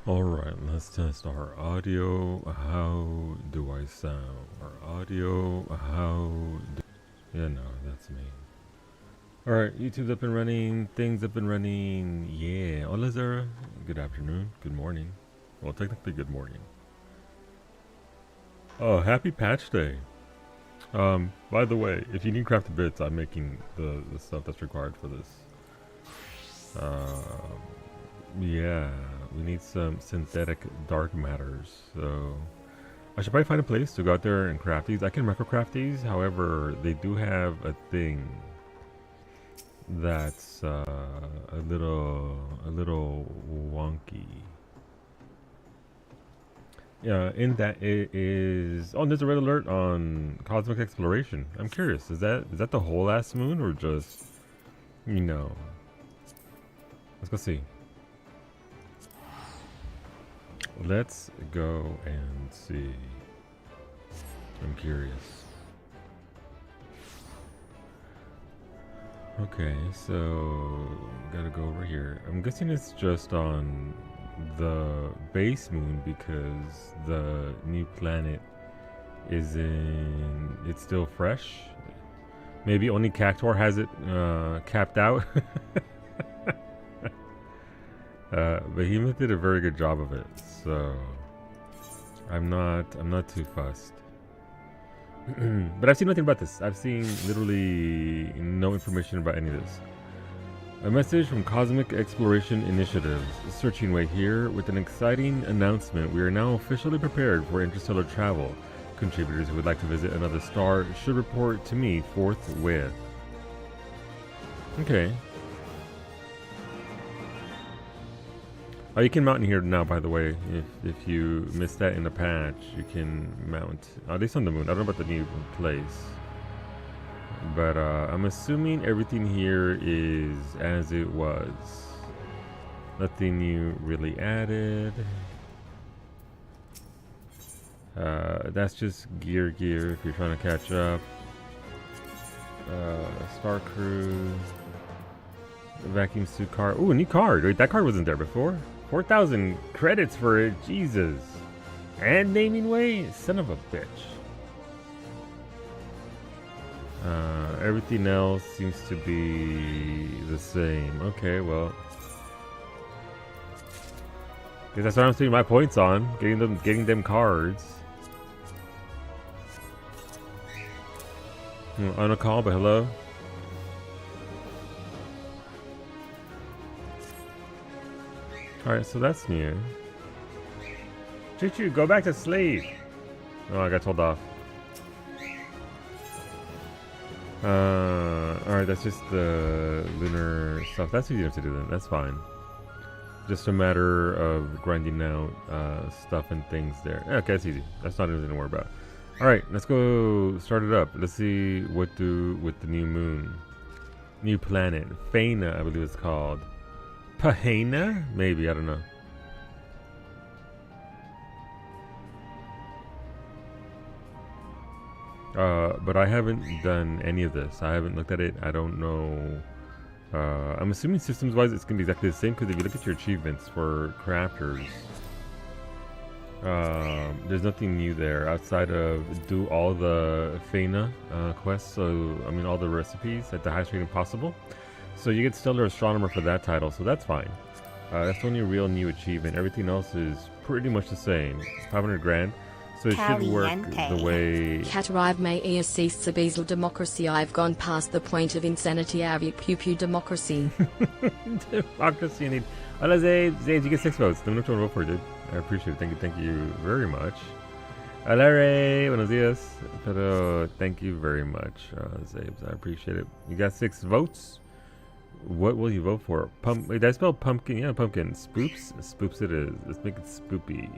Alright, let's test our audio. How do I sound? Our audio, how do... Yeah, no, that's me. Alright, YouTube's up and running, things up and running. Yeah, hola Zara. Good afternoon, good morning. Well, technically good morning. Oh, happy patch day. By the way, if you need crafted bits, I'm making the stuff that's required for this. Yeah, we need some synthetic dark matters, so I should probably find a place to go out there and craft these. I can microcraft these, however, they do have a thing that's a little wonky. Yeah, in that it is. Oh, there's a red alert on cosmic exploration. I'm curious, is that the whole ass moon or just, you know? Let's go see. Let's go and see. I'm curious. Okay, so gotta go over here. I'm guessing it's just on the base moon because the new planet is in. It's still fresh. Maybe only Cactuar has it capped out. Behemoth did a very good job of it, so I'm not too fussed. But I've seen nothing about this. I've seen literally no information about any of this. A message from Cosmic Exploration Initiatives. Searching way here with an exciting announcement. We are now officially prepared for interstellar travel. Contributors who would like to visit another star should report to me forthwith. Okay. Oh, you can mount in here now, by the way. If you missed that in the patch, you can mount. At least on the moon. I don't know about the new place. But I'm assuming everything here is as it was. Nothing new really added. That's just gear if you're trying to catch up. Star Crew. Vacuum suit card. Ooh, a new card. Wait, that card wasn't there before. 4,000 credits for it. Jesus. And naming way? Son of a bitch. Everything else seems to be the same. Okay, well. Guess that's what I'm spending my points on. Getting them cards. On a call, but hello. Alright, so that's new. Choo-choo, go back to sleep! Oh, I got told off. Alright, that's just the lunar stuff. That's easy enough to do then, that's fine. Just a matter of grinding out stuff and things there. Yeah, okay, that's easy. That's not anything to worry about. Alright, let's go start it up. Let's see what do with the new moon. New planet. Faina, I believe it's called. Pahena? Maybe, I don't know. But I haven't done any of this. I haven't looked at it. I don't know. I'm assuming systems-wise it's going to be exactly the same, because if you look at your achievements for crafters, there's nothing new there outside of do all the Faina quests, so I mean all the recipes at the highest rating possible. So you get Stellar Astronomer for that title, so that's fine. That's the only real new achievement. Everything else is pretty much the same. 500 grand. So it should work the way... Catarive may ESC Sabizal democracy. I've gone past the point of insanity. Avic pew pew democracy. Democracy indeed. Hola Zaid. Zaid, you get 6 votes. Let me know what you want to vote for, dude. I appreciate it. Thank you very much. Hola Ray. Buenos dias. Pero thank you very much, Zabes. I appreciate it. You got 6 votes. What will you vote for? Wait, did I spell pumpkin? Yeah, pumpkin. Spoops? Spoops it is. Let's make it spoopy.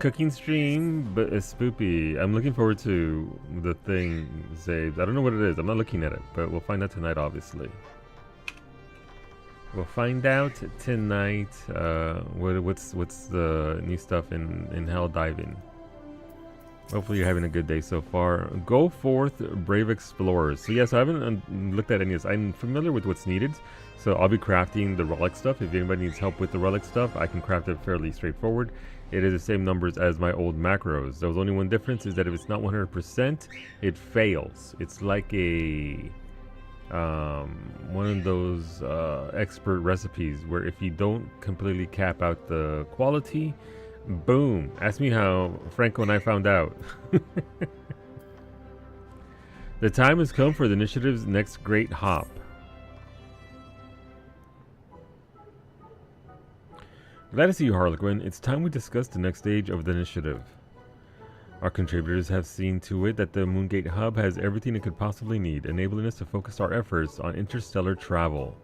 Cooking stream, but it's spoopy. I'm looking forward to the thing, Zabes. I don't know what it is. I'm not looking at it, but we'll find out tonight, obviously. We'll find out tonight what's the new stuff in Hell Diving. Hopefully you're having a good day so far. Go forth, brave explorers. So yes, I haven't looked at any of this. I'm familiar with what's needed, so I'll be crafting the relic stuff. If anybody needs help with the relic stuff, I can craft it fairly straightforward. It is the same numbers as my old macros. There was only one difference, is that if it's not 100%, it fails. It's like a one of those expert recipes where if you don't completely cap out the quality, boom. Ask me how Franco and I found out. The time has come for the initiative's next great hop. Glad to see you, Harlequin. It's time we discuss the next stage of the initiative. Our contributors have seen to it that the Moongate Hub has everything it could possibly need, enabling us to focus our efforts on interstellar travel.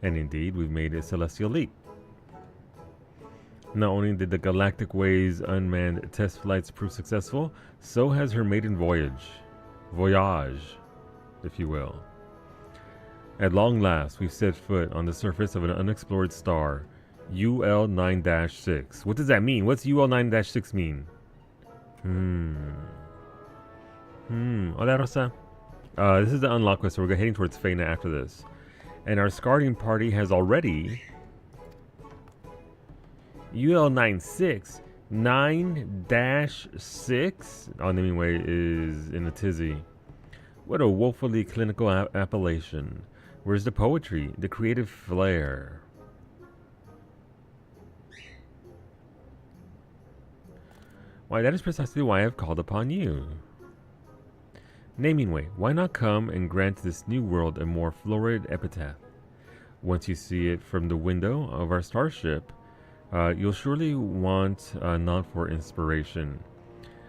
And indeed, we've made a celestial leap. Not only did the Galactic Way's unmanned test flights prove successful, so has her maiden voyage, if you will. At long last, we've set foot on the surface of an unexplored star, UL9-6. What does that mean? What's UL9-6 mean? Hola, Rosa. This is the unlock quest, so we're heading towards Fena after this. And our scouting party has already... UL96 9-6. Oh, naming way is in a tizzy. What a woefully clinical appellation. Where's the poetry, the creative flair? Why, that is precisely why I have called upon you. Naming way, why not come and grant this new world a more florid epitaph? Once you see it from the window of our starship, you'll surely want a nod for inspiration.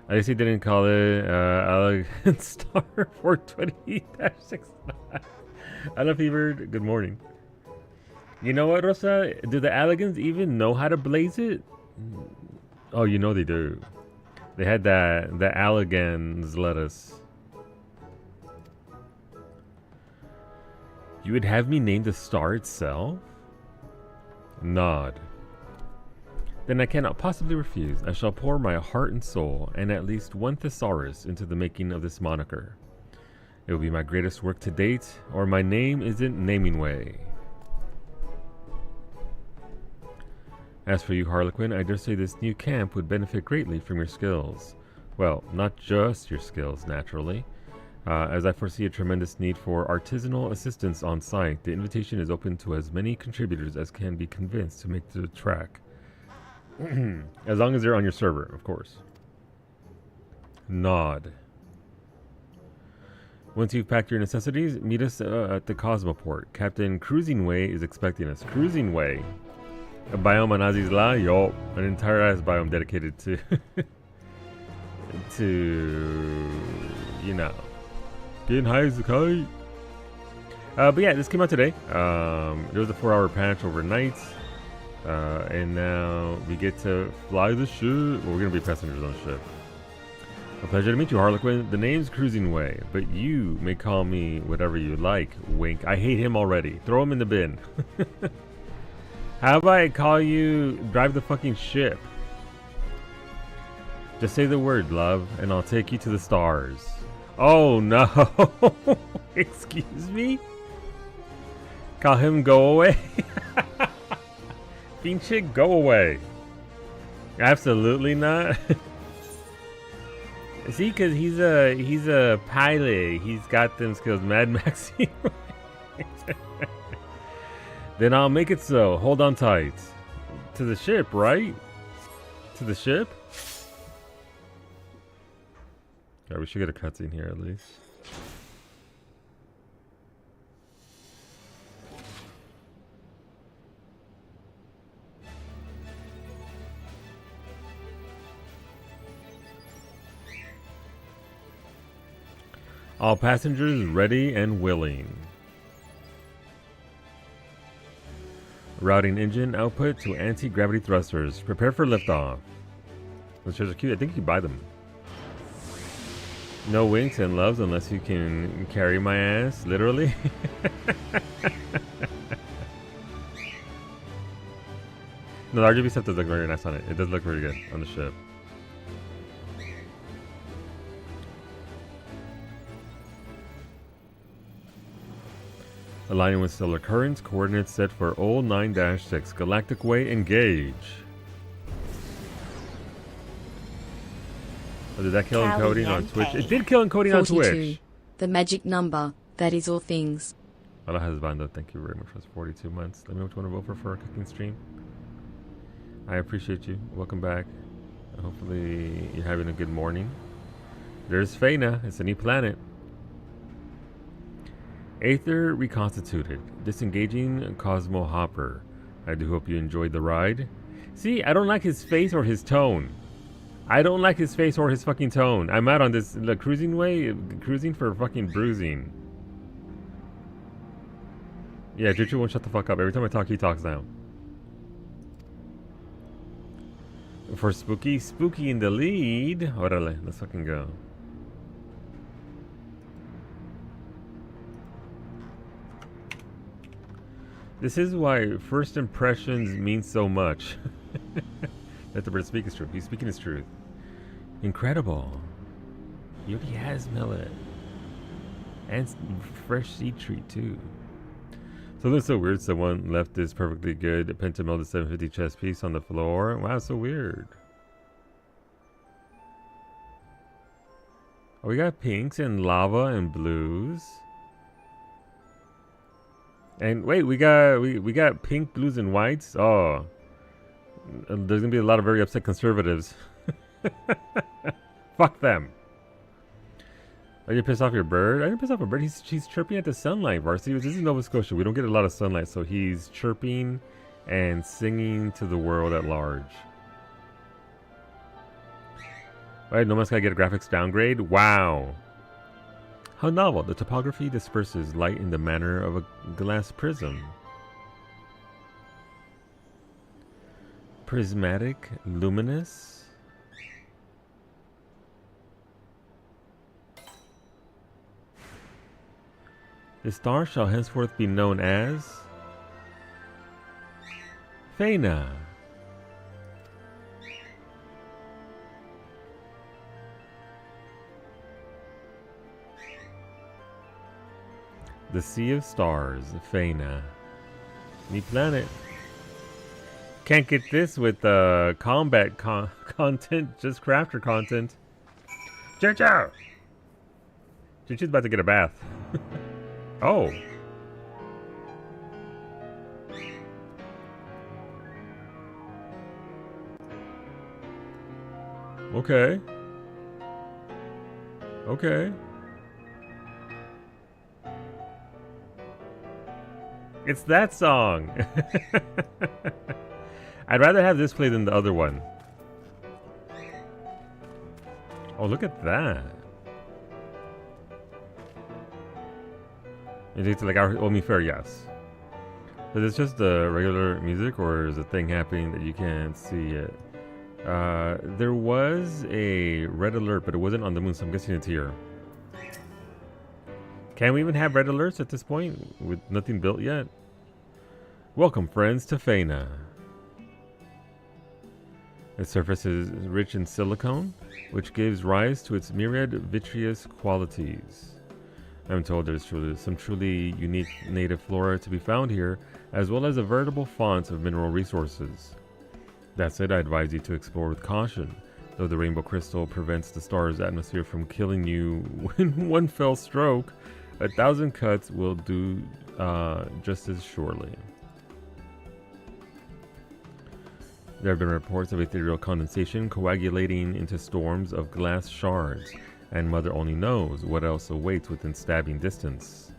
At least he didn't call it Elegant Star 420-69. Hello, Fevered. Good morning. You know what, Rosa? Do the Elegants even know how to blaze it? Oh, you know they do. They had the Allegans lettuce. You would have me name the star itself? Nod. Then I cannot possibly refuse. I shall pour my heart and soul, and at least one thesaurus, into the making of this moniker. It will be my greatest work to date, or my name isn't naming way. As for you, Harlequin, I dare say this new camp would benefit greatly from your skills. Well, not just your skills, naturally. As I foresee a tremendous need for artisanal assistance on site, the invitation is open to as many contributors as can be convinced to make the trek. As long as they're on your server, of course. Nod. Once you've packed your necessities, meet us at the Cosmoport. Captain Cruisingway is expecting us. Cruisingway. A biome on Azizla? Yo, an entire ass biome dedicated to... you know, getting high as a kite. But yeah, this came out today. There was a 4-hour patch overnight. And now we get to fly the ship. Well, we're going to be passengers on the ship. A pleasure to meet you, Harlequin. The name's Cruisingway, but you may call me whatever you like. Wink. I hate him already. Throw him in the bin. How about I call you Drive the fucking ship? Just say the word, love, and I'll take you to the stars. Oh no! Excuse me? Call him go away? Pinche, go away. Absolutely not. See, because he's a pilot. He's got them skills. Mad Max. Then I'll make it so. Hold on tight. To the ship, right? To the ship? Yeah, we should get a cutscene here at least. All passengers ready and willing. Routing engine output to anti-gravity thrusters. Prepare for liftoff. Those chairs are cute. I think you can buy them. No winks and loves unless you can carry my ass, literally. No, the RGB stuff does look very nice on it. It does look very good on the ship. Aligning with stellar currents, coordinates set for 09-6. Galactic Way, engage. Oh, did that kill encoding on Twitch? It did kill encoding on 42. Twitch. The magic number. That is all things. Hola, Husbando. Thank you very much for those 42 months. Let me know what you want to vote for a cooking stream. I appreciate you. Welcome back. Hopefully you're having a good morning. There's Feyna. It's a new planet. Aether reconstituted. Disengaging Cosmo Hopper. I do hope you enjoyed the ride. See, I don't like his face or his tone. I don't like his face or his fucking tone. I'm out on this cruising way. Cruising for fucking bruising. Yeah, Juju won't shut the fuck up. Every time I talk, he talks now. For Spooky in the lead. Orale, let's fucking go. This is why first impressions mean so much. Let the bird speak his truth. He's speaking his truth. Incredible. He already has millet. And fresh seed treat too. So that's so weird. Someone left this perfectly good pentamelded 750 chess piece on the floor. Wow, so weird. Oh, we got pinks and lava and blues. And wait, we got pink, blues, and whites. Oh, there's gonna be a lot of very upset conservatives. Fuck them. Are you pissed off your bird? I didn't piss off a bird. He's chirping at the sunlight, Varsity. This is Nova Scotia. We don't get a lot of sunlight, so he's chirping and singing to the world at large. Alright, No Man's Sky get a graphics downgrade. Wow. How novel. The topography disperses light in the manner of a glass prism. Prismatic, luminous. The star shall henceforth be known as Feyna. The Sea of Stars, Feyna. New planet. Can't get this with combat content, just crafter content. Choo-choo! Choo-choo's about to get a bath. Oh. Okay. Okay. It's that song. I'd rather have this play than the other one. Oh, look at that. It's like our Omi Fair, yes. But it's just the regular music, or is a thing happening that you can't see it? There was a red alert, but it wasn't on the moon, so I'm guessing it's here. Can we even have red alerts at this point with nothing built yet? Welcome, friends, to Feyna. Its surface is rich in silicone, which gives rise to its myriad vitreous qualities. I'm told there's some truly unique native flora to be found here, as well as a veritable font of mineral resources. That said, I advise you to explore with caution, though the rainbow crystal prevents the star's atmosphere from killing you in one fell stroke. 1,000 cuts will do just as surely. There have been reports of ethereal condensation coagulating into storms of glass shards, and Mother only knows what else awaits within stabbing distance.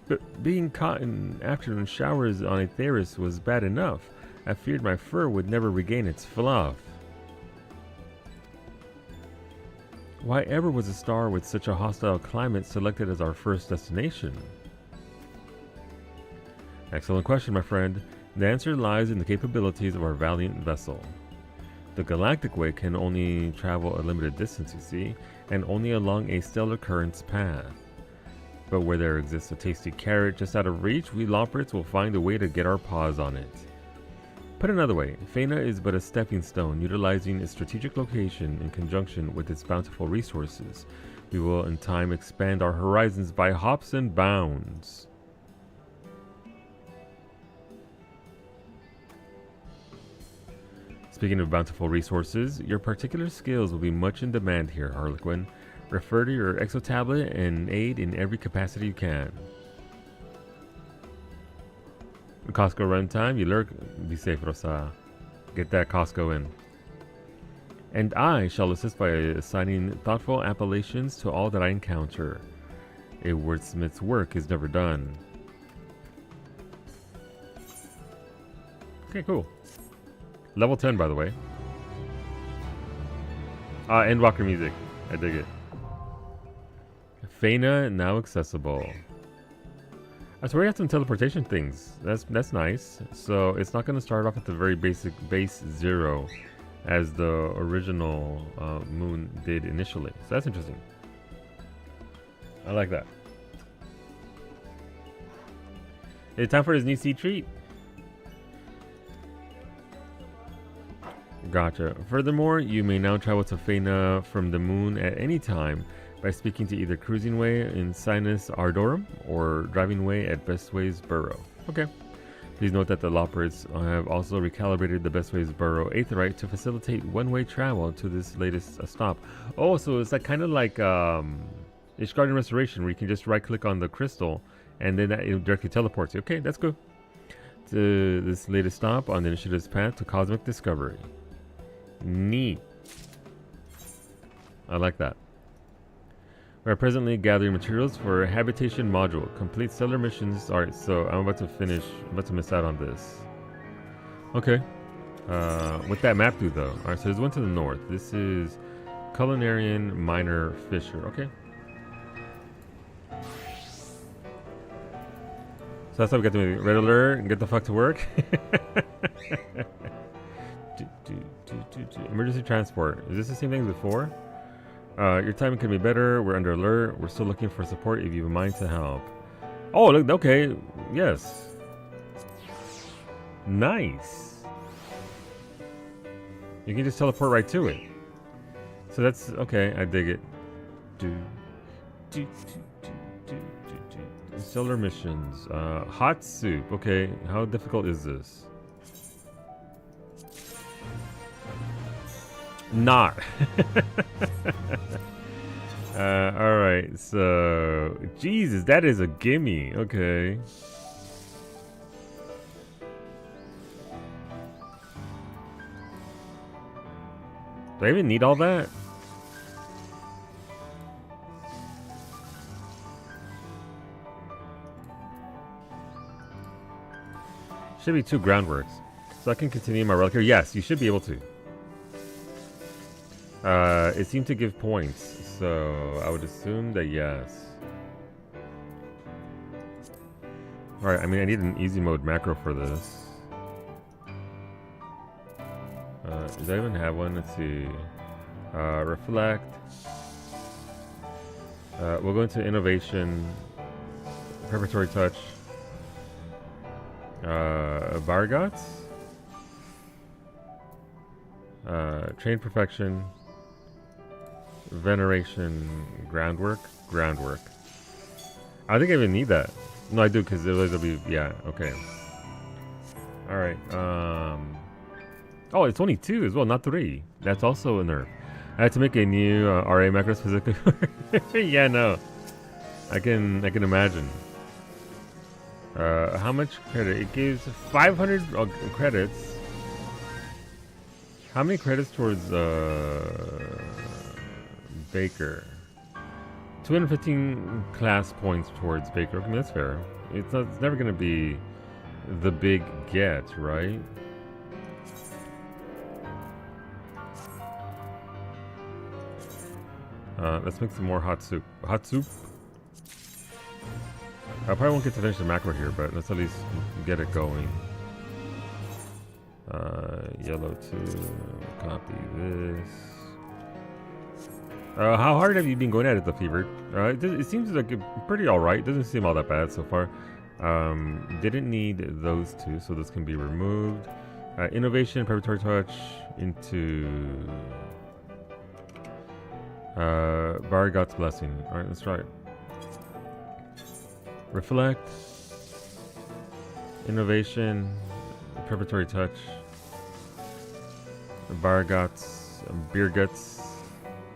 But being caught in afternoon showers on Aetheris was bad enough. I feared my fur would never regain its fluff. Why ever was a star with such a hostile climate selected as our first destination? Excellent question, my friend. The answer lies in the capabilities of our valiant vessel. The Galactic Way can only travel a limited distance, you see, and only along a stellar current's path. But where there exists a tasty carrot just out of reach, we Lomperates will find a way to get our paws on it. Put another way, Feyna is but a stepping stone, utilizing its strategic location in conjunction with its bountiful resources. We will in time expand our horizons by hops and bounds. Speaking of bountiful resources, your particular skills will be much in demand here, Harlequin. Refer to your exo tablet and aid in every capacity you can. Costco runtime, you lurk. Be safe, Rosa. Get that Costco in. And I shall assist by assigning thoughtful appellations to all that I encounter. A wordsmith's work is never done. Okay, cool. Level 10, by the way. Endwalker music. I dig it. Feyna now accessible. So we have some teleportation things. That's nice. So it's not going to start off at the very basic base 0 as the original moon did initially. So that's interesting. I like that. It's time for his new seed treat. Gotcha. Furthermore, you may now travel to Feyna from the moon at any time by speaking to either Cruising Way in Sinus Ardorum or Driving Way at Bestways Burrow. Okay. Please note that the Loppers have also recalibrated the Bestways Burrow Aetheryte to facilitate one-way travel to this latest stop. Oh, so it's like kind of like Ishgarden Restoration, where you can just right-click on the crystal and then it directly teleports you. Okay, that's good. To this latest stop on the initiative's path to cosmic discovery. Neat. I like that. We are presently gathering materials for a habitation module. Complete stellar missions. Alright, so I'm about to finish. I'm about to miss out on this. Okay. What that map do though? Alright, so there's one to the north. This is Culinarian Minor Fisher. Okay. So that's how we got to red alert and get the fuck to work. Emergency transport. Is this the same thing as before? Your timing can be better. We're under alert. We're still looking for support if you have a mind to help. Oh, look. Okay. Yes. Nice. You can just teleport right to it. So that's okay. I dig it. Stellar missions. Hot soup. Okay. How difficult is this? Not. Alright, so Jesus, that is a gimme. Okay. Do I even need all that? Should be 2 groundworks. So I can continue my relic here. Yes, you should be able to. It seemed to give points, so I would assume that yes. Alright, I mean, I need an easy mode macro for this. Does I even have one? Let's see. Reflect. We'll go into innovation. Preparatory touch. Bargots. Train perfection. Veneration, groundwork. I think I even need that. No, I do, because it'll be, yeah, okay. Alright, oh, it's only 2 as well, not 3. That's also a nerf. I had to make a new RA macro specifically. Yeah, no. I can imagine. How much credit? It gives 500 credits. How many credits towards Baker? 215 class points towards Baker. Okay, that's fair. It's never going to be the big get, right? Let's make some more hot soup. Hot soup? I probably won't get to finish the macro here, but let's at least get it going. Yellow 2. Copy this. How hard have you been going at it, the fever? It seems like pretty alright. Doesn't seem all that bad so far. Didn't need those 2, so this can be removed. Innovation, preparatory touch into Bargot's Blessing. Alright, let's try it. Reflect. Innovation. Preparatory Touch. Bargot's. Beer Guts.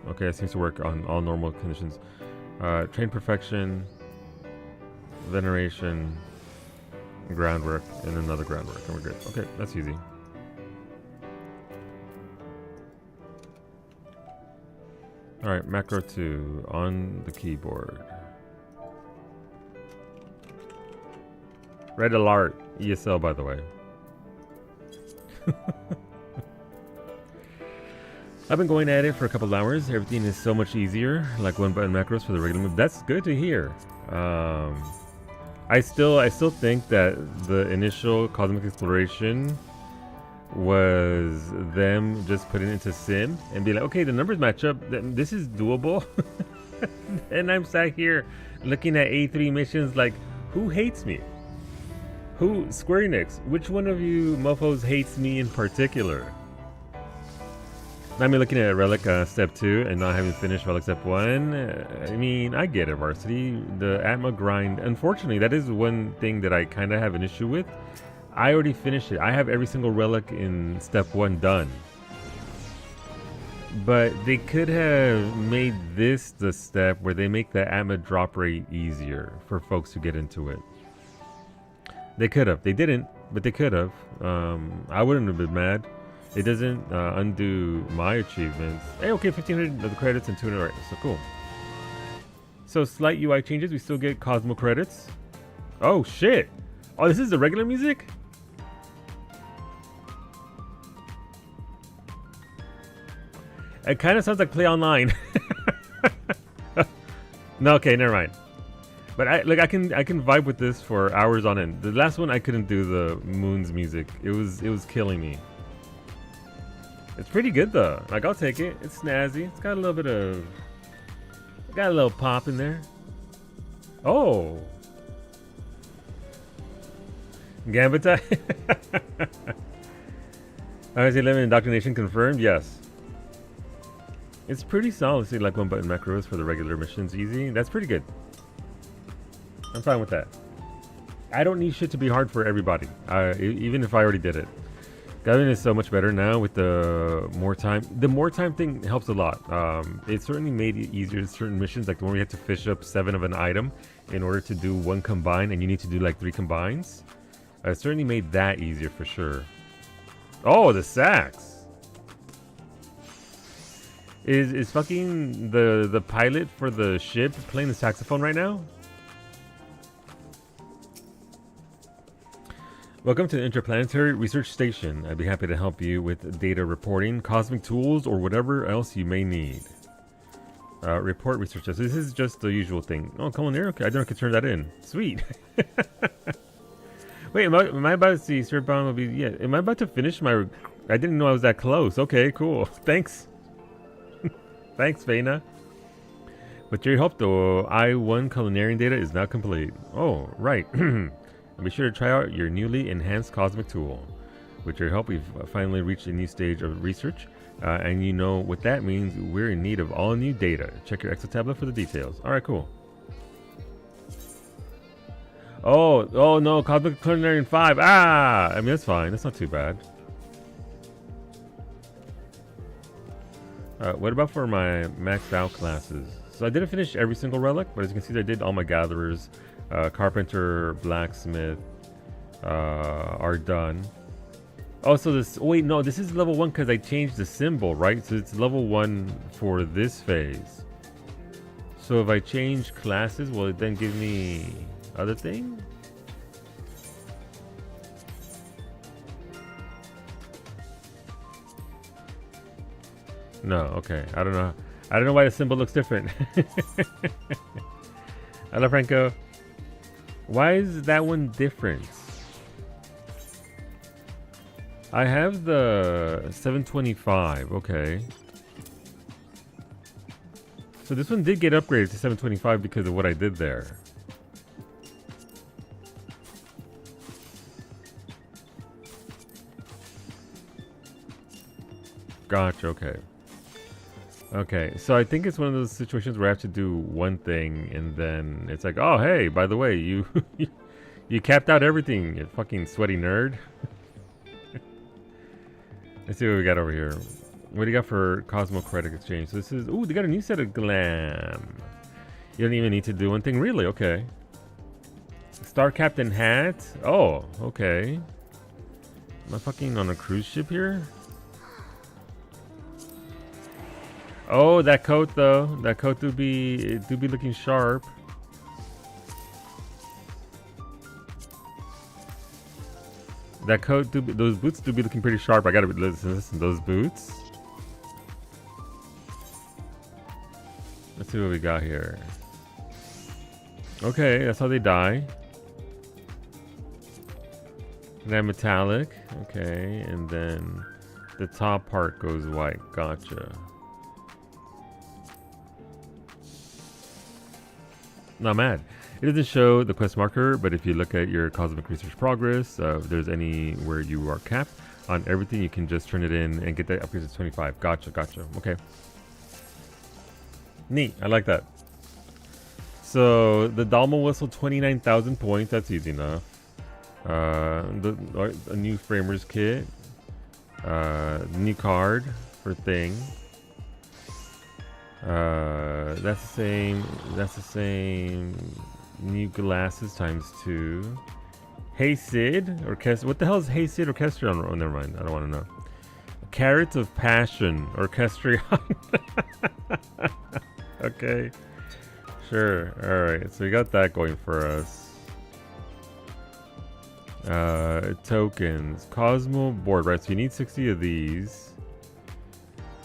Okay, it seems to work on all normal conditions. Train Perfection. Veneration. Groundwork. And another groundwork. And we're good. Okay, that's easy. Alright, macro 2 on the keyboard. Red alert. ESL, by the way. I've been going at it for a couple hours. Everything is so much easier. Like one button macros for the regular move. That's good to hear. I still think that the initial Cosmic Exploration was them just putting it into sim and be like, okay, the numbers match up. This is doable. And I'm sat here looking at A3 missions like, who hates me? Who? Square Enix. Which one of you mofos hates me in particular? I mean, looking at Relic Step 2 and not having finished Relic Step 1, I mean, I get it, Varsity. The Atma grind, unfortunately, that is one thing that I kind of have an issue with. I already finished it. I have every single relic in Step 1 done. But they could have made this the step where they make the Atma drop rate easier for folks to get into it. They could have. They didn't, but they could have. I wouldn't have been mad. It doesn't undo my achievements. Hey, okay, 1,500 of the credits and 200. Right, so cool. So slight UI changes. We still get Cosmo credits. Oh, shit. Oh, this is the regular music? It kind of sounds like Play Online. No, okay, never mind. But I can vibe with this for hours on end. The last one I couldn't do the Moon's music. It was killing me. It's pretty good though. Like, I'll take it. It's snazzy. It's got a little bit of, got a little pop in there. Oh, Gambit time. RC11 indoctrination confirmed. Yes. It's pretty solid. See, like one button macros for the regular missions, easy. That's pretty good. I'm fine with that. I don't need shit to be hard for everybody. Even if I already did it. Gathering is so much better now with the more time. The more time thing helps a lot. It certainly made it easier to certain missions, like the one where you had to fish up 7 of an item in order to do 1 combine, and you need to do like 3 combines. It certainly made that easier for sure. Oh, the sax. Is fucking the pilot for the ship playing the saxophone right now? Welcome to the Interplanetary Research Station. I'd be happy to help you with data reporting, cosmic tools, or whatever else you may need. Report research. So this is just the usual thing. Oh, culinary? Okay, I don't have to turn that in. Sweet. Wait, am I about to see Sir Bomb will be... Yeah, am I about to finish my... I didn't know I was that close. Okay, cool. Thanks. Thanks, Vena. With your help, though, I-1 culinary data is now complete. Oh, right. And be sure to try out your newly enhanced cosmic tool. With your help, we've finally reached a new stage of research, and you know what that means. We're in need of all new data. Check your Excel tablet for the details. All right, cool. Oh no, Cosmic Culinary 5. Ah! I mean, that's fine. That's not too bad. What about for my maxed out classes? So I didn't finish every single relic, but as you can see, I did all my gatherers. Carpenter, blacksmith are done. Oh, so this... Oh, wait, no, this is level 1 because I changed the symbol, right? So it's level 1 for this phase. So if I change classes, will it then give me other thing? No, okay. I don't know. I don't know why the symbol looks different. Hello, Franco. Why is that one different? I have the 725. Okay. So this one did get upgraded to 725 because of what I did there. Gotcha, okay. Okay, so I think it's one of those situations where I have to do one thing and then it's like, oh hey, by the way, you you capped out everything, you fucking sweaty nerd. Let's see what we got over here. What do you got for Cosmo Credit Exchange? So this is, ooh, they got a new set of glam. You don't even need to do one thing, really? Okay. Star Captain hat. Oh, okay. Am I fucking on a cruise ship here? Oh, that coat though. That coat do be looking sharp. That coat do be, those boots do be looking pretty sharp. I gotta listen. Those boots. Let's see what we got here. Okay, that's how they die. And then metallic. Okay, and then the top part goes white. Gotcha. Not mad. It doesn't show the quest marker, but if you look at your Cosmic Research progress, if there's any where you are capped on everything, you can just turn it in and get that upgrade to 25. Gotcha, gotcha. Okay. Neat. I like that. So the Dalma Whistle, 29,000 points. That's easy enough. A new Framers kit. New card for thing. That's the same. That's the same. New glasses ×2. Hey Sid, orchestra. What the hell is Hey Sid orchestra? Oh, never mind. I don't want to know. Carrots of Passion orchestra. Okay, sure. All right. So we got that going for us. Tokens, Cosmo board. Right. So you need 60 of these.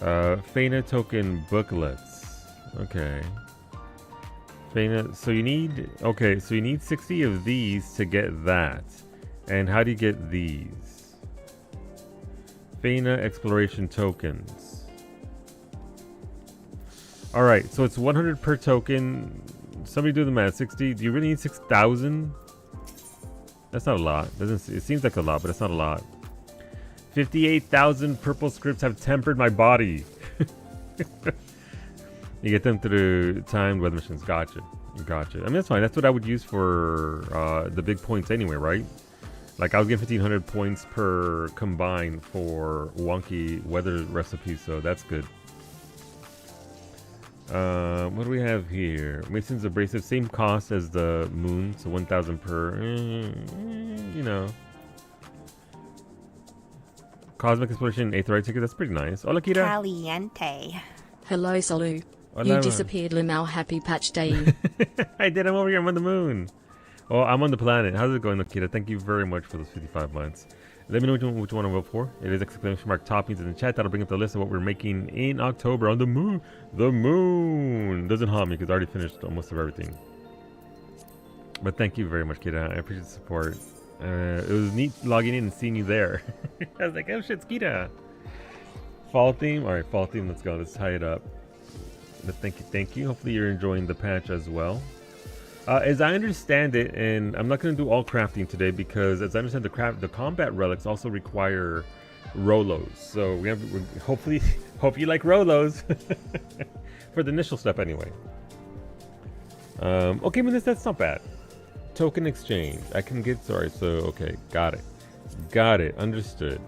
Fena token booklets. Okay. Fena, so you need, okay, so you need 60 of these to get that. And how do you get these? Fena exploration tokens. Alright, so it's 100 per token. Somebody do the math. 60, do you really need 6,000? That's not a lot. It seems like a lot, but it's not a lot. 58,000 purple scripts have tempered my body. You get them through timed weather missions. Gotcha. Gotcha. I mean, that's fine. That's what I would use for the big points anyway, right? Like, I was getting 1,500 points per combined for wonky weather recipes, so that's good. What do we have here? Mason's Abrasive, same cost as the moon, so 1,000 per. You know. Cosmic Exploration, 8th right ticket, that's pretty nice. Hola, Kira. Caliente. Hello, Salu. Hola. You disappeared, Limau. Happy patch day. I did. I'm over here. I'm on the moon. Oh, I'm on the planet. How's it going, Nikita? Thank you very much for those 55 months. Let me know which one you want to vote for. It is exclamation mark toppings in the chat. That'll bring up the list of what we're making in October on the moon. The moon doesn't haunt me because I already finished most of everything. But thank you very much, Kita. I appreciate the support. It was neat logging in and seeing you there. I was like, oh shit, it's Kita. Fall theme. All right, fall theme. Let's go. Let's tie it up. But thank you. Hopefully you're enjoying the patch as well. As I understand it, and I'm not going to do all crafting today because as I understand the combat relics also require Rolos. So we hopefully hope you like Rolos for the initial step anyway. Okay, but that's not bad. Token exchange. I can get, sorry, so okay, got it, understood.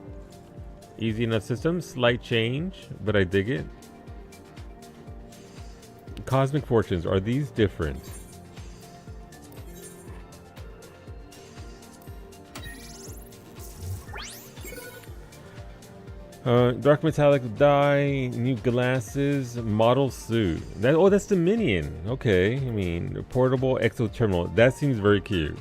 Easy enough system, slight change, but I dig it. Cosmic Fortunes, are these different? Dark metallic dye, new glasses, model suit. That's the minion. Okay, I mean, portable exo terminal. That seems very cute.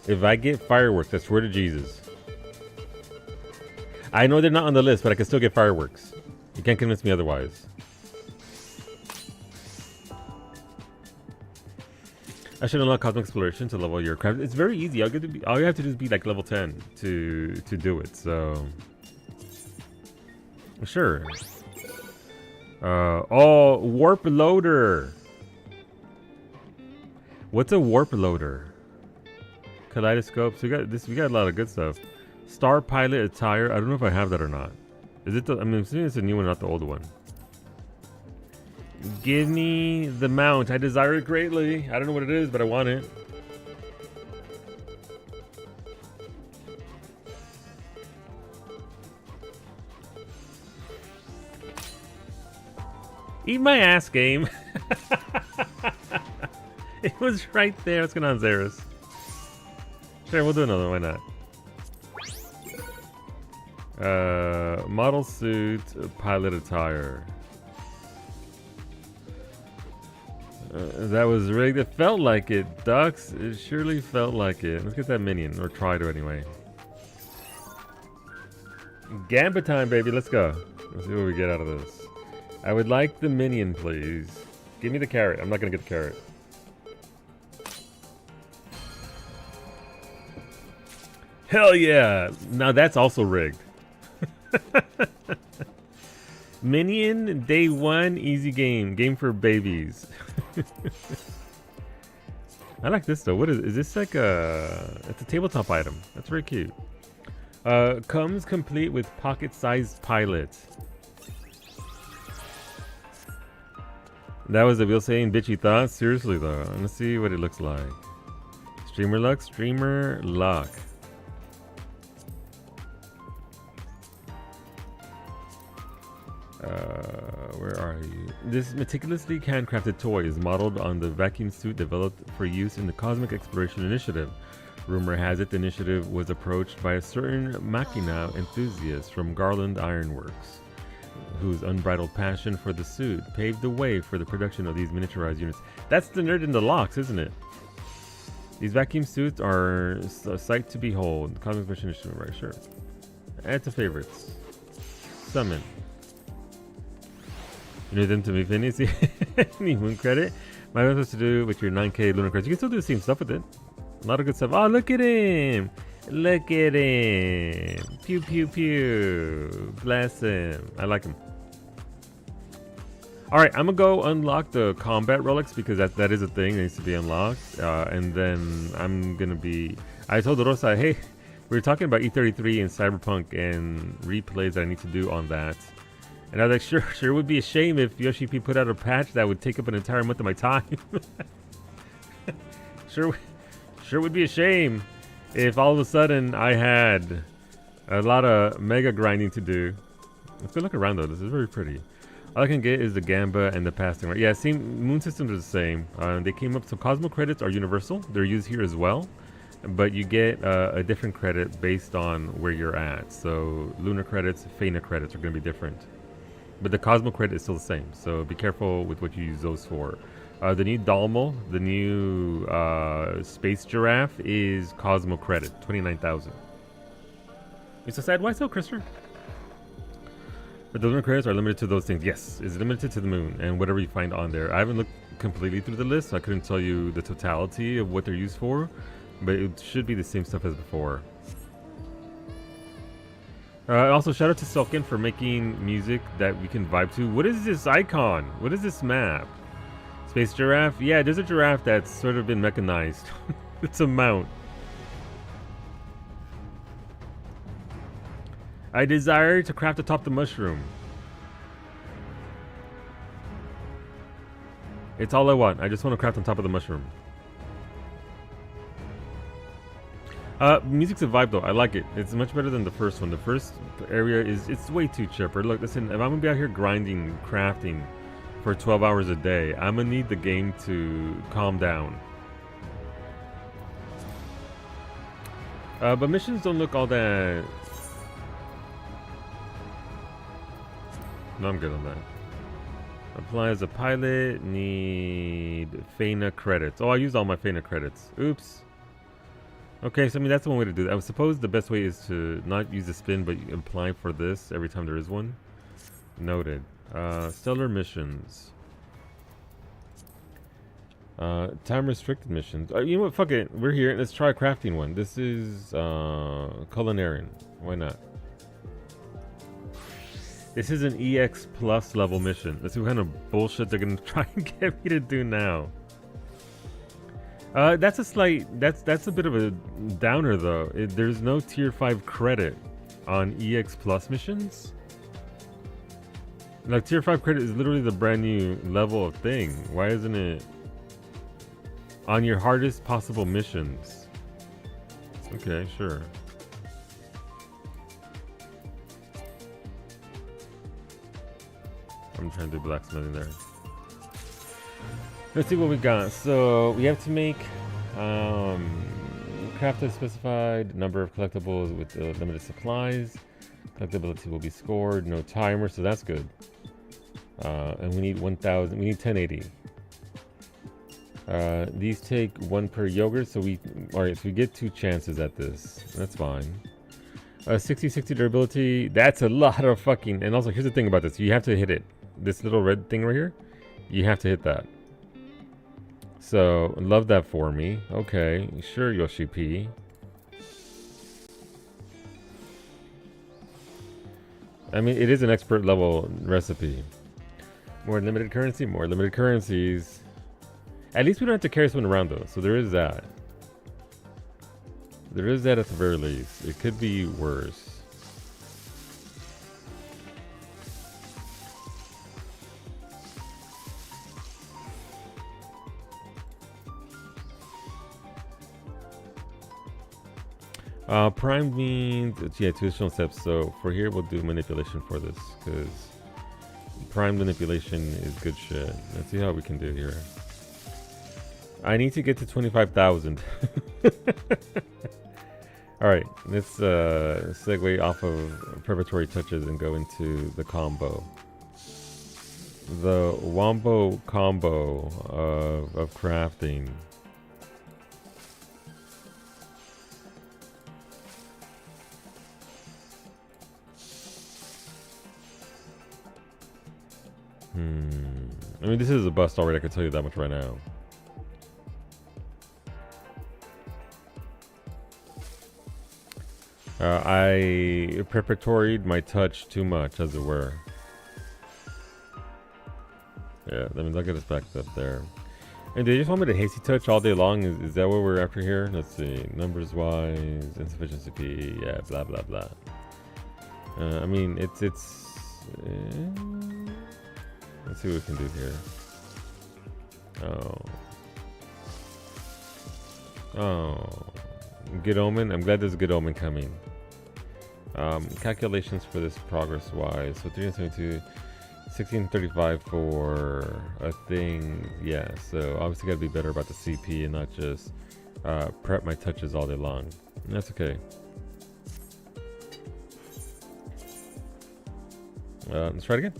If I get fireworks, I swear to Jesus. I know they're not on the list, but I can still get fireworks. You can't convince me otherwise. I should unlock Cosmic Exploration to level your craft. It's very easy. All you have to do is be like level 10 to do it. So sure. Oh, warp loader. What's a warp loader? Kaleidoscope. So we got a lot of good stuff. Star pilot attire. I don't know if I have that or not. Is it the? I'm assuming it's a new one, not the old one. Give me the mount. I desire it greatly. I don't know what it is, but I want it. Eat my ass, game. It was right there. What's going on, Zeros? Sure, we'll do another one. Why not? Model suit, pilot attire. That was rigged. It felt like it, Ducks. It surely felt like it. Let's get that minion, or try to anyway. Gambit time, baby. Let's go. Let's see what we get out of this. I would like the minion, please. Give me the carrot. I'm not gonna get the carrot. Hell yeah! Now that's also rigged. Minion, day one, easy game. Game for babies. I like this though. What is this like a... It's a tabletop item. That's very cute. Comes complete with pocket-sized pilot. That was a real saying bitchy thought. Seriously though. Let's see what it looks like. Streamer luck, streamer luck. Where are you? This meticulously handcrafted toy is modeled on the vacuum suit developed for use in the Cosmic Exploration Initiative. Rumor has it the initiative was approached by a certain Machina enthusiast from Garland Ironworks, whose unbridled passion for the suit paved the way for the production of these miniaturized units. That's the nerd in the locks, isn't it? These vacuum suits are a sight to behold. Cosmic Exploration Initiative, right? Sure. Add to favorites. Summon. You need them to be finished. Need moon credit. My what supposed to do with your 9k lunar credits? You can still do the same stuff with it. A lot of good stuff. Oh, look at him! Look at him! Pew pew pew! Bless him. I like him. All right, I'm gonna go unlock the combat relics because that is a thing that needs to be unlocked. And then I'm gonna be. I told Rosa, hey, we were talking about E33 and Cyberpunk and replays that I need to do on that. And I was like, sure would be a shame if Yoshi P put out a patch that would take up an entire month of my time. Sure would be a shame if all of a sudden I had a lot of mega grinding to do. Let's go look around though. This is very pretty. All I can get is the Gamba and the passing. Right? Yeah, same. Moon systems are the same. They came up. So Cosmo credits are universal. They're used here as well, but you get a different credit based on where you're at. So lunar credits, Fena credits are going to be different. But the Cosmo credit is still the same, so be careful with what you use those for. The new Dalmo, the new Space Giraffe is Cosmo credit, 29,000. It's a sad why so, Krister? But the lunar credits are limited to those things. Yes, it's limited to the moon and whatever you find on there. I haven't looked completely through the list, so I couldn't tell you the totality of what they're used for, but it should be the same stuff as before. Also, shout out to Sulkin for making music that we can vibe to. What is this icon? What is this map? Space Giraffe? Yeah, there's a giraffe that's sort of been mechanized. It's a mount. I desire to craft atop the mushroom. It's all I want. I just want to craft on top of the mushroom. Music's a vibe though. I like it. It's much better than the first one. The first area it's way too chipper. Look, listen, if I'm gonna be out here grinding, crafting for 12 hours a day, I'm gonna need the game to calm down. But missions don't look all that. No, I'm good on that. Apply as a pilot. Need Fena credits. Oh, I used all my Fena credits. Oops. Okay, so I mean that's one way to do that. I suppose the best way is to not use the spin, but apply for this every time there is one. Noted. Stellar missions. Time restricted missions. You know what? Fuck it. We're here. Let's try a crafting one. This is culinarian. Why not? This is an EX plus level mission. Let's see what kind of bullshit they're gonna try and get me to do now. That's a slight. That's a bit of a downer though. There's no tier 5 credit on EX Plus missions. Like tier 5 credit is literally the brand new level of thing. Why isn't it on your hardest possible missions? Okay, sure. I'm trying to do blacksmithing there. Let's see what we got. So we have to make craft a specified number of collectibles with limited supplies. Collectability will be scored, no timer, so that's good. And we need 1,000. We need 1080. These take 1 per yogurt, so alright, so we get 2 chances at this. That's fine. 60 durability. That's a lot of fucking. And also, here's the thing about this: you have to hit it. This little red thing right here, you have to hit that. So love that for me. Okay, sure, Yoshi P. I mean, it is an expert level recipe. More limited currency, more limited currencies. At least we don't have to carry someone around though, so there is that. There is that at the very least. It could be worse. Prime means, yeah, 2 additional steps. So for here, we'll do manipulation for this, because prime manipulation is good shit. Let's see how we can do here. I need to get to 25,000. Alright, let's segue off of preparatory touches and go into the combo. The wombo combo of crafting. I mean, this is a bust already, I can tell you that much right now. I preparatoried my touch too much, as it were. Yeah, I mean, look at us backed up there. And they just want me to hasty touch all day long? Is that what we're after here? Let's see. Numbers wise, insufficient CP, yeah, blah, blah, blah. I mean, it's let's see what we can do here. Oh. Good omen. I'm glad there's a good omen coming. Calculations for this progress wise. So 372, 1635 for a thing. Yeah, so obviously gotta be better about the CP and not just prep my touches all day long. And that's okay. Let's try it again.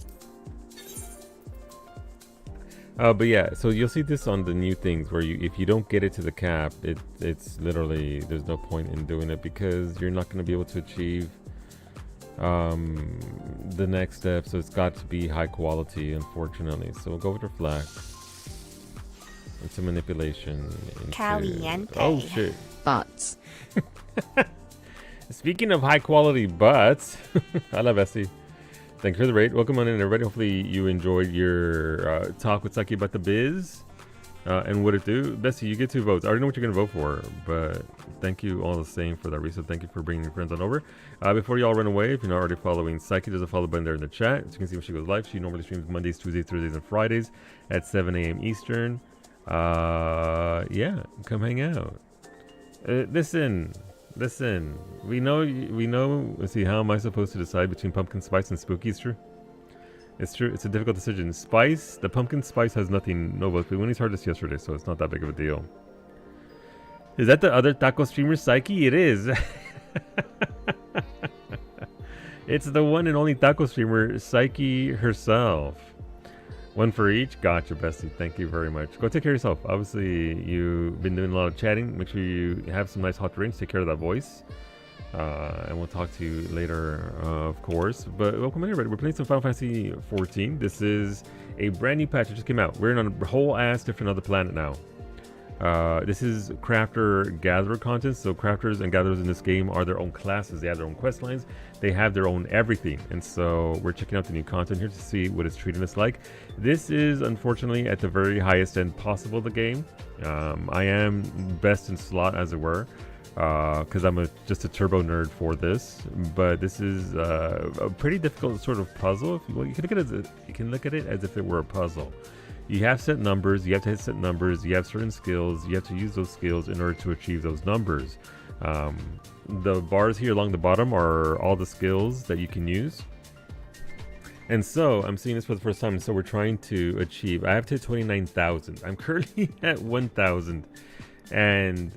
But yeah, so you'll see this on the new things where if you don't get it to the cap, it's literally, there's no point in doing it because you're not going to be able to achieve the next step. So it's got to be high quality, unfortunately. So we'll go with reflect into manipulation. Caliente. Oh shit. Butts. Speaking of high quality butts, I love Essie. Thanks for the rate. Welcome on in, everybody. Hopefully you enjoyed your talk with Saki about the biz and what it do. Bessie, you get 2 votes. I already know what you're going to vote for, but thank you all the same for that, Risa. Thank you for bringing your friends on over. Before you all run away, if you're not already following Psyche, there's a follow button there in the chat. As you can see when she goes live, she normally streams Mondays, Tuesdays, Thursdays, and Fridays at 7 a.m. Eastern. Yeah, come hang out. Listen, we know, let's see, how am I supposed to decide between pumpkin spice and spooky? It's true. It's true, it's a difficult decision. Spice, the pumpkin spice has nothing, no votes, but we only started this yesterday, so it's not that big of a deal. Is that the other taco streamer, Psyche? It is. It's the one and only taco streamer, Psyche herself. 1 for each. Gotcha, Bestie. Thank you very much. Go take care of yourself. Obviously, you've been doing a lot of chatting. Make sure you have some nice hot drinks. Take care of that voice. And we'll talk to you later, of course. But welcome in, everybody. We're playing some Final Fantasy 14. This is a brand new patch that just came out. We're in a whole ass different other planet now. This is crafter gatherer content, so crafters and gatherers in this game are their own classes. They have their own quest lines, they have their own everything, and so we're checking out the new content here to see what it's treating us like. This is unfortunately at the very highest end possible of the game. I am best in slot, as it were, because I'm just a turbo nerd for this, but this is a pretty difficult sort of puzzle. Well, you can look at it as if it were a puzzle. You have set numbers, you have to hit set numbers, you have certain skills, you have to use those skills in order to achieve those numbers. The bars here along the bottom are all the skills that you can use. And so, I'm seeing this for the first time, and so we're trying to achieve, I have to hit 29,000. I'm currently at 1,000. And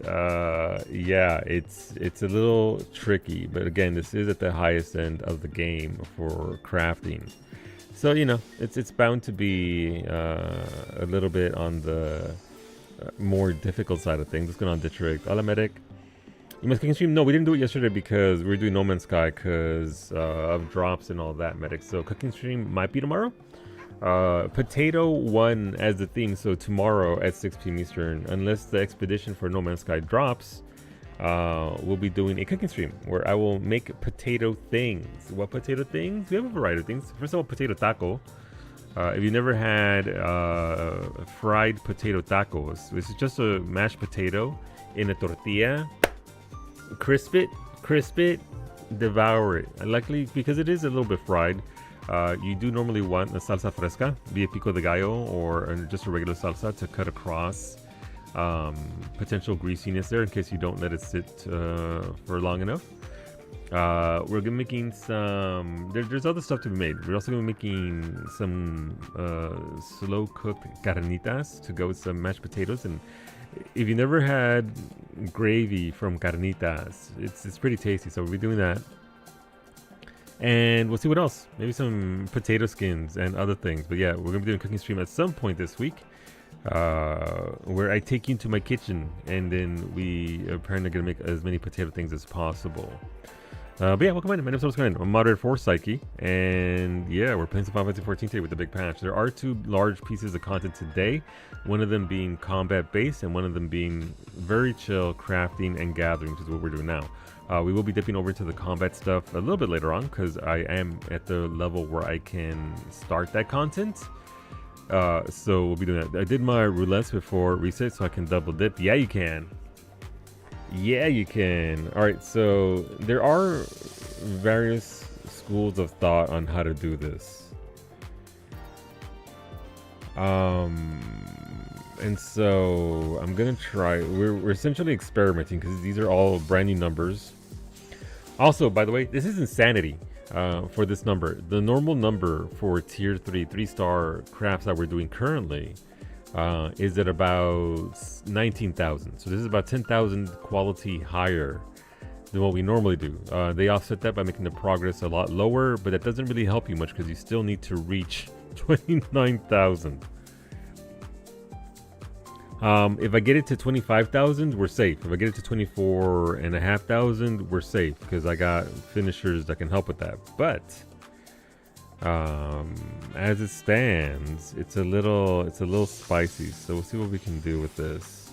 yeah, it's a little tricky, but again, this is at the highest end of the game for crafting. So, you know, it's bound to be a little bit on the more difficult side of things. What's going on, Ditrict? Hola, medic. You must cooking stream? No, we didn't do it yesterday because we were doing No Man's Sky because of drops and all that, medic. So cooking stream might be tomorrow. Potato 1 as the theme, so tomorrow at 6 p.m. Eastern, unless the expedition for No Man's Sky drops. We'll be doing a cooking stream where I will make potato things. What potato things? We have a variety of things. First of all, potato taco. If you never had fried potato tacos, this is just a mashed potato in a tortilla. Crisp it, devour it. And likely, because it is a little bit fried, you do normally want a salsa fresca, be it pico de gallo or just a regular salsa to cut across potential greasiness there in case you don't let it sit for long enough. We're gonna be making some. There's other stuff to be made. We're also gonna be making some slow cooked carnitas to go with some mashed potatoes. And if you never had gravy from carnitas, it's pretty tasty. So we'll be doing that. And we'll see what else. Maybe some potato skins and other things. But yeah, we're gonna be doing a cooking stream at some point this week. Where I take you into my kitchen and then we apparently gonna make as many potato things as possible. But yeah, welcome in. My name's Thomas Glenn. I'm moderator for Psyche, and yeah, we're playing some Final Fantasy 14 today with the big patch. There are two large pieces of content today, one of them being combat based and one of them being very chill crafting and gathering, which is what we're doing now. We will be dipping over to the combat stuff a little bit later on because I am at the level where I can start that content. So we'll be doing that. I did my roulettes before reset so I can double dip. Yeah, you can. Yeah, you can. All right, so there are various schools of thought on how to do this. And so I'm gonna try. We're essentially experimenting because these are all brand new numbers. Also, by the way, this is insanity. For this number, the normal number for tier 3-star crafts that we're doing currently is at about 19,000. So this is about 10,000 quality higher than what we normally do. They offset that by making the progress a lot lower, but that doesn't really help you much because you still need to reach 29,000. If I get it to 25,000, we're safe. If I get it to 24,500, we're safe because I got finishers that can help with that. But as it stands, it's a little spicy. So we'll see what we can do with this.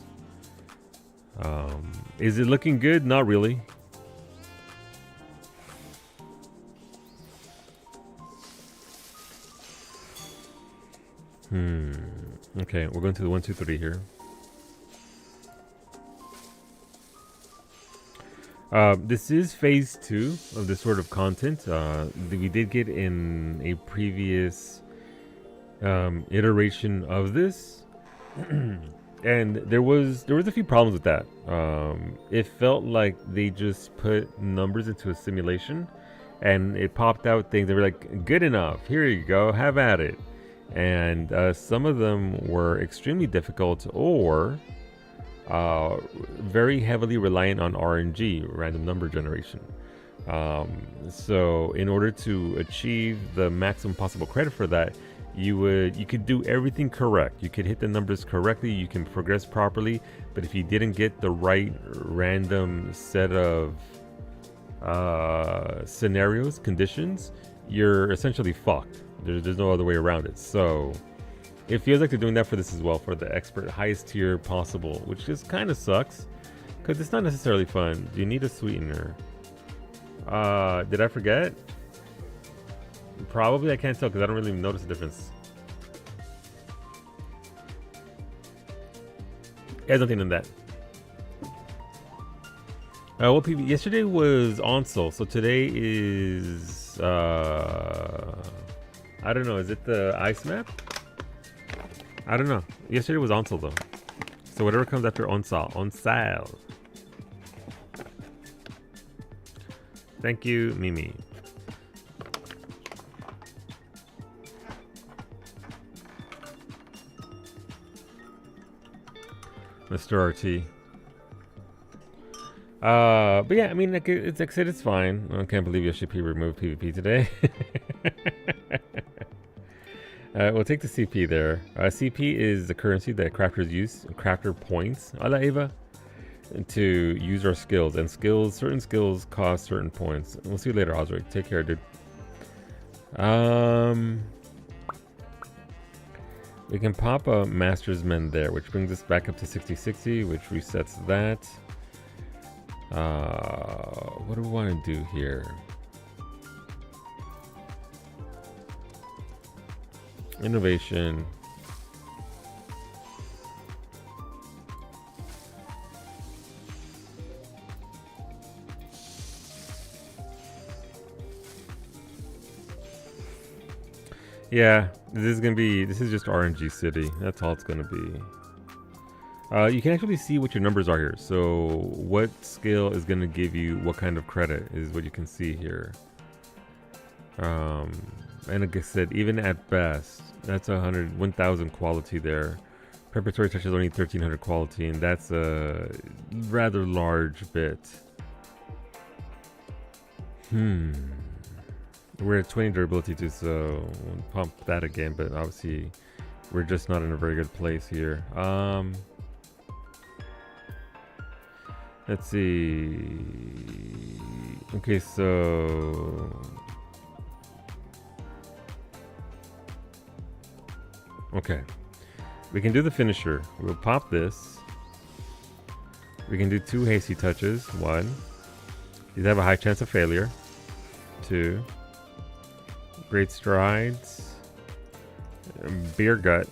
Is it looking good? Not really. Okay, we're going to the 1, 2, 3 here. This is phase 2 of this sort of content. We did get in a previous iteration of this, and there was a few problems with that. It felt like they just put numbers into a simulation, and it popped out things. They were like, "Good enough. Here you go. Have at it." And some of them were extremely difficult or very heavily reliant on RNG, random number generation. So in order to achieve the maximum possible credit for that, you could do everything correct. You could hit the numbers correctly, you can progress properly, but if you didn't get the right random set of scenarios, conditions, you're essentially fucked. There's no other way around it. So It feels like they're doing that for this as well, for the expert highest tier possible, which just kind of sucks because it's not necessarily fun. Do you need a sweetener? Did I forget? Probably. I can't tell because I don't really notice the difference. There's nothing in that. Well, PB, yesterday was Onsol, so today is I don't know. Is it the ice map? I don't know. Yesterday was Onsol though, so whatever comes after Onsal. Thank you, Mimi. Mr. RT. But yeah, I mean, like, it's like I said, it's fine. I can't believe SCP removed PvP today. We'll take the CP there. CP is the currency that crafters use, crafter points, a la Eva, to use our skills. And certain skills cost certain points. We'll see you later, Osric. Take care, dude. We can pop a Master's Men there, which brings us back up to 60-60, which resets that. What do we want to do here? Innovation. Yeah, this is just RNG City. That's all it's gonna be. You can actually see what your numbers are here. So what skill is gonna give you what kind of credit is what you can see here. And like I said, even at best, that's 1,000 quality there. Preparatory touch is only 1,300 quality, and that's a rather large bit. We're at 20 durability too, so we'll pump that again, but obviously we're just not in a very good place here. Let's see. Okay, so okay, we can do the finisher. We'll pop this. We can do 2 hasty touches. 1. These have a high chance of failure. 2. Great strides. Beer gut.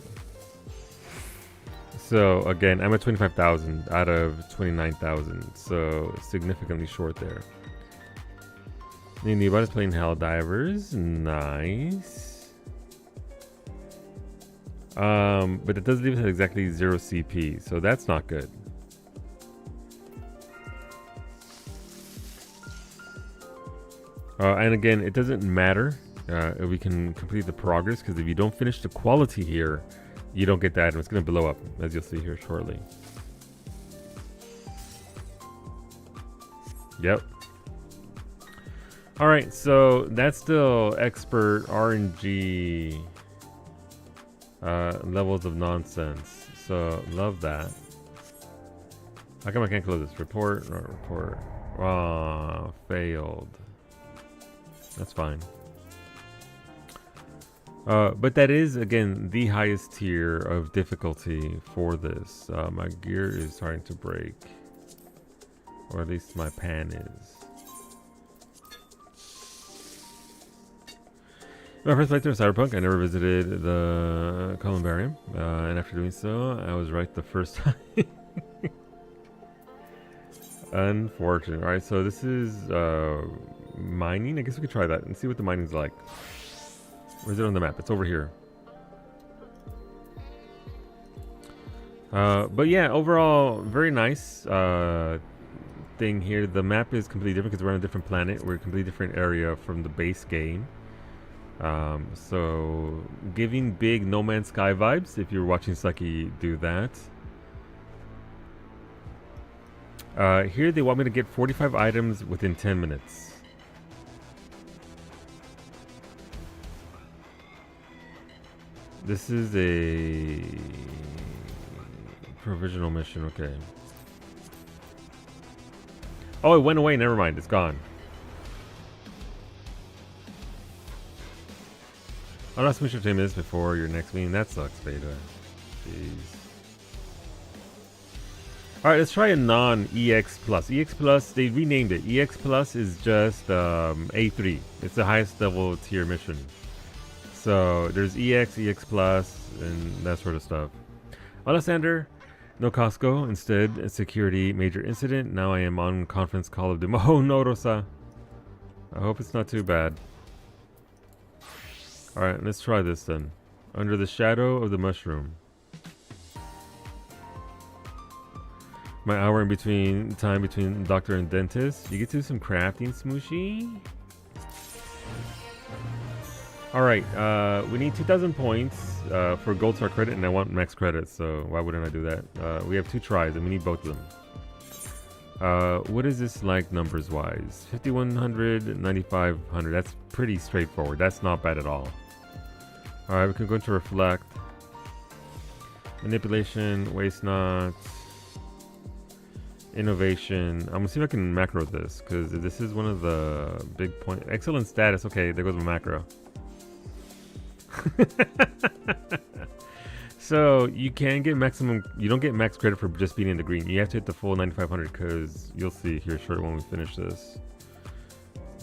So again, I'm at 25,000 out of 29,000, so significantly short there. Nibot is playing Hell Divers. Nice. But it does leave us at exactly 0 CP, so that's not good. And again, it doesn't matter if we can complete the progress, because if you don't finish the quality here, you don't get the item. It's going to blow up, as you'll see here shortly. Yep. Alright, so that's still expert RNG levels of nonsense. So, love that. How come I can't close this? Report, not report. Ah, failed. That's fine. But that is, again, the highest tier of difficulty for this. My gear is starting to break. Or at least my pan is. My first playthrough of Cyberpunk, I never visited the Columbarium. And after doing so, I was right the first time. Unfortunate. Alright, so this is mining. I guess we could try that and see what the mining's like. Where's it on the map? It's over here. But yeah, overall, very nice thing here. The map is completely different because we're on a different planet. We're a completely different area from the base game. So giving big No Man's Sky vibes if you're watching Sucky do that. Here they want me to get 45 items within 10 minutes. This is a provisional mission, okay. Oh, it went away, never mind, it's gone. I'll not switch your 10 minutes before your next meeting. That sucks, Beta. Jeez. Alright, let's try a non-EX Plus. EX Plus, they renamed it. EX Plus is just A3. It's the highest level tier mission. So there's EX, EX Plus, and that sort of stuff. Alessander, no Costco. Instead, a security major incident. Now I am on conference call of doom. Oh no, Rosa. I hope it's not too bad. Alright, let's try this then. Under the shadow of the mushroom. My hour in between time between doctor and dentist. You get to do some crafting, Smooshy. Alright, we need 2,000 points for gold star credit, and I want max credit, so why wouldn't I do that? We have 2 tries, and we need both of them. What is this like numbers wise? 5,100, 9,500. That's pretty straightforward. That's not bad at all. Alright, we can go into reflect. Manipulation, waste not. Innovation. I'm gonna see if I can macro this, because this is one of the big points. Excellent status. Okay, there goes my macro. So you can get maximum. You don't get max credit for just being in the green. You have to hit the full 9,500, because you'll see here short when we finish this.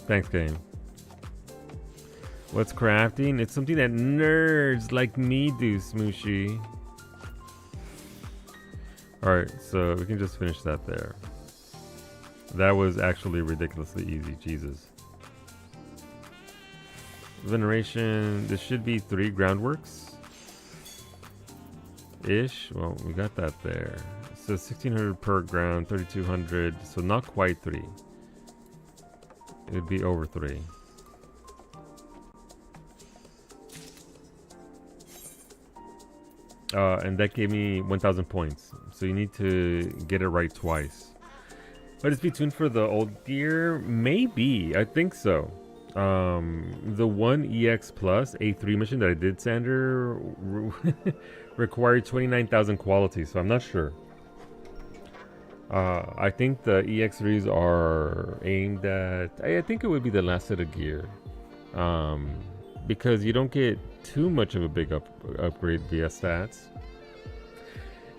Thanks, game. What's crafting? It's something that nerds like me do, Smooshy. Alright, so we can just finish that there. That was actually ridiculously easy, Jesus. Veneration, this should be 3 groundworks. Ish, well, we got that there. So 1,600 per ground, 3,200, so not quite 3. It would be over 3. And that gave me 1,000 points. So you need to get it right twice. But it's be tuned for the old gear? Maybe. I think so. The one EX Plus A3 mission that I did, Sander, required 29,000 quality, so I'm not sure. I think the EX3s are aimed at... I think it would be the last set of gear. Because you don't get too much of a big upgrade via stats.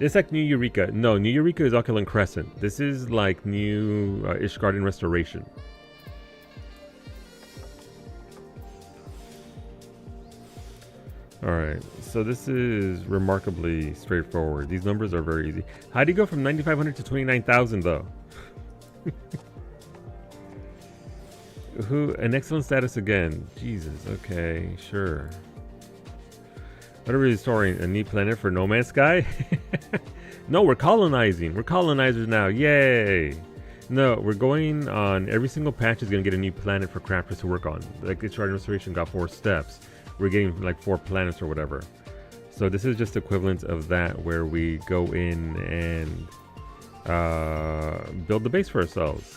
It's like New Eureka. No, New Eureka is Oculent Crescent. This is like new Ishgarden Restoration. Alright, so this is remarkably straightforward. These numbers are very easy. How do you go from 9,500 to 29,000 though? An excellent status again. Jesus, okay, sure. What are we restoring? A new planet for No Man's Sky? No, we're colonizing. We're colonizers now. Yay! No, we're going on. Every single patch is going to get a new planet for crafters to work on. Like the Shard Restoration got 4 steps. We're getting like 4 planets or whatever. So this is just equivalent of that, where we go in and build the base for ourselves.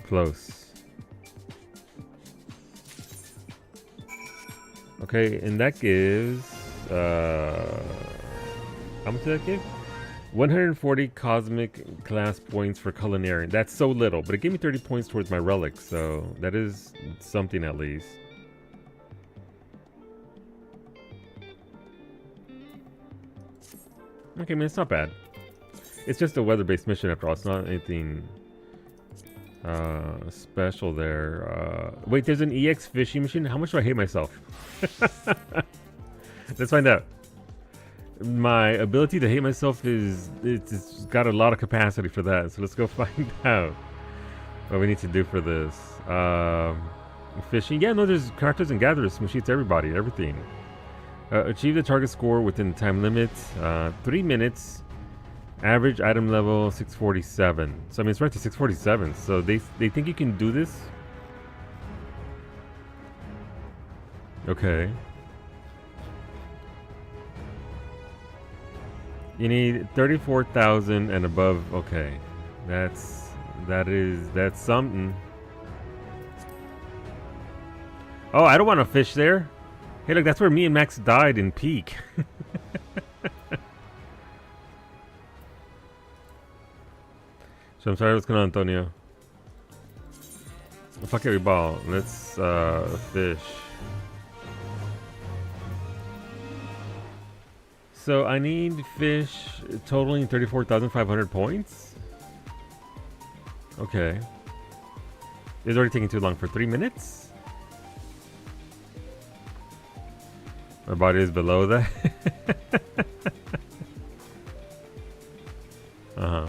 Close. Okay, and that gives how much did that give? 140 cosmic class points for culinary. That's so little, but it gave me 30 points towards my relic, so that is something at least. Okay, man, it's not bad. It's just a weather-based mission after all. It's not anything special there. Wait, there's an EX fishing machine? How much do I hate myself? Let's find out. My ability to hate myself it's got a lot of capacity for that. So let's go find out what we need to do for this. Fishing. Yeah, no, there's characters and gatherers. Machine to everybody, everything. Achieve the target score within the time limit. 3 minutes. Average item level 647. So I mean, it's right to 647. So they think you can do this. Okay. You need 34,000 and above. Okay, that's something. Oh, I don't want to fish there. Hey, look, that's where me and Max died in Peak. So I'm sorry, what's going on, Antonio? Fuck it, we ball. Let's fish. So I need fish totaling 34,500 points. Okay. It's already taking too long for 3 minutes. My body is below that. Uh-huh.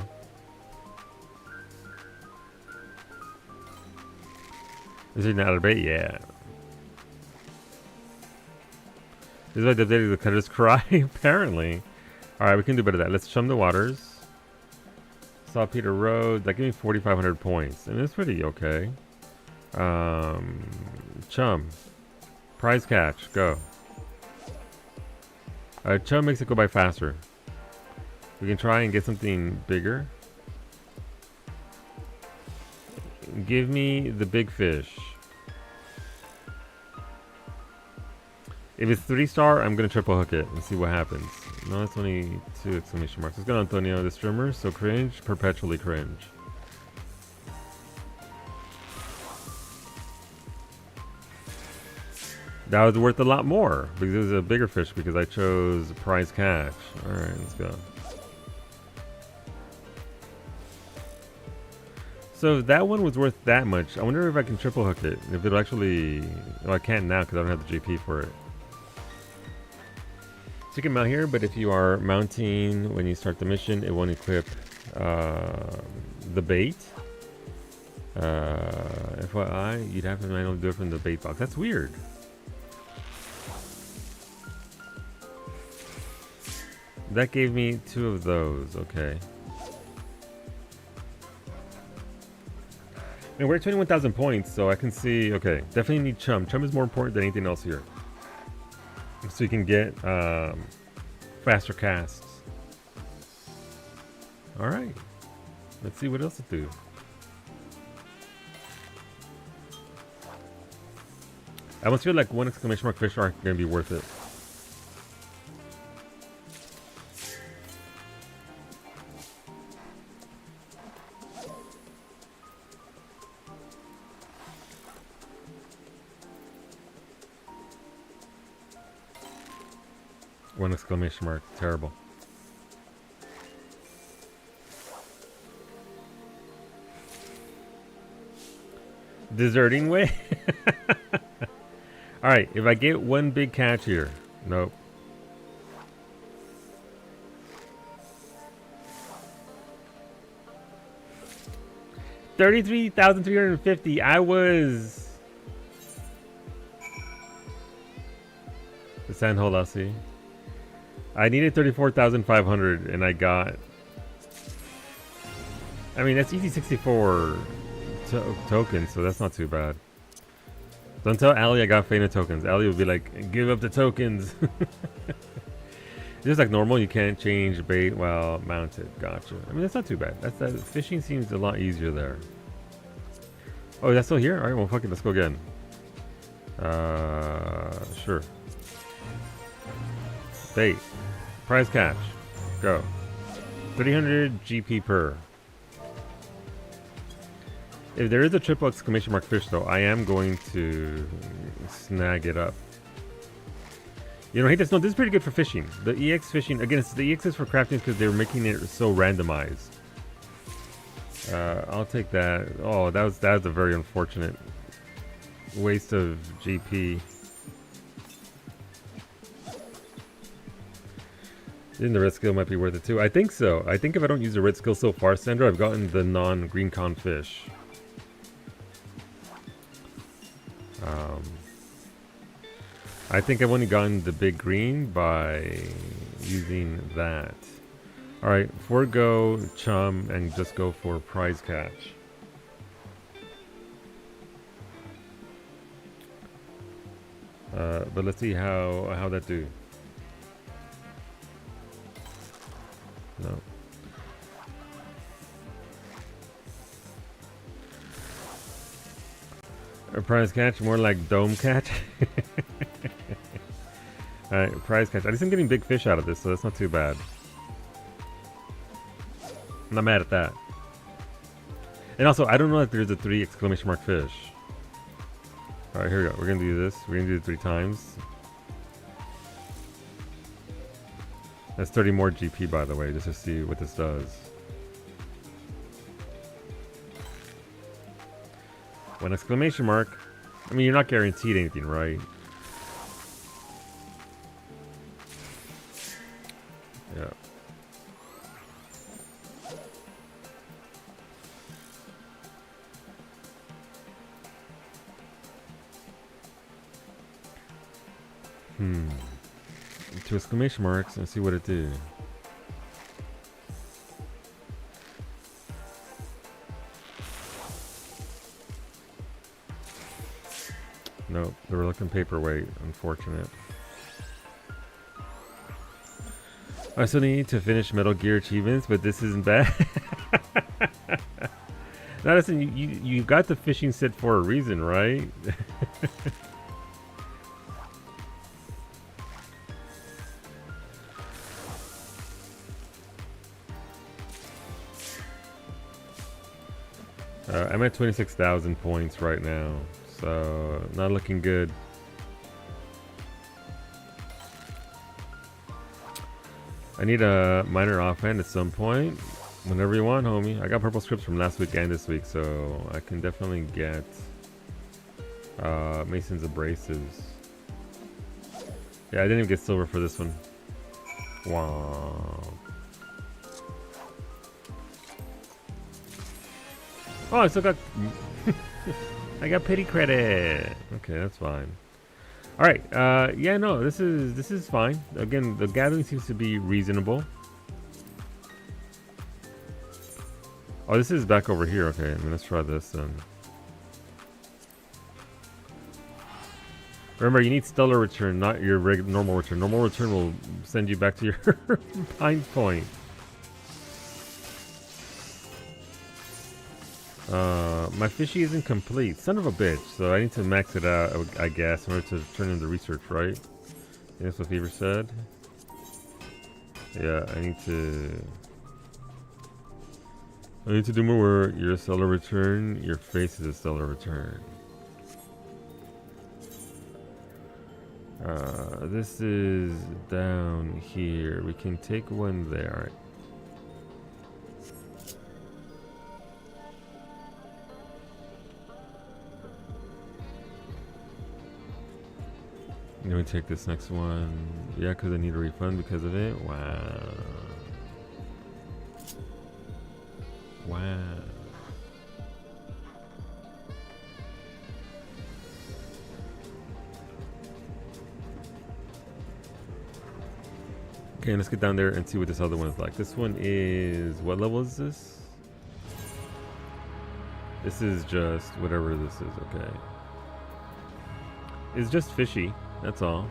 Is it not a bait? Yeah. This is why the cutters cry, apparently. Alright, we can do better than that. Let's chum the waters. Saltpeter Road. That gave me 4,500 points. And it's pretty okay. Chum. Prize catch. Go. Chum makes it go by faster. We can try and get something bigger. Give me the big fish. If it's 3-star, I'm gonna triple hook it and see what happens. No, it's only 2 exclamation marks. Let's go, Antonio, the streamer. So cringe, perpetually cringe. That was worth a lot more because it was a bigger fish because I chose prize catch. All right, let's go. So if that one was worth that much, I wonder if I can triple hook it. If it'll actually... Well, I can't now because I don't have the GP for it. So you can mount here, but if you are mounting when you start the mission, it won't equip the bait. FYI, you'd have to manually do it from the bait box. That's weird. That gave me 2 of those. Okay. And we're at 21,000 points, so I can see, okay, definitely need chum. Chum is more important than anything else here. So you can get faster casts. Alright. Let's see what else to do. I almost feel like 1 exclamation mark fish aren't going to be worth it. One exclamation mark. Terrible. Deserting way? Alright, if I get 1 big catch here. Nope. $33,350. I was... The sandhole, I'll see. I needed 34,500 and I got... I mean, that's easy 64 tokens, so that's not too bad. Don't tell Ali I got fainted tokens. Ali would be like, give up the tokens. It's just like normal, you can't change bait while mounted. Gotcha. I mean, that's not too bad. That fishing seems a lot easier there. Oh, that's still here? Alright, well, fuck it, let's go again. Sure. Bait. Prize catch. Go. 300 GP per. If there is a triple exclamation mark fish, though, I am going to snag it up. You know, hey, no, this is pretty good for fishing. The EX fishing, again, the EX is for crafting because they're making it so randomized. I'll take that. Oh, that was a very unfortunate waste of GP. Then the red skill might be worth it too. I think so. I think if I don't use the red skill so far, Sandra, I've gotten the non-green con fish. I think I've only gotten the big green by using that. Alright, forego chum and just go for prize catch. But let's see how that do. No. A prize catch, more like dome catch. Alright, prize catch. At least I'm getting big fish out of this, so that's not too bad. I'm not mad at that. And also, I don't know if there's a 3 exclamation mark fish. Alright, here we go. We're gonna do this. We're gonna do it 3 times. That's 30 more GP, by the way, just to see what this does. One exclamation mark. I mean, you're not guaranteed anything, right? Yeah. Two exclamation marks and see what it did. Nope, the reluctant paperweight. Unfortunate. I still need to finish Metal Gear achievements, but this isn't bad. Now listen, you got the fishing set for a reason, right? I'm at 26,000 points right now, so not looking good. I need a minor offhand at some point. Whenever you want, homie. I got purple scripts from last week and this week, so I can definitely get Mason's abrasives. Yeah, I didn't even get silver for this one. Wow. Oh, I still got... I got pity credit. Okay, that's fine. All right. Yeah, no, this is fine. Again, the gathering seems to be reasonable. Oh, this is back over here. Okay, let's try this then. Remember, you need stellar return, not your normal return. Normal return will send you back to your pine point. My fishy isn't complete. Son of a bitch. So I need to max it out, I guess, in order to turn into research, right? That's what Fever said. Yeah, I need to do more work. You're a stellar return. Your face is a stellar return. This is down here. We can take one there. All right. Let me take this next one. Yeah, because I need a refund because of it. Wow. Wow. Okay, let's get down there and see what this other one is like. This one is... What level is this? This is just whatever this is, okay. It's just fishy. That's all.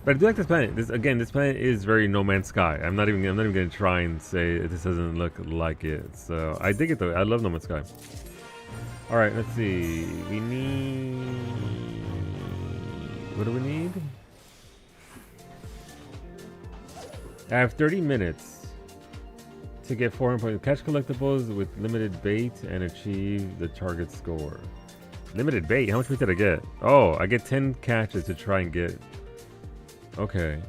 But I do like this planet. This planet is very No Man's Sky. I'm not even gonna try and say this doesn't look like it. So I dig it though. I love No Man's Sky. All right, let's see. We need. What do we need? I have 30 minutes to get 400 points. Catch collectibles with limited bait and achieve the target score. Limited bait? How much bait did I get? Oh, I get 10 catches to try and get. Okay.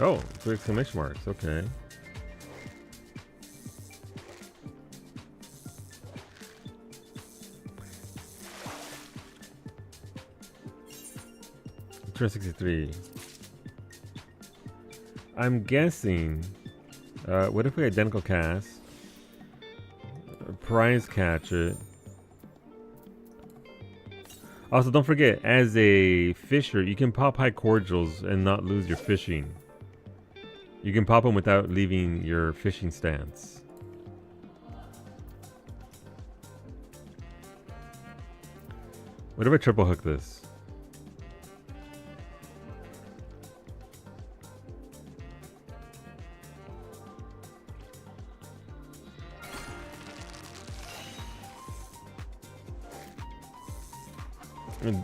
Oh, 3 exclamation marks. Okay. Turn 63. I'm guessing. What if we identical cast? Prize catch it. Also, don't forget, as a fisher, you can pop high cordials and not lose your fishing. You can pop them without leaving your fishing stance. What if I triple hook this?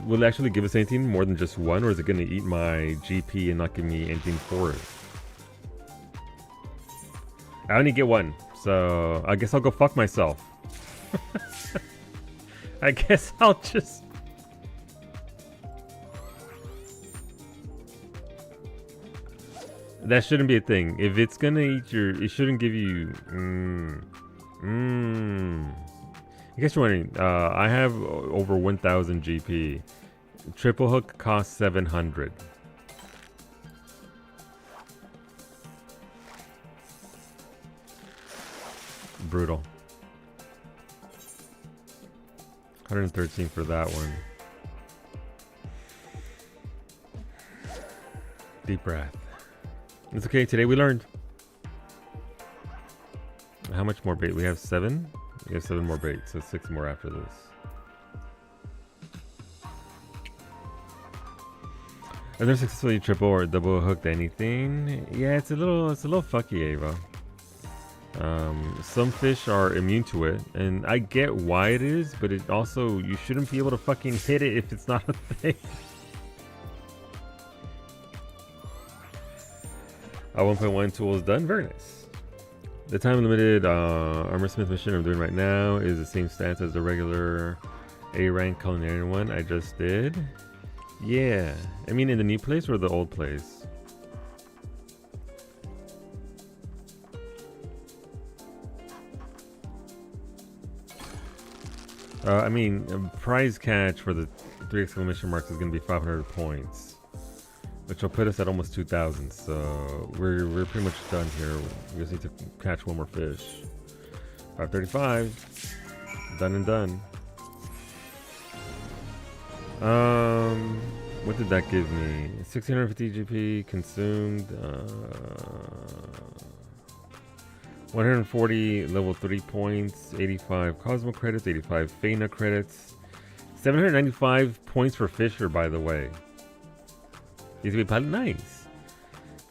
Will it actually give us anything more than just one, or is it going to eat my GP and not give me anything for it? I only get one, so I guess I'll go fuck myself. I guess I'll just... That shouldn't be a thing. If it's gonna eat your... It shouldn't give you... In case you're wondering, I have over 1,000 GP. Triple hook costs 700. Brutal. 113 for that one. Deep breath. It's okay, today we learned. How much more bait? We have 7? We have 7 more bait, so 6 more after this. I've never successfully triple or double hooked anything. Yeah, it's a little fucky, Ava. Some fish are immune to it, and I get why it is, but it also, you shouldn't be able to fucking hit it if it's not a thing. 1.1 tool is done. Very nice. The time limited armor smith mission I'm doing right now is the same stats as the regular A rank culinary one I just did. Yeah, I mean in the new place or the old place? I mean, prize catch for the 3 exclamation marks is going to be 500 points, which will put us at almost 2,000. So we're pretty much done here. We just need to catch one more fish. 535, done and done. What did that give me? 1650 GP consumed. 140 level 3 points, 85 Cosmo credits, 85 Fena credits, 795 points for Fisher, by the way. He's gonna be pilot. Nice.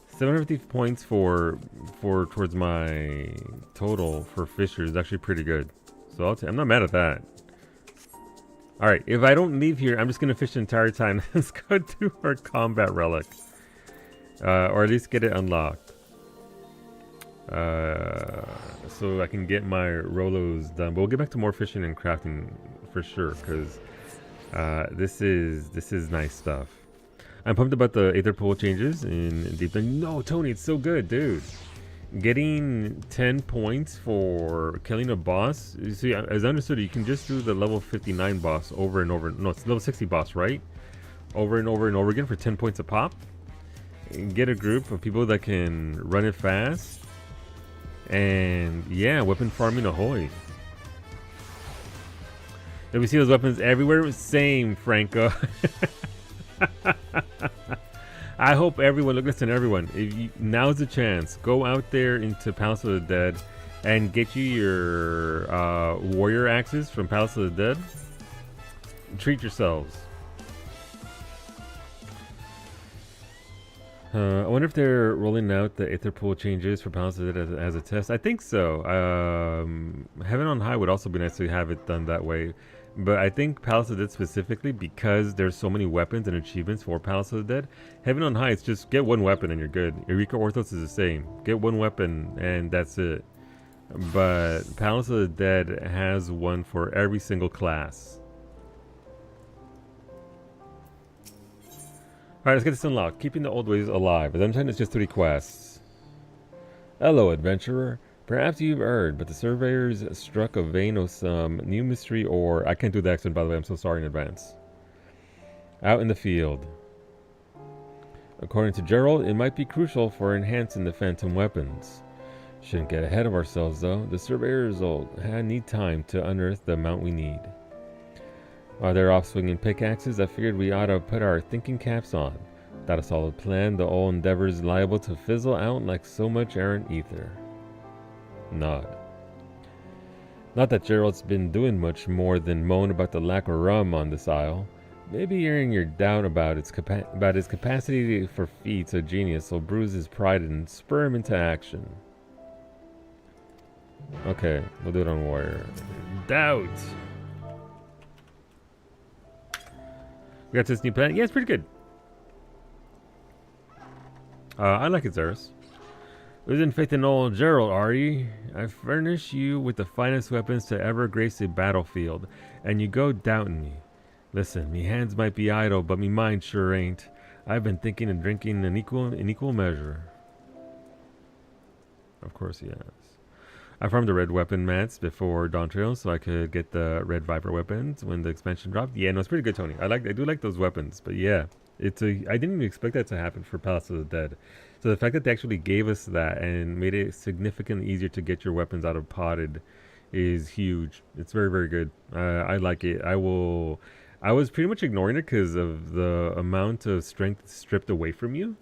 750 points towards my total for Fisher is actually pretty good. So I'm not mad at that. All right, if I don't leave here, I'm just gonna fish the entire time. Let's go do our combat relic, or at least get it unlocked. So I can get my Rolos done. But we'll get back to more fishing and crafting for sure, because this is nice stuff. I'm pumped about the Aether Pool changes in Deep Dive. No, Tony, it's so good, dude. Getting 10 points for killing a boss. You see, as I understood, you can just do the level 59 boss over and over. No, it's level 60 boss, right? Over and over and over again for 10 points a pop. And get a group of people that can run it fast. And yeah, weapon farming ahoy. If we see those weapons everywhere, same, Franco. I hope everyone, look, listen, everyone, now's the chance. Go out there into Palace of the Dead and get you your warrior axes from Palace of the Dead. Treat yourselves. I wonder if they're rolling out the Aether Pool changes for Palace of the Dead as a test. I think so. Heaven on High would also be nice to have it done that way. But I think Palace of the Dead specifically, because there's so many weapons and achievements for Palace of the Dead, Heaven on High, it's just get one weapon and you're good. Eureka Orthos is the same. Get one weapon and that's it. But Palace of the Dead has one for every single class. Alright, let's get this unlocked. Keeping the old ways alive. But I'm it's just 3 quests. Hello, adventurer. Perhaps you've heard, but the surveyors struck a vein of some new mystery ore. I can't do the accent, by the way. I'm so sorry in advance. Out in the field. According to Gerald, it might be crucial for enhancing the phantom weapons. Shouldn't get ahead of ourselves, though. The surveyors will need time to unearth the amount we need. While they're off swinging pickaxes, I figured we ought to put our thinking caps on. Without a solid plan, the whole endeavor's liable to fizzle out like so much errant ether. Nod. Not that Gerald's been doing much more than moan about the lack of rum on this isle. Maybe hearing your doubt about his capacity for feats of genius will bruise his pride and spur him into action. Okay, we'll do it on Warrior. Doubt! We got this new planet. Yeah, it's pretty good. I like it, Zeros. Losing faith in old Gerald, are ye? I furnish you with the finest weapons to ever grace a battlefield, and you go doubting me. Listen, me hands might be idle, but me mind sure ain't. I've been thinking and drinking in equal measure. Of course he has. I farmed the red weapon mats before Dawn Trail so I could get the red Viper weapons when the expansion dropped. Yeah, no, it's pretty good, Tony. I do like those weapons, but yeah, I didn't even expect that to happen for Palace of the Dead. So the fact that they actually gave us that and made it significantly easier to get your weapons out of potted is huge. It's very, very good. I like it. I was pretty much ignoring it because of the amount of strength stripped away from you.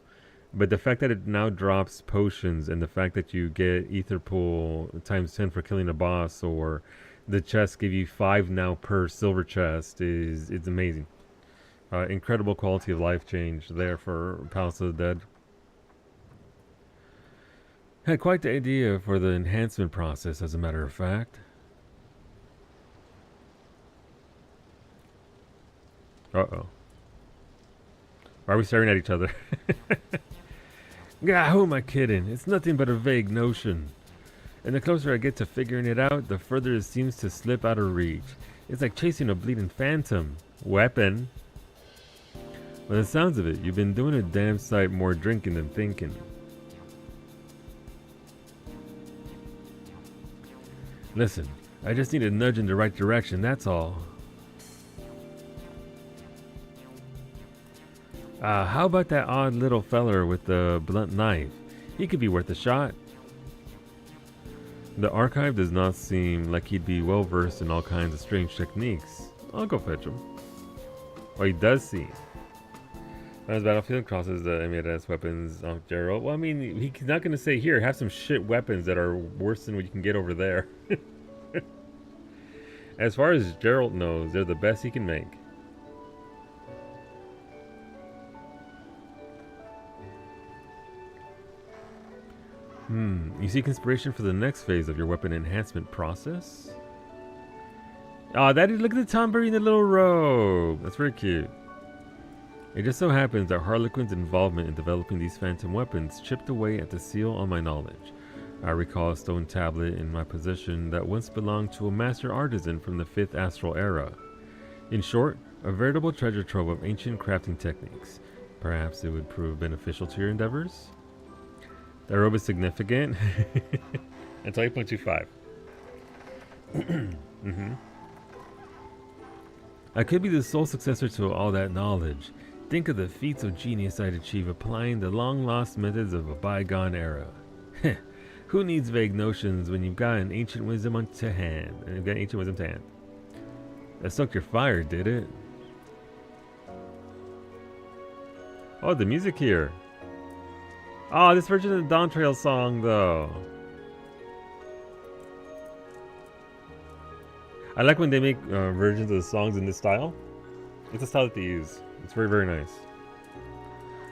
But the fact that it now drops potions and the fact that you get ether pool times 10 for killing a boss, or the chests give you 5 now per silver chest, it's amazing. Incredible quality of life change there for Palace of the Dead. Had quite the idea for the enhancement process, as a matter of fact. Uh-oh. Why are we staring at each other? Gah, who am I kidding? It's nothing but a vague notion. And the closer I get to figuring it out, the further it seems to slip out of reach. It's like chasing a bleeding phantom. Weapon. By the sounds of it, you've been doing a damn sight more drinking than thinking. Listen, I just need a nudge in the right direction, that's all. How about that odd little feller with the blunt knife? He could be worth a shot. The archive does not seem like he'd be well versed in all kinds of strange techniques. I'll go fetch him. Oh, he does see. On his battlefield, crosses the MAS weapons off Gerald. Well, I mean, he's not going to say, here, have some shit weapons that are worse than what you can get over there. As far as Gerald knows, they're the best he can make. You seek inspiration for the next phase of your weapon enhancement process? Oh, look at the Tomberry in the little robe. That's very cute. It just so happens that Harlequin's involvement in developing these phantom weapons chipped away at the seal on my knowledge. I recall a stone tablet in my possession that once belonged to a master artisan from the 5th Astral Era. In short, a veritable treasure trove of ancient crafting techniques. Perhaps it would prove beneficial to your endeavors? That robe is significant. It's 8.25. I could be the sole successor to all that knowledge. Think of the feats of genius I'd achieve applying the long-lost methods of a bygone era. Who needs vague notions when you've got an ancient wisdom to hand? That soaked your fire, did it? Oh, the music here. Oh, this version of the Dawn Trail song, though. I like when they make versions of the songs in this style. It's a style that they use. It's very, very nice.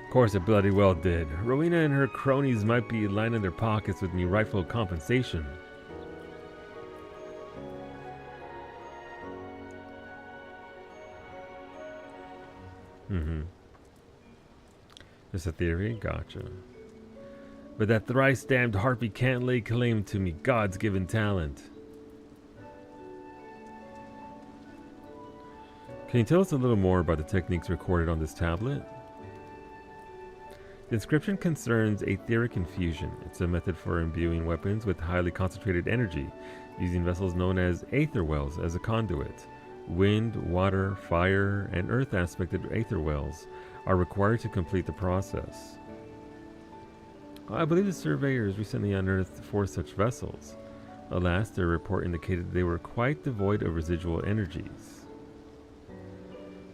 Of course, it bloody well did. Rowena and her cronies might be lining their pockets with me rightful compensation. Just a theory? Gotcha. But that thrice-damned harpy can't lay claim to me God's given talent. Can you tell us a little more about the techniques recorded on this tablet? The inscription concerns etheric infusion. It's a method for imbuing weapons with highly concentrated energy, using vessels known as aether wells as a conduit. Wind, water, fire, and earth aspected aether wells are required to complete the process. I believe the surveyors recently unearthed 4 such vessels. Alas, their report indicated they were quite devoid of residual energies.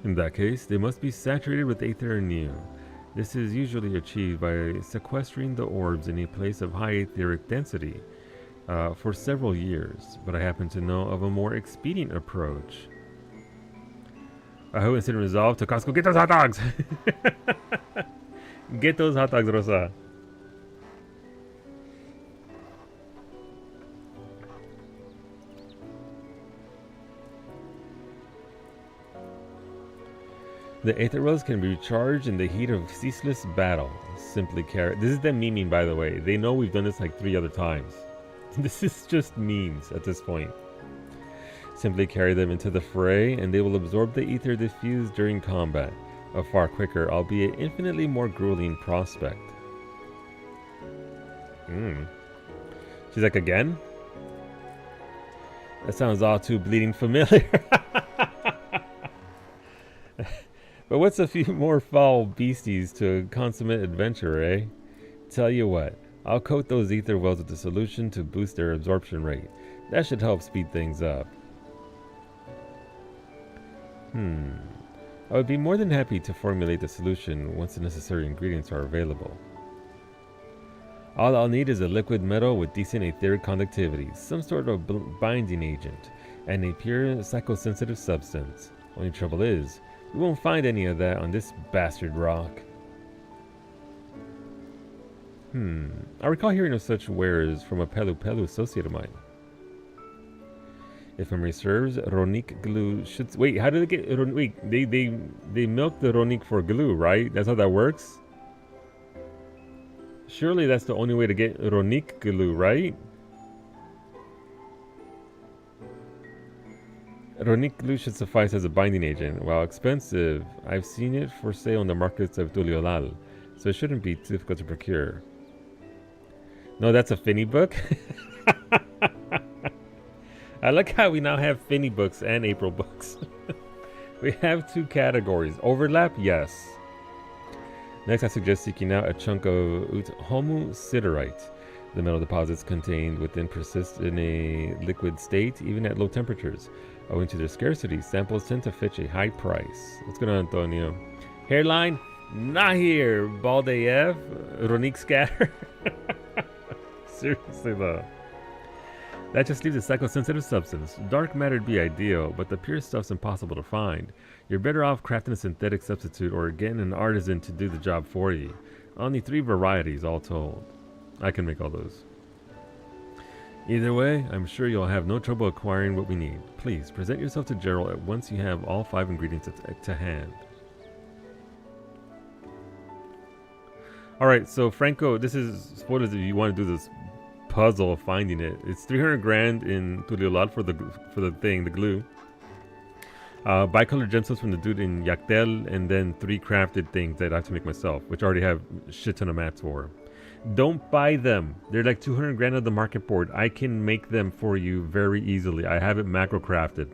In that case, they must be saturated with aether anew. This is usually achieved by sequestering the orbs in a place of high etheric density for several years, but I happen to know of a more expedient approach. I hope instead of resolve to Costco, get those hot dogs! Get those hot dogs, Rosa. The aether wells can be recharged in the heat of ceaseless battle. Simply carry. This is them memeing, by the way. They know we've done this like 3 other times. This is just memes at this point. Simply carry them into the fray, and they will absorb the ether diffused during combat. A far quicker, albeit infinitely more grueling prospect. She's like, again? That sounds all too bleeding familiar. But what's a few more foul beasties to a consummate adventure, eh? Tell you what, I'll coat those ether wells with a solution to boost their absorption rate. That should help speed things up. I would be more than happy to formulate the solution once the necessary ingredients are available. All I'll need is a liquid metal with decent etheric conductivity, some sort of binding agent, and a pure psychosensitive substance. Only trouble is, we won't find any of that on this bastard rock. I recall hearing of such wares from a Pelu associate of mine. If memory serves, Ronique glue should... Wait, how do they get... Wait, they milk the Ronique for glue, right? That's how that works? Surely that's the only way to get Ronique glue, right? Ronique glue should suffice as a binding agent. While expensive, I've seen it for sale in the markets of Tuliolal, so it shouldn't be difficult to procure. No, that's a Finny book? I like how we now have Finny books and April books. We have 2 categories. Overlap? Yes. Next, I suggest seeking out a chunk of homu siderite. The metal deposits contained within persist in a liquid state, even at low temperatures. Owing to their scarcity, samples tend to fetch a high price. What's going on, Antonio? Hairline? Not here. Bald AF? Ronique scatter? Seriously, though. That just leaves a psychosensitive substance. Dark matter'd be ideal, but the pure stuff's impossible to find. You're better off crafting a synthetic substitute or getting an artisan to do the job for you. Only 3 varieties, all told. I can make all those. Either way, I'm sure you'll have no trouble acquiring what we need. Please, present yourself to Gerald once you have all 5 ingredients to hand. Alright, so Franco, this is spoilers if you want to do this puzzle of finding it. It's 300 grand in Tuliolal for the glue. Bicolor gemstones from the dude in Yactel, and then 3 crafted things that I have to make myself, which I already have a shit ton of mats for. Don't buy them. They're like 200 grand on the market board. I can make them for you very easily. I have it macro crafted.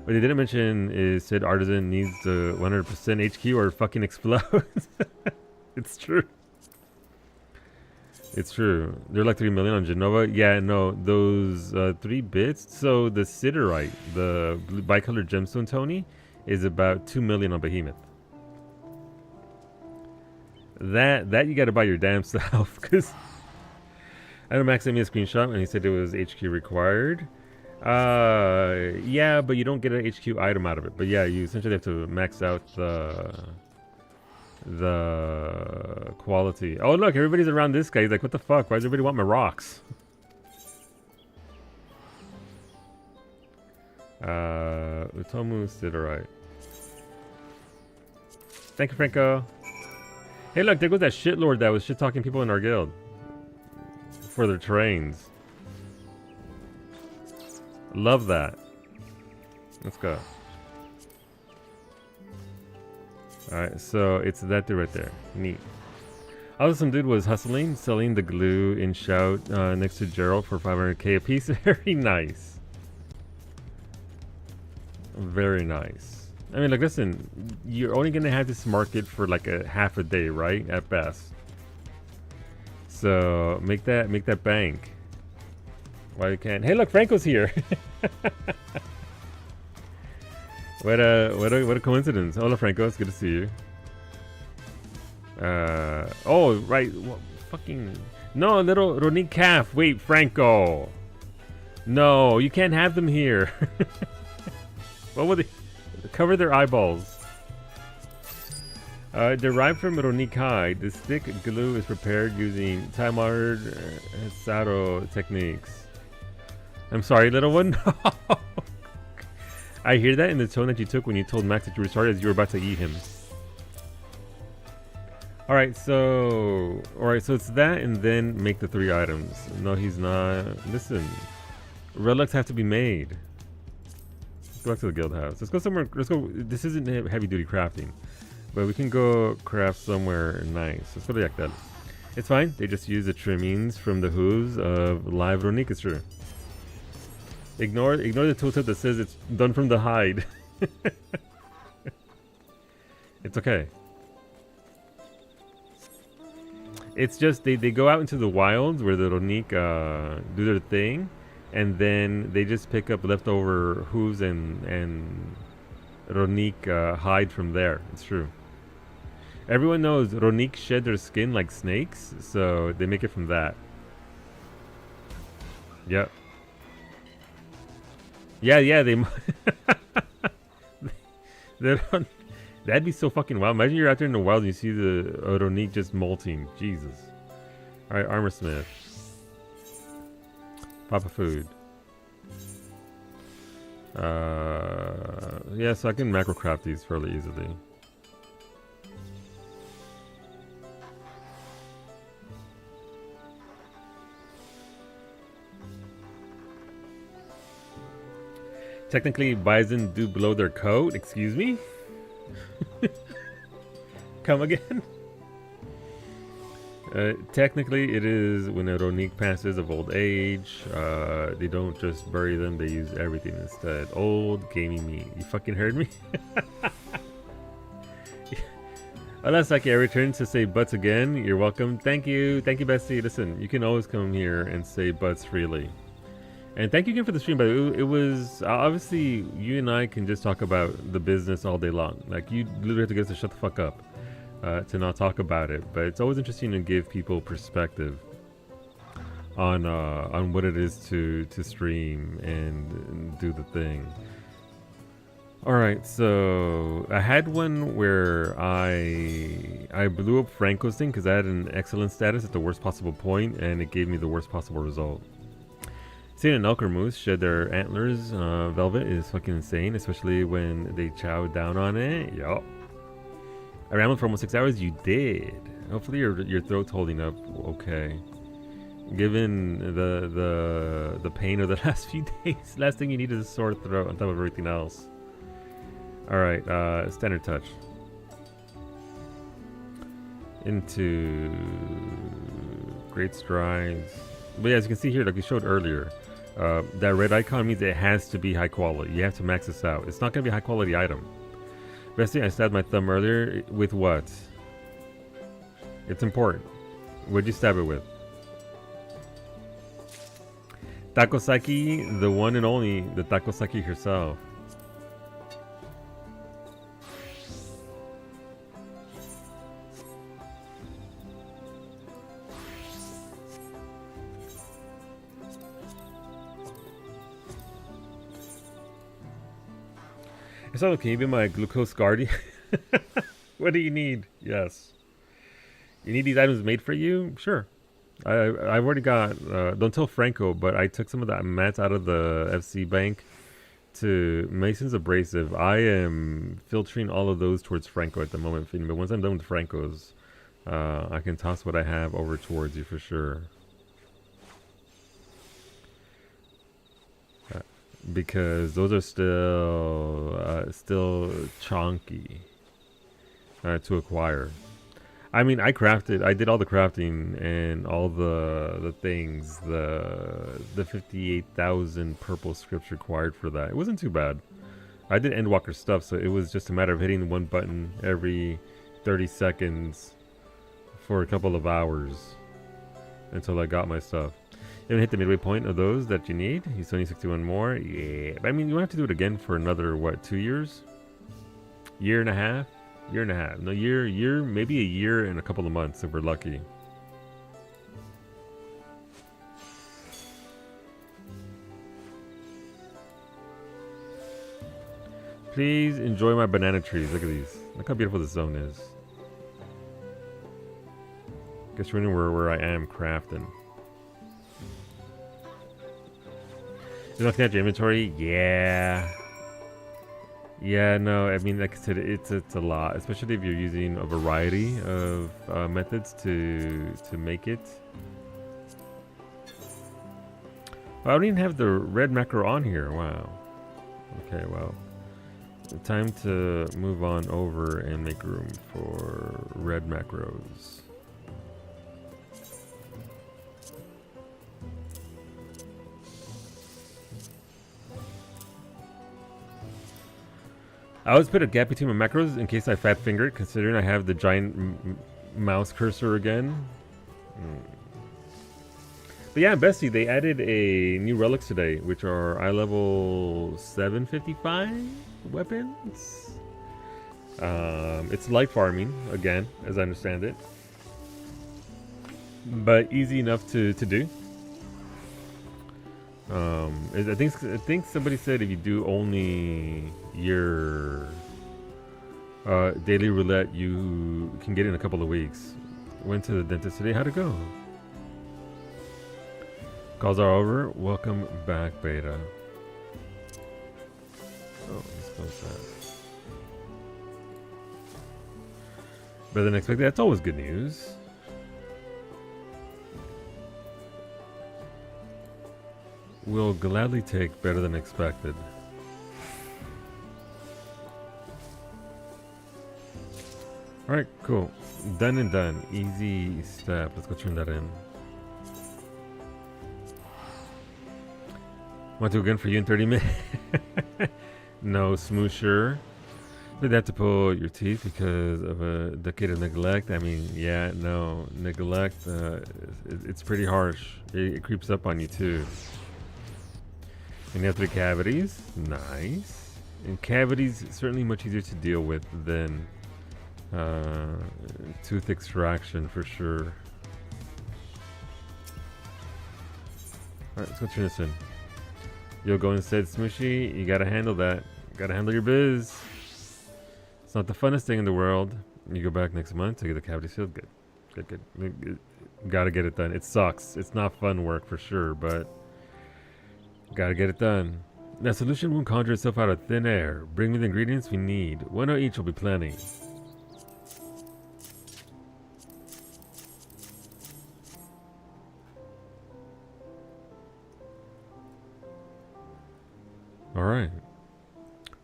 What they didn't mention is said artisan needs 100% HQ or fucking explodes. It's true. It's true. They're like 3 million on Genova. Yeah, no, those 3 bits. So the siderite, the bicolor gemstone Tony, is about 2 million on Behemoth. That you got to buy your damn self, because I know Max sent me a screenshot and he said it was HQ required. Yeah, but you don't get an HQ item out of it. But yeah, you essentially have to max out the quality. Oh look, everybody's around this guy. He's like, what the fuck? Why does everybody want my rocks? Utomu siderite. Thank you, Franco. Hey look, there goes that shitlord that was shit-talking people in our guild for their trains. Love that. Let's go. Alright, so it's that dude right there. Neat. Also, some dude was hustling, selling the glue in Shout next to Gerald for 500k a piece. Very nice. Very nice. I mean, like, listen, you're only gonna have this market for like a half a day, right? At best. So make that bank. Why you can't? Hey, look, Franco's here. What a coincidence. Hola, Franco. It's good to see you. Oh, right. Well, fucking... No, little Ronique calf. Wait, Franco. No, you can't have them here. What would they... Cover their eyeballs. Derived from Ronique hide, this thick glue is prepared using time-honored Saro techniques. I'm sorry, little one. No. I hear that in the tone that you took when you told Max that you restarted as you were about to eat him. Alright, so it's that and then make the 3 items. No, he's not. Listen. Relics have to be made. Let's go back to the guild house. Let's go somewhere. Let's go. This isn't heavy duty crafting. But we can go craft somewhere nice. Let's go to Yakdal. It's fine. They just use the trimmings from the hooves of live Ronique. It's true. Ignore the tooltip that says it's done from the hide. It's okay. It's just they go out into the wilds where the Ronique do their thing, and then they just pick up leftover hooves and Ronique hide from there. It's true. Everyone knows Ronique shed their skin like snakes, so they make it from that. Yep. Yeah, they don't. That'd be so fucking wild. Imagine you're out there in the wild and you see the Ronique just molting. Jesus. Alright, armor smith. Papa food. Yeah, so I can macro craft these fairly easily. Technically, bison do blow their coat. Excuse me? Come again? Technically, it is when a Ronique passes of old age. They don't just bury them, they use everything instead. Old gamey meat. You fucking heard me? Unless I can return to say butts again, you're welcome. Thank you, Bessie. Listen, you can always come here and say butts freely. And thank you again for the stream, but it was obviously you and I can just talk about the business all day long. Like you literally have to get us to shut the fuck up to not talk about it. But it's always interesting to give people perspective on what it is to stream and do the thing. All right, so I had one where I blew up Franco's thing because I had an excellent status at the worst possible point, and it gave me the worst possible result. Seeing an elk or moose shed their antlers, velvet is fucking insane, especially when they chow down on it. Yup. I rambled for almost 6 hours. You did. Hopefully your throat's holding up okay. Given the pain of the last few days, last thing you need is a sore throat on top of everything else. All right, standard touch. Into great strides. But yeah, as you can see here, like we showed earlier. That red icon means it has to be high quality. You have to max this out. It's not going to be a high quality item. Bestie, I stabbed my thumb earlier. With what? It's important. What'd you stab it with? Takosaki, the one and only, the Takosaki herself. So, can you be my glucose guardian? What do you need? Yes. You need these items made for you? Sure. I've already got, don't tell Franco, but I took some of that mats out of the FC bank to Mason's Abrasive. I am filtering all of those towards Franco at the moment, but once I'm done with Franco's, I can toss what I have over towards you for sure. Because those are still chunky to acquire. I mean, I did all the crafting and all the things, the 58,000 purple scripts required for that. It wasn't too bad. I did Endwalker stuff, so it was just a matter of hitting one button every 30 seconds for a couple of hours until I got my stuff. You haven't hit the midway point of those that you need. You still need 61 more. Yeah, but I mean, you won't have to do it again for another, what, 2 years? Year and a half? Year and a half. No, year, maybe a year and a couple of months if we're lucky. Please enjoy my banana trees. Look at these. Look how beautiful this zone is. Guess you're wondering where I am crafting. You're looking at your inventory? Yeah. Yeah, no, I mean, like I said, it's a lot, especially if you're using a variety of methods to make it. Oh, I don't even have the red macro on here. Wow. Okay, well, time to move on over and make room for red macros. I always put a gap between my macros in case I fat fingered, considering I have the giant mouse cursor again. But yeah, Bestie, they added a new relics today, which are eye level 755 weapons. It's light farming, again, as I understand it. But easy enough to do. I think somebody said if you do only your daily roulette, you can get it in a couple of weeks. Went to the dentist today. How'd it go? Calls are over. Welcome back, Beta. Oh, let's close that. Better than expected. That's always good news. We'll gladly take better than expected. Alright, cool. Done and done. Easy step. Let's go turn that in. Want to again for you in 30 minutes? No, Smoosher. Did have to pull your teeth because of a decade of neglect? I mean, yeah, no. Neglect, it's pretty harsh. It creeps up on you too. And you have 3 cavities. Nice. And cavities certainly much easier to deal with than tooth extraction for sure. Alright, let's go turn this in. You'll go instead, Smooshy. You gotta handle that. Gotta handle your biz. It's not the funnest thing in the world. You go back next month to get the cavity sealed. Good. Good. Gotta get it done. It sucks. It's not fun work for sure, but gotta get it done. That solution won't conjure itself out of thin air. Bring me the ingredients we need. 1 of each will be plenty. Alright.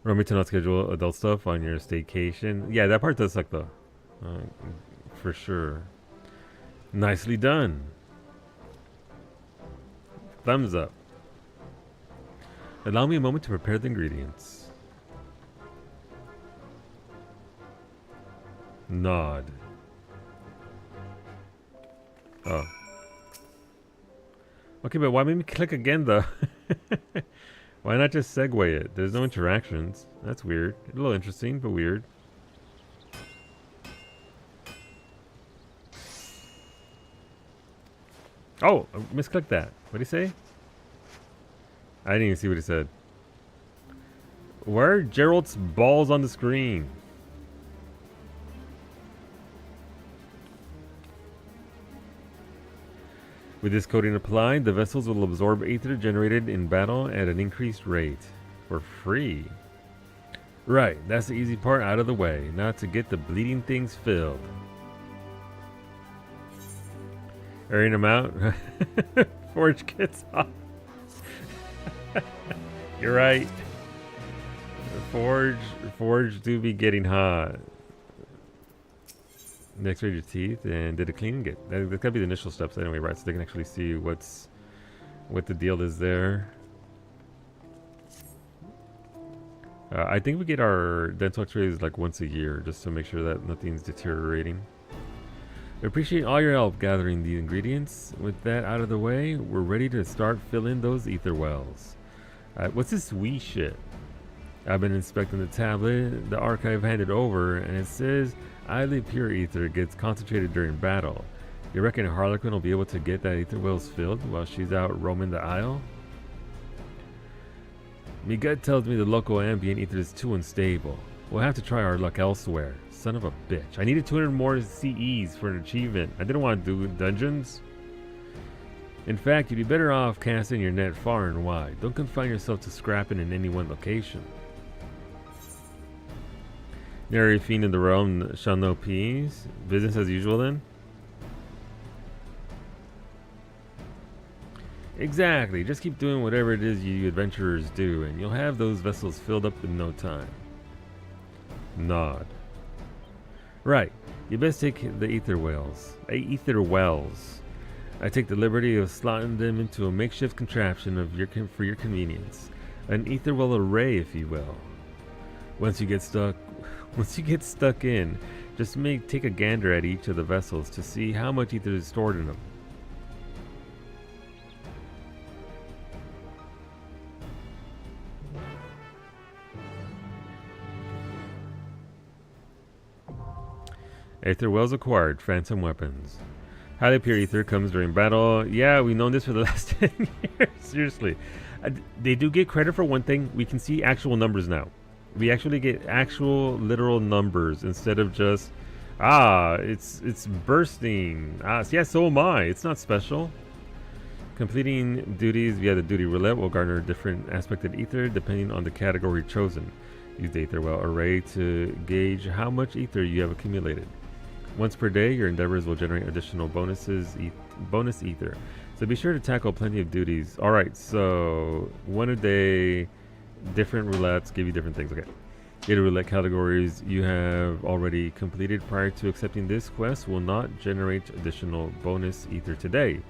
Remember to not schedule adult stuff on your staycation. Yeah, that part does suck though. For sure. Nicely done. Thumbs up. Allow me a moment to prepare the ingredients. Nod. Oh. Okay, but why make me click again though? Why not just segue it? There's no interactions. That's weird. A little interesting, but weird. Oh, I misclicked that. What'd he say? I didn't even see what he said. Where are Gerald's balls on the screen? With this coating applied, the vessels will absorb ether generated in battle at an increased rate. For free. Right, that's the easy part out of the way. Now to get the bleeding things filled. Airing them out. Forge gets off. You're right. Forge do be getting hot. Next, read your teeth and did a clean. That's gotta be the initial steps anyway, right? So they can actually see what the deal is there. I think we get our dental x-rays like once a year, just to make sure that nothing's deteriorating. We appreciate all your help gathering the ingredients. With that out of the way, we're ready to start filling those ether wells. What's this wee shit? I've been inspecting the tablet the archive handed over, and it says highly pure ether gets concentrated during battle. You reckon Harlequin will be able to get that ether wells filled while she's out roaming the isle? Me gut tells me the local ambient ether is too unstable. We'll have to try our luck elsewhere. Son of a bitch. I needed 200 more CEs for an achievement. I didn't want to do dungeons. In fact, you'd be better off casting your net far and wide. Don't confine yourself to scrapping in any one location. Every fiend in the realm shall know peace. Business as usual then? Exactly. Just keep doing whatever it is you adventurers do, and you'll have those vessels filled up in no time. Nod. Right. You best take the ether wells. I take the liberty of slotting them into a makeshift contraption for your convenience. An ether well array, if you will. Once you get stuck in, just take a gander at each of the vessels to see how much ether is stored in them. Aether wells acquired. Phantom weapons. Highly pure ether comes during battle. Yeah, we've known this for the last 10 years. Seriously. They do get credit for one thing. We can see actual numbers now. We actually get actual literal numbers instead of just, it's bursting. Yeah, so am I. It's not special. Completing duties via the duty roulette will garner a different aspect of ether depending on the category chosen. Use the ether well array to gauge how much ether you have accumulated. Once per day, your endeavors will generate additional bonus ether. So be sure to tackle plenty of duties. Alright, so one a day, different roulettes give you different things. Okay. Data roulette categories you have already completed prior to accepting this quest will not generate additional bonus ether today.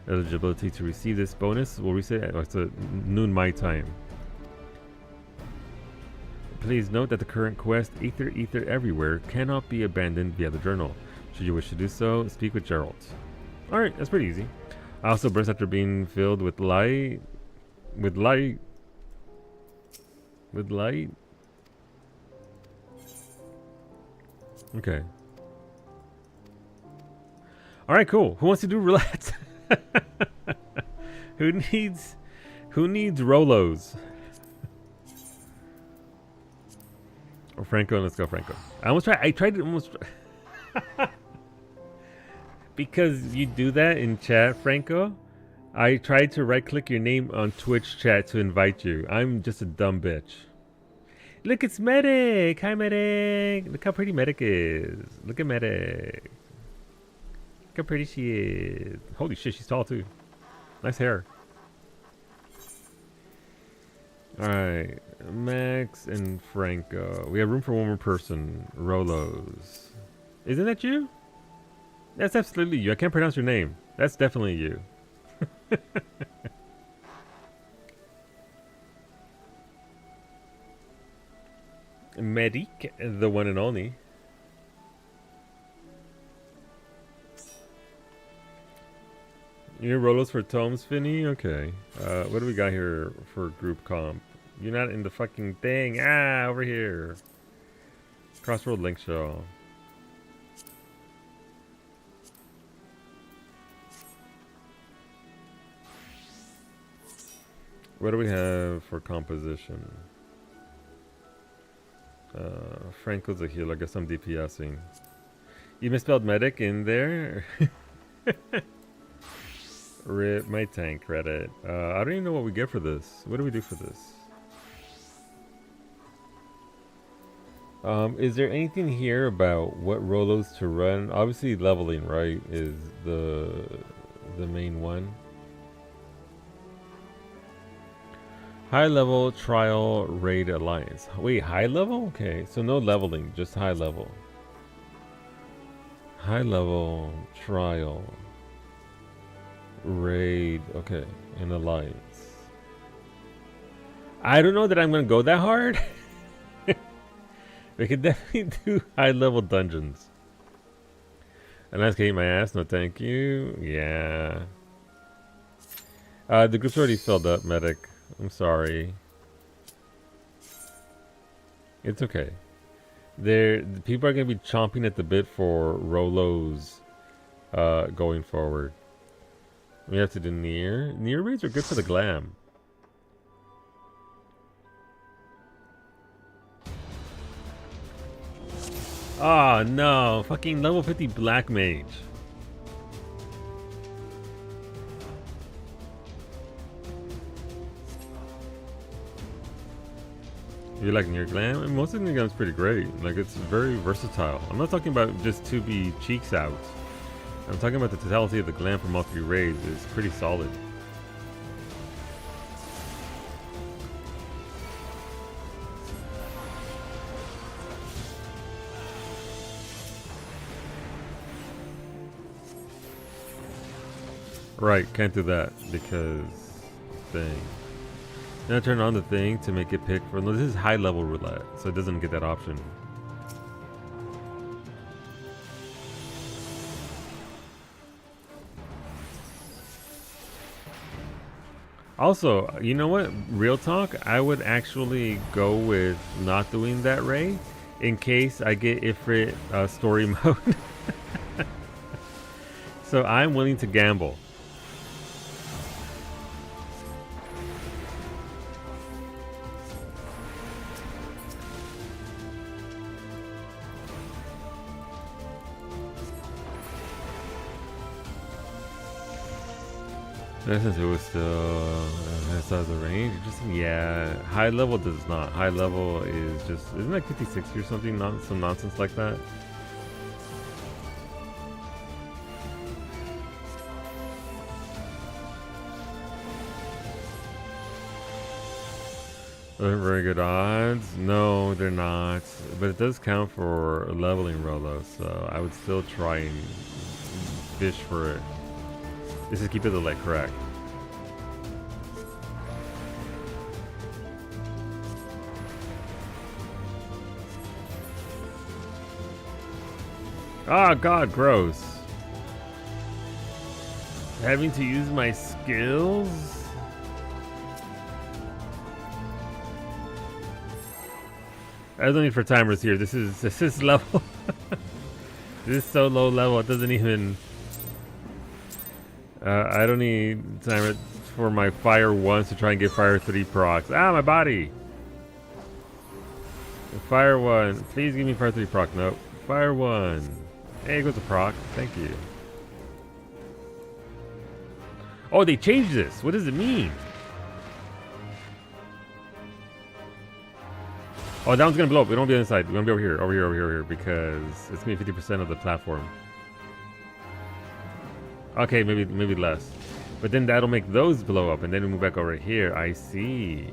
Eligibility to receive this bonus will reset at noon my time. Please note that the current quest, Ether Everywhere, cannot be abandoned via the journal. Should you wish to do so, speak with Gerald. Alright, that's pretty easy. I also burst after being filled with light. With light. Okay. Alright, cool. Who wants to do roulette? Who needs Rolos? Or Franco, let's go Franco. I tried to almost because you do that in chat, Franco. I tried to right click your name on Twitch chat to invite you. I'm just a dumb bitch. Look, it's Medic. Hi Medic. Look how pretty Medic is. Look at Medic. Look how pretty she is. Holy shit, she's tall too. Nice hair. Alright, Max and Franco. We have room for one more person. Rolos. Isn't that you? That's absolutely you. I can't pronounce your name. That's definitely you. Medic, the one and only. You're Rolos for Tomes, Finny? Okay. What do we got here for group comp? You're not in the fucking thing. Over here. Crossroad Link Show. What do we have for composition? Franco's a healer. I guess I'm DPSing. You misspelled medic in there? Rip my tank credit. I don't even know what we get for this. What do we do for this? Is there anything here about what Rolos to run? Obviously leveling, right, is the main one. High level trial raid alliance. Wait, high level? Okay, so no leveling, just high level. High level trial raid. Okay, an alliance. I don't know that I'm gonna go that hard. We could definitely do high level dungeons. And that's gonna eat my ass. No, thank you. Yeah. The group's already filled up, medic. I'm sorry. It's okay. The people are gonna be chomping at the bit for Rolos going forward. We have to do near. Near raids are good for the glam. Oh no, fucking level 50 black mage. You like your glam? And most of the glam's pretty great. Like, it's very versatile. I'm not talking about just to be cheeks out. I'm talking about the totality of the glam from all three raids is pretty solid. Right, can't do that because thing. Then I turn on the thing to make it pick for. No, this is high level roulette, so it doesn't get that option. Also, you know what? Real talk, I would actually go with not doing that Ray in case I get Ifrit story mode. So I'm willing to gamble. Since it was still has the range, just yeah. High level does not. High level is just isn't like 50-60 or something? Not some nonsense like that. Very good odds. No, they're not. But it does count for leveling Rolo, so I would still try and fish for it. This is keep it the leg correct. Ah, God, gross. Having to use my skills? There's no need for timers here. This is level. This is so low level. It doesn't even. I don't need timer for my fire once to try and get fire 3 procs. Ah, my body. Fire 1. Please give me fire 3 proc. Nope. Fire 1. Hey, goes the proc. Thank you. Oh, they changed this. What does it mean? Oh, that one's gonna blow up. We don't be on the side. We're gonna be over here, over here, because it's gonna be 50% of the platform. Okay, maybe less. But then that'll make those blow up, and then we move back over here. I see.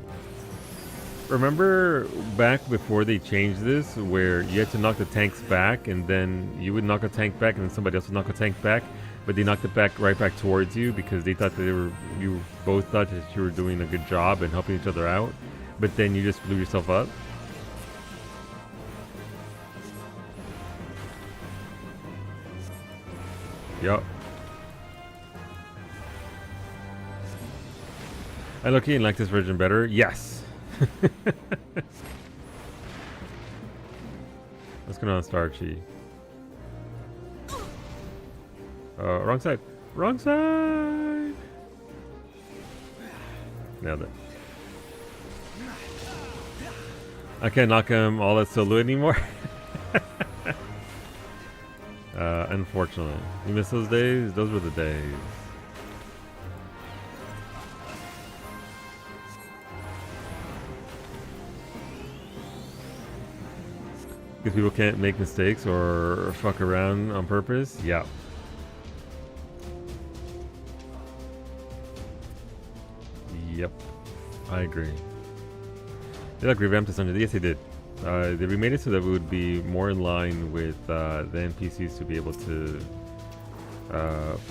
Remember back before they changed this, where you had to knock the tanks back, and then you would knock a tank back, and then somebody else would knock a tank back, but they knocked it back right back towards you because they thought that you both thought that you were doing a good job and helping each other out, but then you just blew yourself up. Yup. I look and like this version better. Yes. What's going on, Starchy? Wrong side. Wrong side. Nailed it. I can't knock him all at solo anymore. Unfortunately. You miss those days? Those were the days. Because people can't make mistakes or fuck around on purpose? Yeah. Yep. I agree. They like revamped this under. Yes, they did. They remade it so that we would be more in line with the NPCs to be able to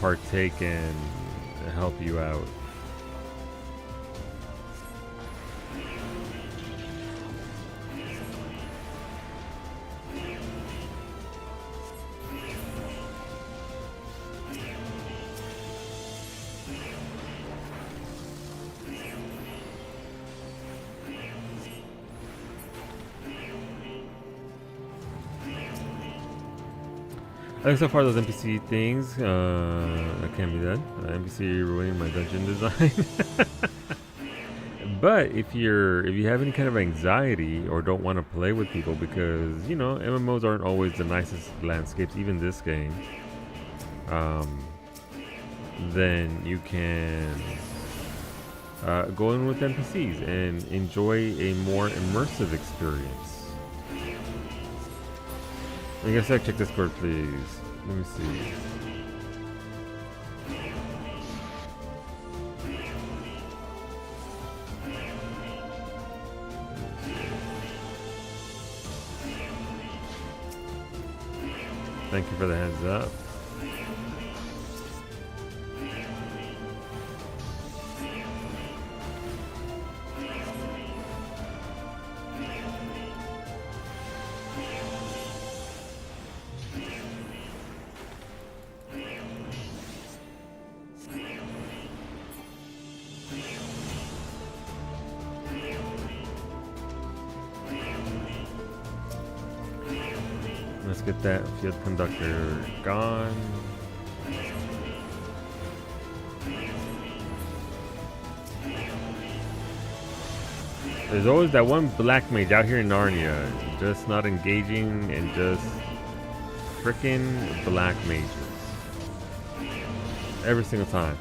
partake and help you out. I think so far those NPC things that can be done. NPC ruining my dungeon design. But if you have any kind of anxiety or don't want to play with people because you know MMOs aren't always the nicest landscapes, even this game, then you can Go in with NPCs and enjoy a more immersive experience. I guess I check Discord, please. Let me see. Thank you for the heads up. Let's get that field conductor gone. There's always that one black mage out here in Narnia, just not engaging and just freaking black mages. Every single time.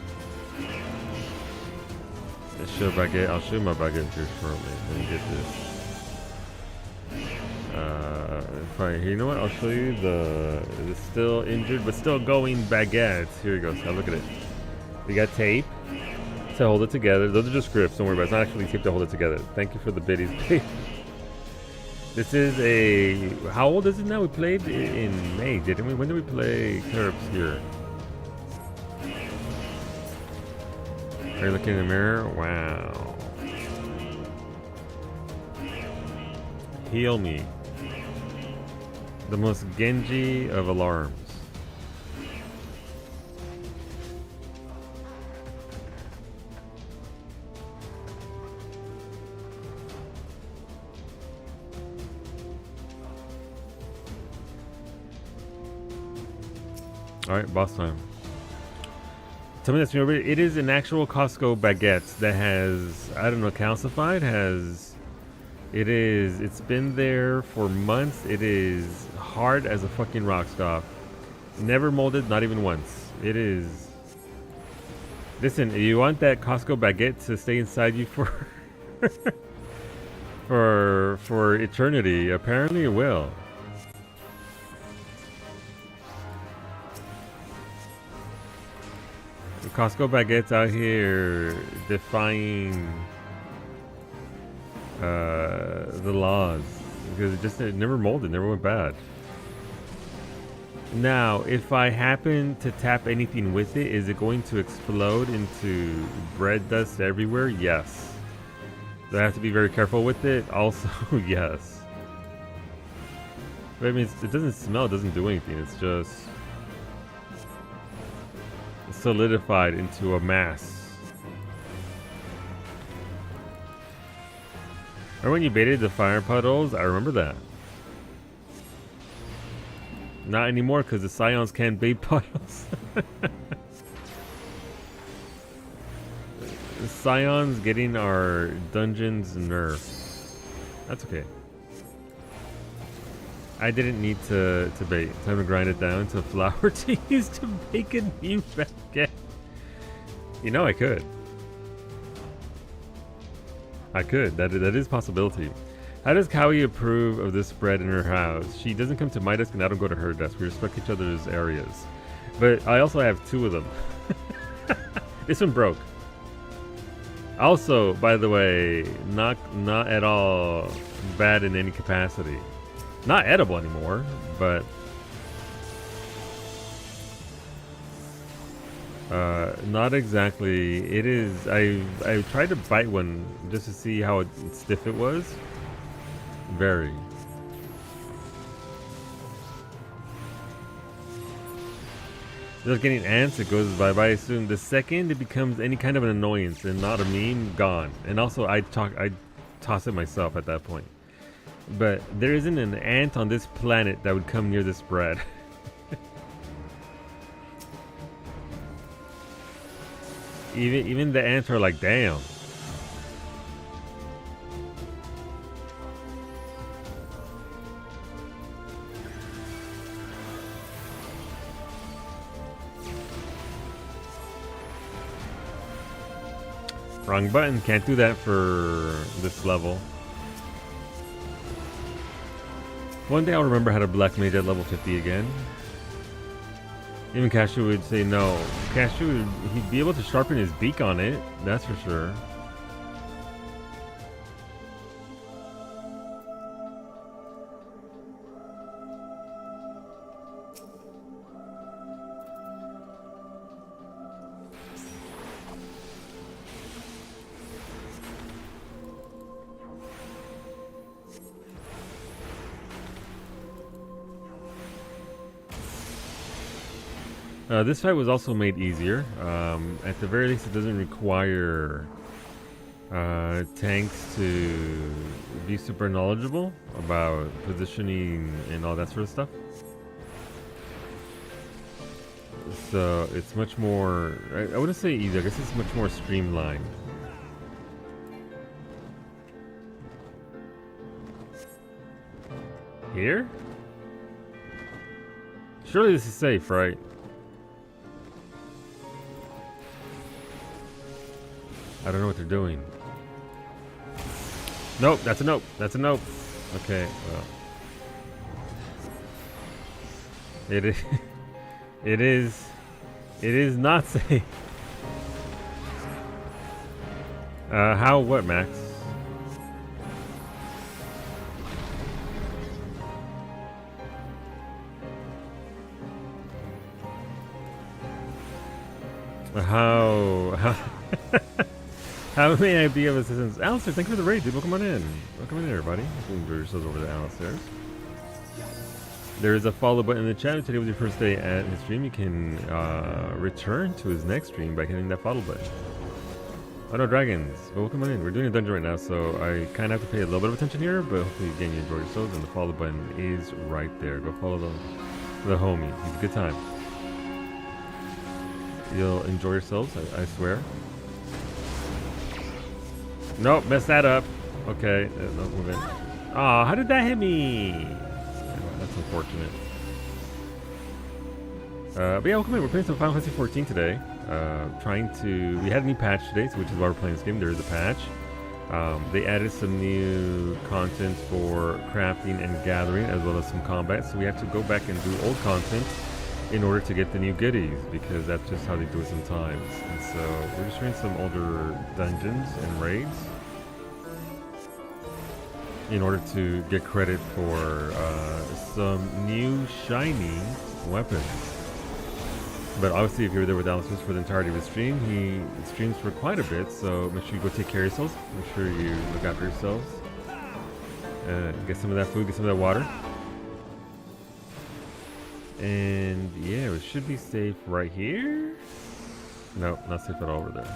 Let's show baguette. I'll show my baguette here shortly. Let me get this. Fine. You know what? I'll show you the still injured but still going baguette. Here we go. So look at it. We got tape to hold it together. Those are just grips. Don't worry about it. It's not actually tape to hold it together. Thank you for the biddies. This is a... How old is it now? We played in May, didn't we? When did we play Clear Obscure? Are you looking in the mirror? Wow. Heal me. The most Genji of alarms. Alright, boss time. Tell me this, remember, it is an actual Costco baguette that has, I don't know, calcified, it's been there for months. It is hard as a fucking rock stop. Never molded, not even once. It is... Listen, you want that Costco baguette to stay inside you for... for eternity. Apparently it will. The Costco baguettes out here defying the laws because it never molded, never went bad. Now, if I happen to tap anything with it, is it going to explode into bread dust everywhere? Yes. Do I have to be very careful with it? Also, yes. But I mean, it doesn't smell, it doesn't do anything. It's just solidified into a mass. Remember when you baited the fire puddles? I remember that. Not anymore because the Scions can't bait puddles. The Scions getting our dungeons nerfed. That's okay. I didn't need to bait. Time to grind it down to flour to use to bake a new baguette. You know I could. That is a possibility. How does Cowie approve of this spread in her house? She doesn't come to my desk and I don't go to her desk. We respect each other's areas. But I also have two of them. This one broke. Also, by the way, not at all bad in any capacity. Not edible anymore, but not exactly. It is. I tried to bite one just to see how stiff it was. Very. Just getting ants, it goes bye-bye soon. The second it becomes any kind of an annoyance and not a meme, gone. And also, I toss it myself at that point. But there isn't an ant on this planet that would come near this bread. Even the ants are like, damn. Wrong button. Can't do that for this level. One day I'll remember how to black mage at level 50 again. Even Cashew would say no. Cashew, he'd be able to sharpen his beak on it. That's for sure. This fight was also made easier. At the very least, it doesn't require tanks to be super knowledgeable about positioning and all that sort of stuff. So it's much more, I wouldn't say easy, I guess it's much more streamlined. Here? Surely this is safe, right? I don't know what they're doing. Nope, that's a nope. That's a nope. Okay, well. It is. It is not safe. How? What, Max? How? How may I be of assistance? Alistair, thank you for the raid, dude. Welcome on in. Welcome in, everybody. Enjoy yourselves over there, Alistair. There is a follow button in the chat. If today was your first day at his stream, you can return to his next stream by hitting that follow button. Oh no, dragons. Well, welcome on in. We're doing a dungeon right now, so I kind of have to pay a little bit of attention here, but hopefully again you enjoy yourselves, and the follow button is right there. Go follow the homie. He's a good time. You'll enjoy yourselves, I swear. Nope, messed that up. Okay, no, move in. Aw, how did that hit me? That's unfortunate. But yeah, welcome in. We're playing some Final Fantasy 14 today. We had a new patch today, which is why we're playing this game. There is a patch. They added some new content for crafting and gathering, as well as some combat. So we have to go back and do old content in order to get the new goodies, because that's just how they do it sometimes. And so we're just doing some older dungeons and raids in order to get credit for some new shiny weapons. But obviously, if you're there with Alistair for the entirety of the stream, he streams for quite a bit, so make sure you go take care of yourselves. Make sure you look after yourselves. Get some of that food, get some of that water. And yeah, it should be safe right here. No, not safe at all over there.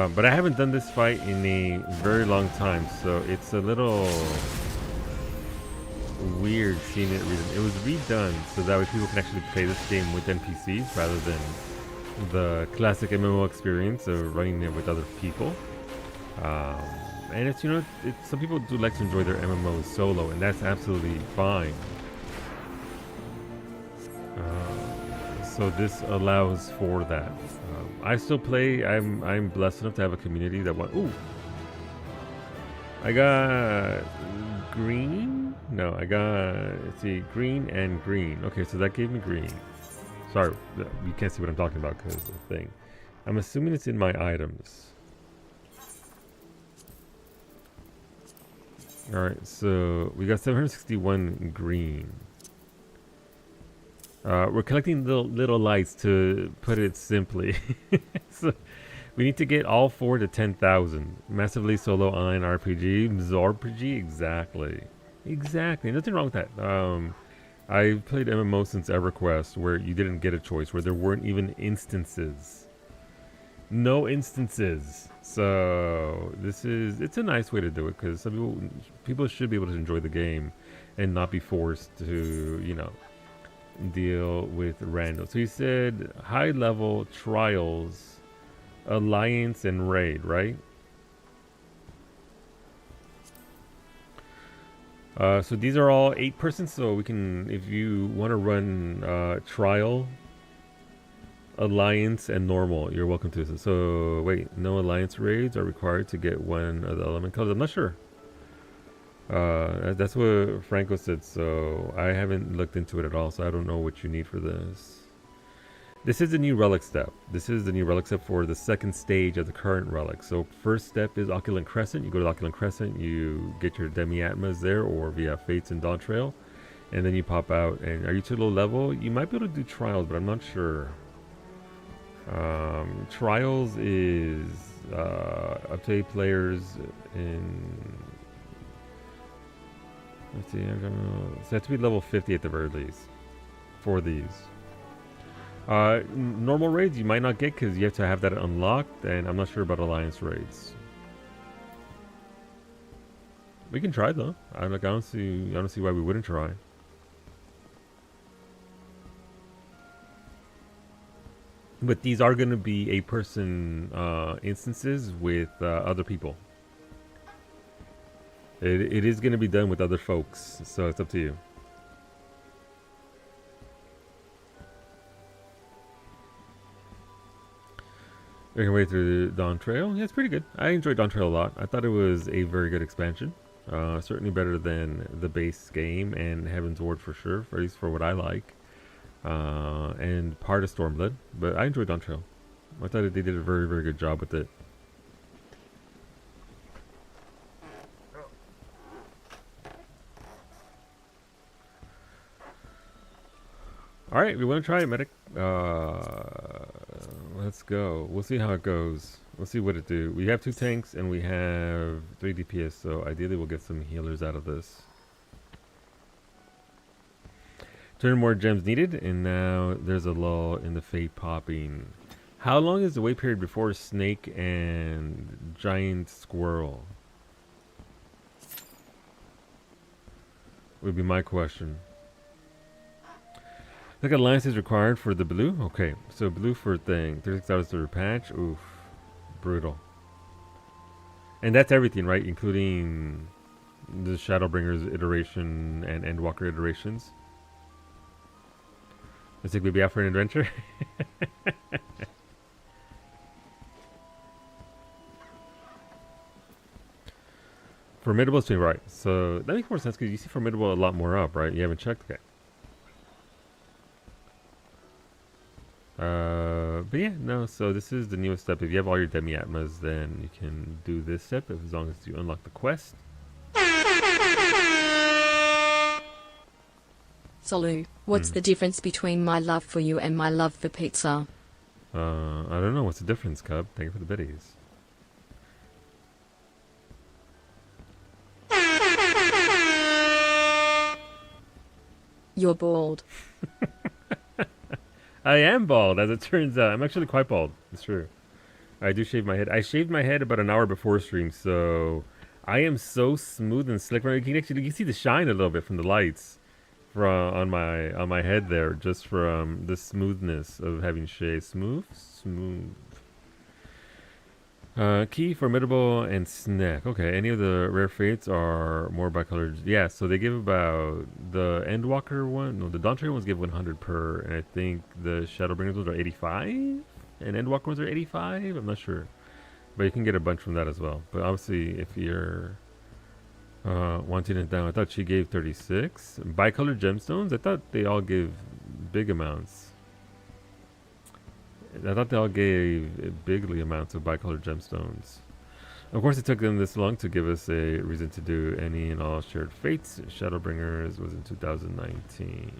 But I haven't done this fight in a very long time, so it's a little weird seeing it redone. It was redone so that way people can actually play this game with NPCs rather than the classic MMO experience of running it with other people. And it's, you know, some people do like to enjoy their MMOs solo, and that's absolutely fine. So this allows for that. I still play. I'm blessed enough to have a community that want. Ooh, I got green. No, I got. Let's see, green and green. Okay, so that gave me green. Sorry, you can't see what I'm talking about because of the thing. I'm assuming it's in my items. Alright, so we got 761 green. We're collecting little lights, to put it simply. So we need to get all 4 to 10,000. Massively solo online RPG. Zorpg, exactly. Exactly. Nothing wrong with that. I played MMO since EverQuest, where you didn't get a choice, where there weren't even instances. No instances. So it's a nice way to do it, because some people should be able to enjoy the game and not be forced to, you know, deal with random. So you said high level trials, alliance, and raid, right? So these are all 8-person, so we can, if you want to run trial, alliance, and normal, you're welcome to. So wait, no alliance raids are required to get one of the element colors. I'm not sure. That's what Franco said, so I haven't looked into it at all, so I don't know what you need for this. This is the new relic step. This is the new relic step for the second stage of the current relic. So first step is Opulent Crescent. You go to Opulent Crescent, you get your Demi-Atmas there, or via Fates and Dawn Trail, and then you pop out. And are you too low level? You might be able to do trials, but I'm not sure. Trials is up to 8 players in. Let's see. So you have to be level 50 at the very least for these. Normal raids you might not get because you have to have that unlocked, and I'm not sure about alliance raids. We can try though. I don't see why we wouldn't try. But these are going to be 8-person instances with other people. It is going to be done with other folks, so it's up to you. Making our way through the Dawn Trail. Yeah, it's pretty good. I enjoyed Dawn Trail a lot. I thought it was a very good expansion. Certainly better than the base game and Heaven's Ward for sure, at least for what I like. And part of Stormblood. But I enjoyed Dawn Trail. I thought they did a very, very good job with it. Alright, we want to try it, medic. Let's go. We'll see how it goes. We'll see what it do. We have 2 tanks and we have 3 DPS, so ideally we'll get some healers out of this. Turn more gems needed, and now there's a lull in the fate popping. How long is the wait period before snake and giant squirrel? Would be my question. Look at alliance is required for the blue. Okay, so blue for thing. 36 hours to repatch. Oof, brutal. And that's everything, right? Including the Shadowbringers iteration and Endwalker iterations. Let's take baby out for an adventure. Formidable is right. So that makes more sense because you see Formidable a lot more up, right? You haven't checked. Okay. But yeah, no, so this is the newest step. If you have all your Demi-Atmas, then you can do this step as long as you unlock the quest. Solu, what's the difference between my love for you and my love for pizza? I don't know. What's the difference, Cub? Thank you for the biddies. You're bald. I am bald, as it turns out. I'm actually quite bald. It's true. I do shave my head. I shaved my head about an hour before stream, so I am so smooth and slick. You can actually see the shine a little bit from the lights on my head there, just from the smoothness of having shaved. Smooth. Key, Formidable, and Snack. Okay, any of the rare fates are more bicolored. Yeah, so they give about the Endwalker one. No, the Dawn Trail ones give 100 per, and I think the Shadowbringers ones are 85, and Endwalker ones are 85. I'm not sure, but you can get a bunch from that as well. But obviously, if you're wanting it down, I thought she gave 36 bicolored gemstones. I thought they all give big amounts. I thought they all gave bigly amounts of bicolored gemstones. Of course, it took them this long to give us a reason to do any and all shared fates. Shadowbringers was in 2019.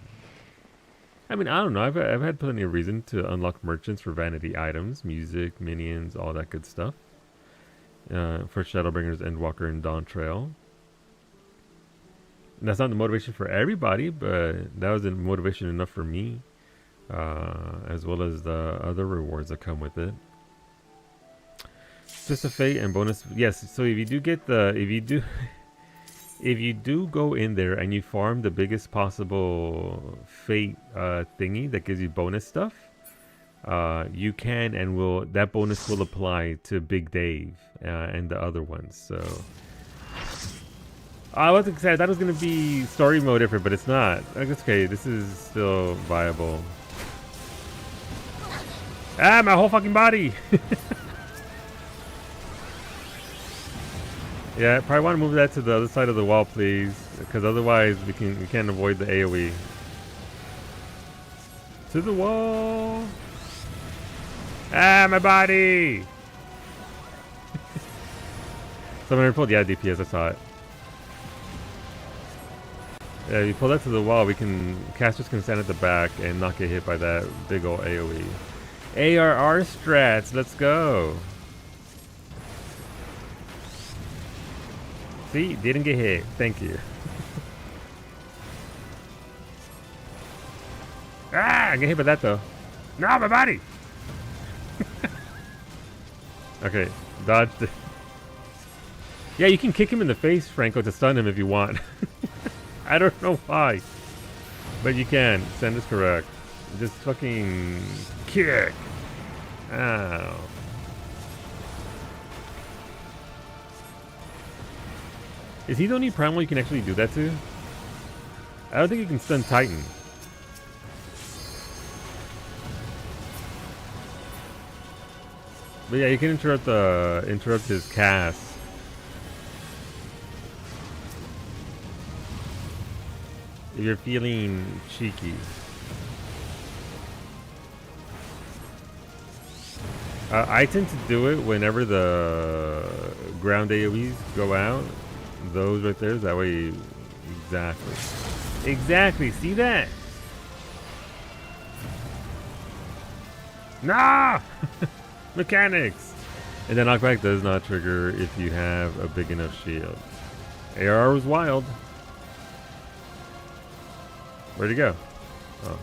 I mean, I don't know. I've had plenty of reason to unlock merchants for vanity items, music, minions, all that good stuff. For Shadowbringers, Endwalker, and Dawn Trail. And that's not the motivation for everybody, but that was the motivation enough for me. As well as the other rewards that come with it. Just a fate and bonus. Yes, so if you do get if you do go in there and you farm the biggest possible fate thingy that gives you bonus stuff, you can and that bonus will apply to Big Dave and the other ones. So I was excited. I thought it was gonna be story mode different, but it's not. Like, it's okay. This is still viable. Ah, my whole fucking body. Yeah, probably want to move that to the other side of the wall, please, because otherwise we can't avoid the AOE. To the wall. Ah, my body. Someone pulled, yeah, DPS. I saw it. Yeah, you pull that to the wall, casters can stand at the back and not get hit by that big ol' AoE. ARR strats, let's go. See, didn't get hit. Thank you. Ah, I get hit by that though. No, my body. Okay, dodged it. Yeah, you can kick him in the face, Franco, to stun him if you want. I don't know why, but you can. Send is correct. Just fucking kick. Ow. Is he the only primal you can actually do that to? I don't think you can stun Titan. But yeah, you can interrupt his cast. If you're feeling cheeky. I tend to do it whenever the ground AoEs go out. Those right there, that way. Exactly. Exactly, see that? Nah! Mechanics! And then knockback does not trigger if you have a big enough shield. AR was wild. Where'd he go? Oh.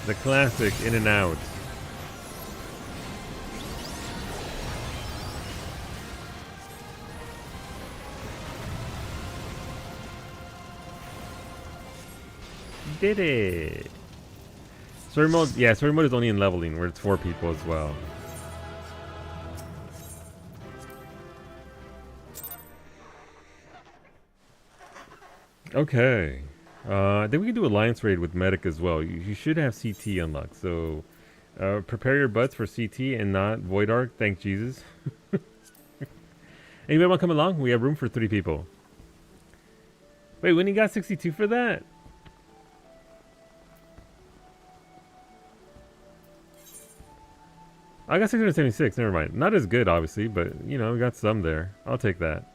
The classic in and out. Did it. Story mode, yeah, story mode is only in leveling where it's 4 people as well. Okay. Then we can do Alliance Raid with Medic as well. You should have CT unlocked, so prepare your butts for CT and not Void Arc. Thank Jesus. Anybody want to come along? We have room for 3 people. Wait, when you got 62 for that? I got 676, never mind. Not as good, obviously, but, you know, we got some there. I'll take that.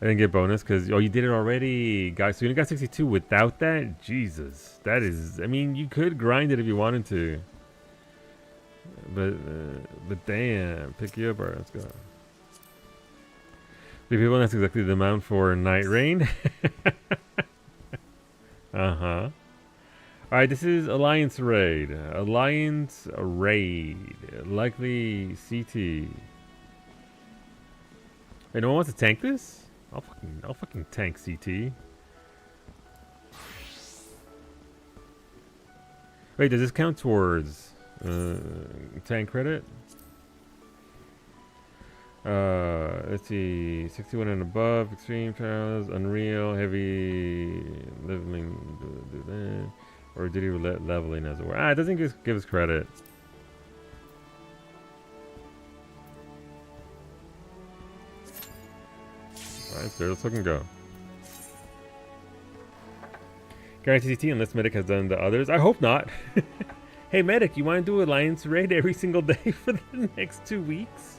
I didn't get bonus because, oh, you did it already. Guys, so you only got 62 without that? Jesus. That is, I mean, you could grind it if you wanted to. But damn. Pick you up. All right, let's go. 3 people, that's exactly the amount for Night Rain. Uh-huh. Alright, this is Alliance Raid. Alliance Raid. Likely CT. Wait, no one wants to tank this? I'll fucking tank CT. Wait, does this count towards tank credit? Let's see, 61 and above, extreme trials, unreal, heavy, leveling, do that. Or did he leveling as it were? Ah, it doesn't give us credit. Alright, so let's fucking go. Guarantee CT unless Medic has done the others. I hope not. Hey Medic, you want to do Alliance Raid every single day for the next 2 weeks?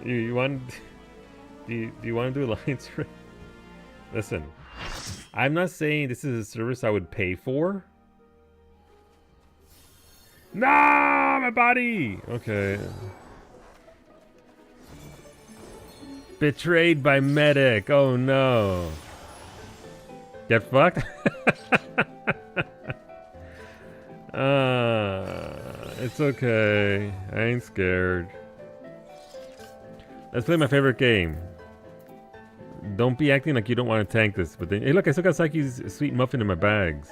You want? Do you want to do Alliance Raid? Listen, I'm not saying this is a service I would pay for. No, my body. Okay. Betrayed by Medic. Oh no. Get fucked. It's okay. I ain't scared. Let's play my favorite game. Don't be acting like you don't want to tank this. But then, hey, look, I still got Psyche's sweet muffin in my bags.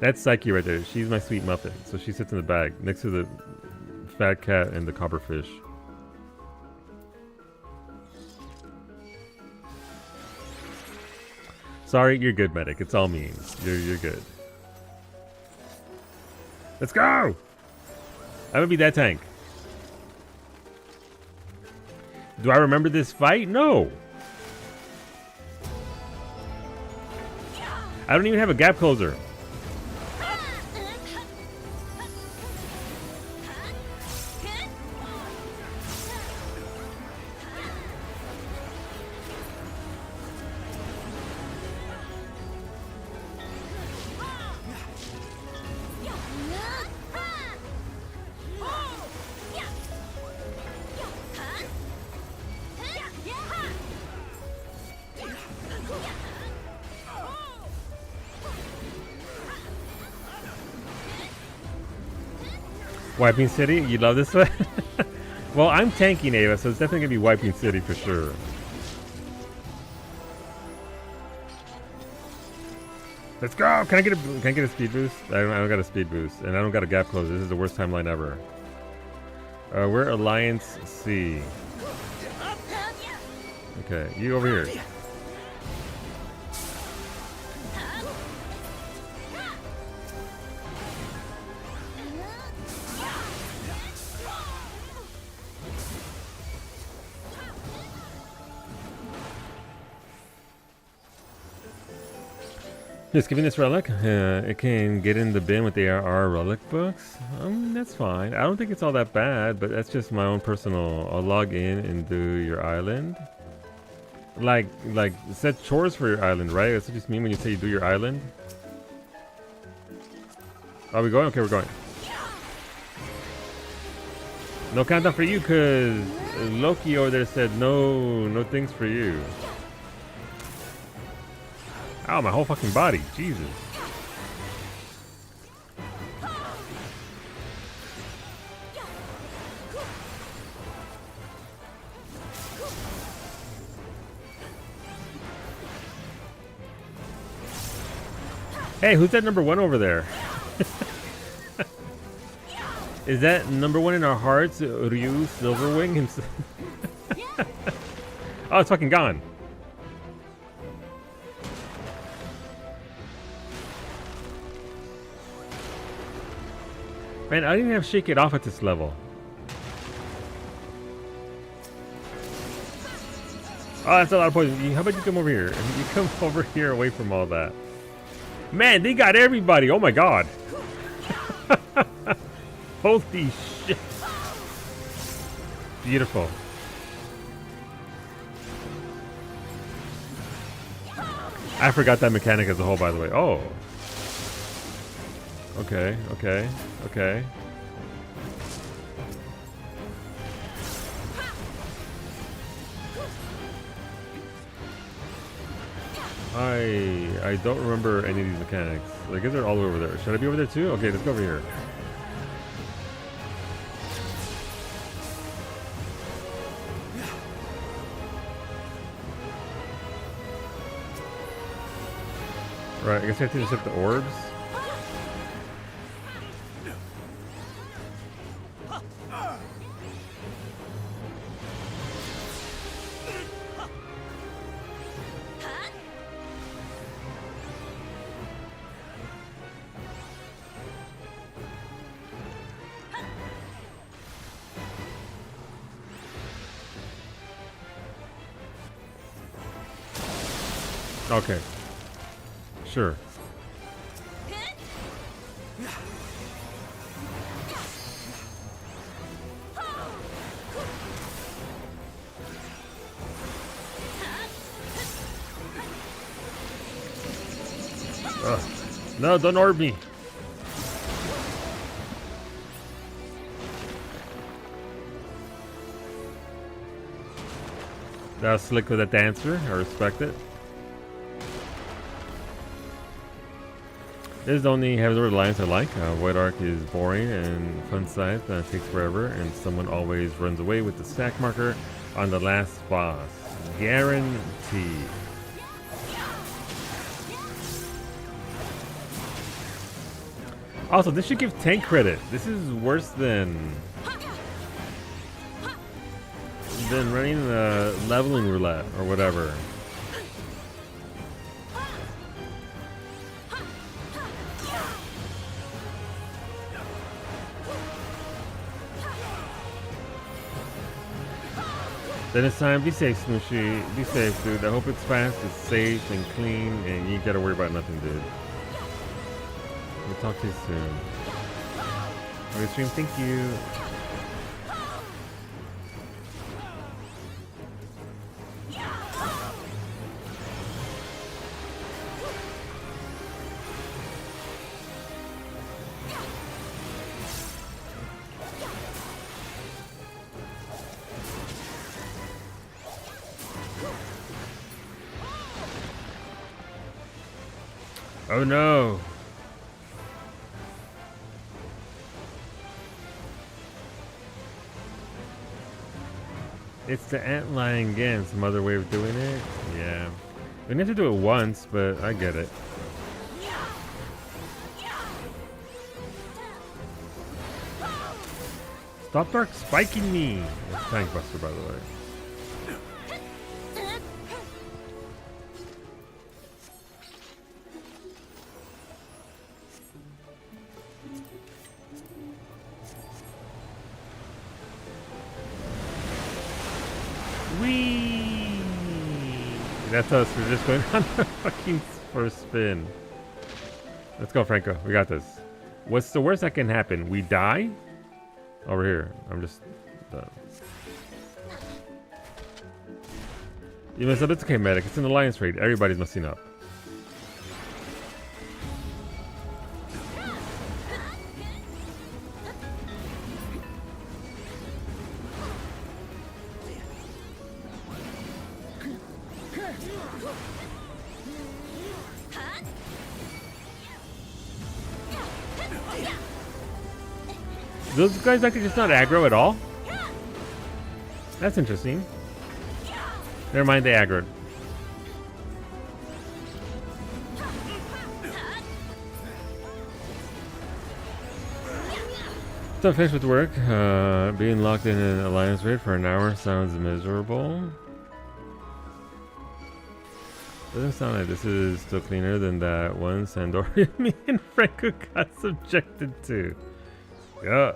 That's Psyche right there. She's my sweet muffin. So she sits in the bag next to the fat cat and the copperfish. Sorry, you're good, medic. It's all me. You're good. Let's go! I'm gonna be that tank. Do I remember this fight? No. I don't even have a gap closer. Wiping City? You love this one? Well, I'm tanking Ava, so it's definitely gonna be Wiping City for sure. Let's go! Can I get a speed boost? I don't got a speed boost, and I don't got a gap closer. This is the worst timeline ever. We're Alliance C. Okay, you over here. Just giving this relic. It can get in the bin with the AR relic books. That's fine. I don't think it's all that bad, but that's just my own personal. I'll log in and do your island. Like set chores for your island, right? That's what you mean when you say you do your island. Are we going? Okay, we're going. No countdown for you, cause Loki over there said no things for you. Ow, my whole fucking body. Jesus. Hey, who's that number one over there? Is that number one in our hearts? Ryu Silverwing himself? Oh, it's fucking gone. Man, I didn't even have Shake It Off at this level. Oh, that's a lot of poison. How about you come over here? You come over here away from all that. Man, they got everybody. Oh my god. Holy shit. Beautiful. I forgot that mechanic as a whole, by the way. Oh. Okay, okay, okay. I don't remember any of these mechanics. I guess they're all over there. Should I be over there too? Okay, let's go over here. Right, I guess I have to just hit the orbs. Okay. Sure. No, don't orb me. That was slick with a dancer. I respect it. This is the only Heaven's Word Alliance I like. White Arc is boring and fun scythe takes forever, and someone always runs away with the stack marker on the last boss. Guaranteed. Also, this should give tank credit. This is worse than running the leveling roulette or whatever. Then it's time. Be safe, Smooshy. Be safe, dude. I hope it's fast, it's safe, and clean, and you ain't gotta worry about nothing, dude. We'll talk to you soon. Okay, stream, thank you. Oh no! It's the antlion again, some other way of doing it? Yeah. We need to do it once, but I get it. Stop Dark spiking me! That's Tank Buster, by the way. Whee! That's us. We're just going on the fucking first spin. Let's go, Franco. We got this. What's the worst that can happen? We die? Over here. I'm just done. You messed up. It's okay, medic. It's an alliance raid. Everybody's messing up. Those guys actually just not aggro at all? That's interesting. Never mind, they aggroed. So I'm finished with work. Being locked in an alliance raid for an hour sounds miserable. Doesn't sound like this is still cleaner than that one Sandorian me and Franco got subjected to. Yeah.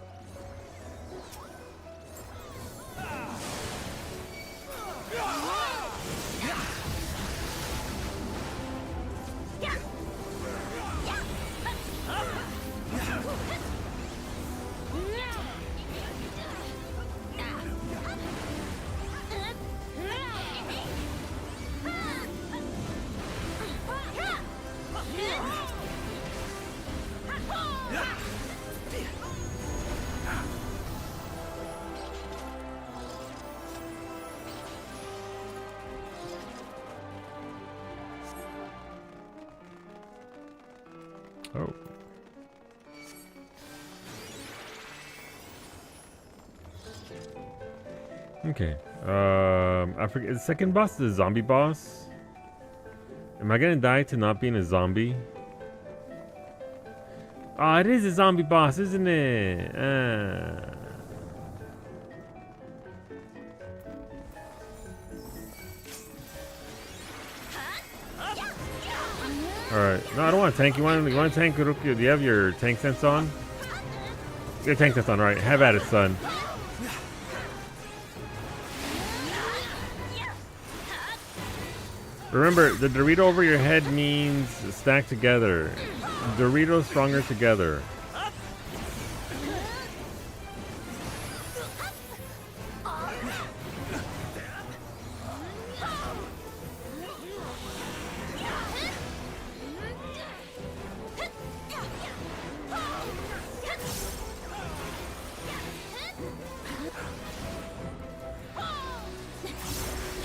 Oh. Okay. I forget. The second boss is the zombie boss. Am I gonna die to not being a zombie? Oh, it is a zombie boss, isn't it? Alright. No, I don't want to tank. You want to tank, Kuruki? Do you have your tank sense on? Your tank sense on, right? Have at it, son. Remember, the Dorito over your head means stack together. Doritos stronger together.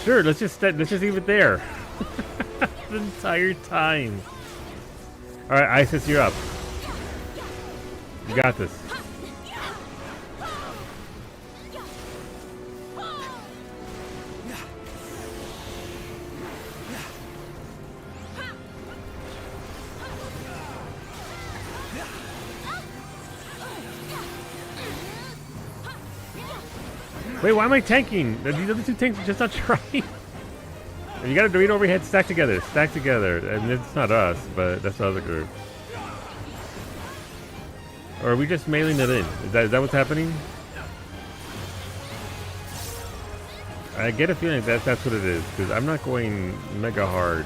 Sure, let's just leave it there. The entire time. All right, Isis, you're up. You got this. Wait, why am I tanking? These other two tanks are just not trying. You got a Dorito overhead, stack together, stack together. And it's not us, but that's the other group. Or are we just mailing it in? Is that what's happening? I get a feeling that that's what it is, because I'm not going mega hard.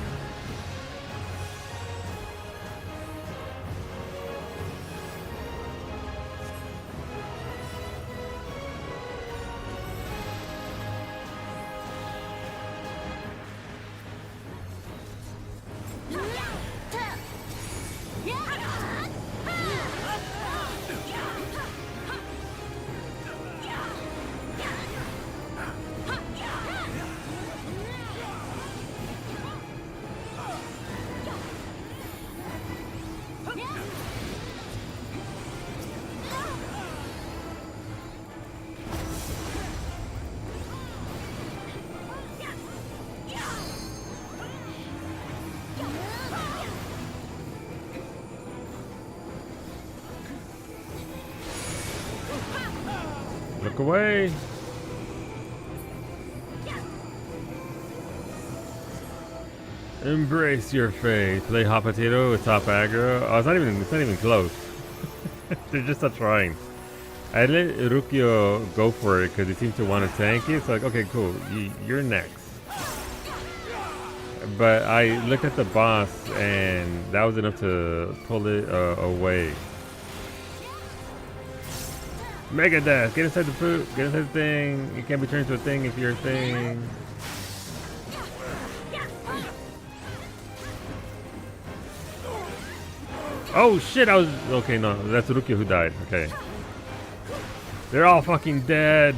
Look away. Embrace your fate. Play hot potato with top aggro. Oh, it's not even close. They're just not trying. I let Rukio go for it because he seems to want to tank it. It's like, okay, cool. You're next. But I looked at the boss and that was enough to pull it away. Mega Death! Get inside the food! Get inside the thing! You can't be turned into a thing if you're a thing. Oh shit, I was... Okay, no, that's Rukia who died. Okay. They're all fucking dead.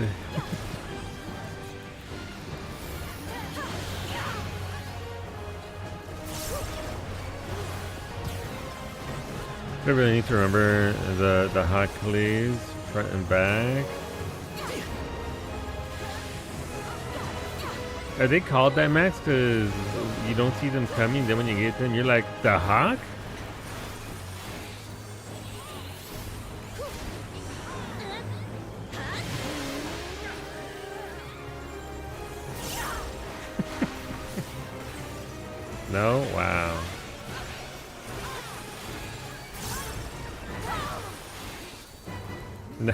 I really need to remember the hot cleaves front and back. Are they called that, Max? Because you don't see them coming, then when you get them, you're like, the hawk? No? Wow. No.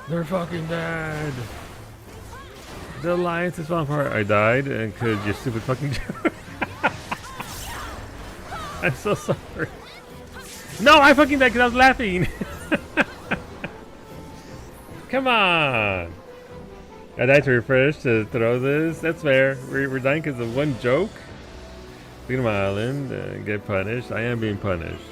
They're fucking dead. The alliance is falling apart. I died because you're stupid fucking joke. I'm so sorry. No, I fucking died because I was laughing. Come on. I died to refresh to throw this. That's fair. We're dying because of one joke. Freedom Island, get punished. I am being punished.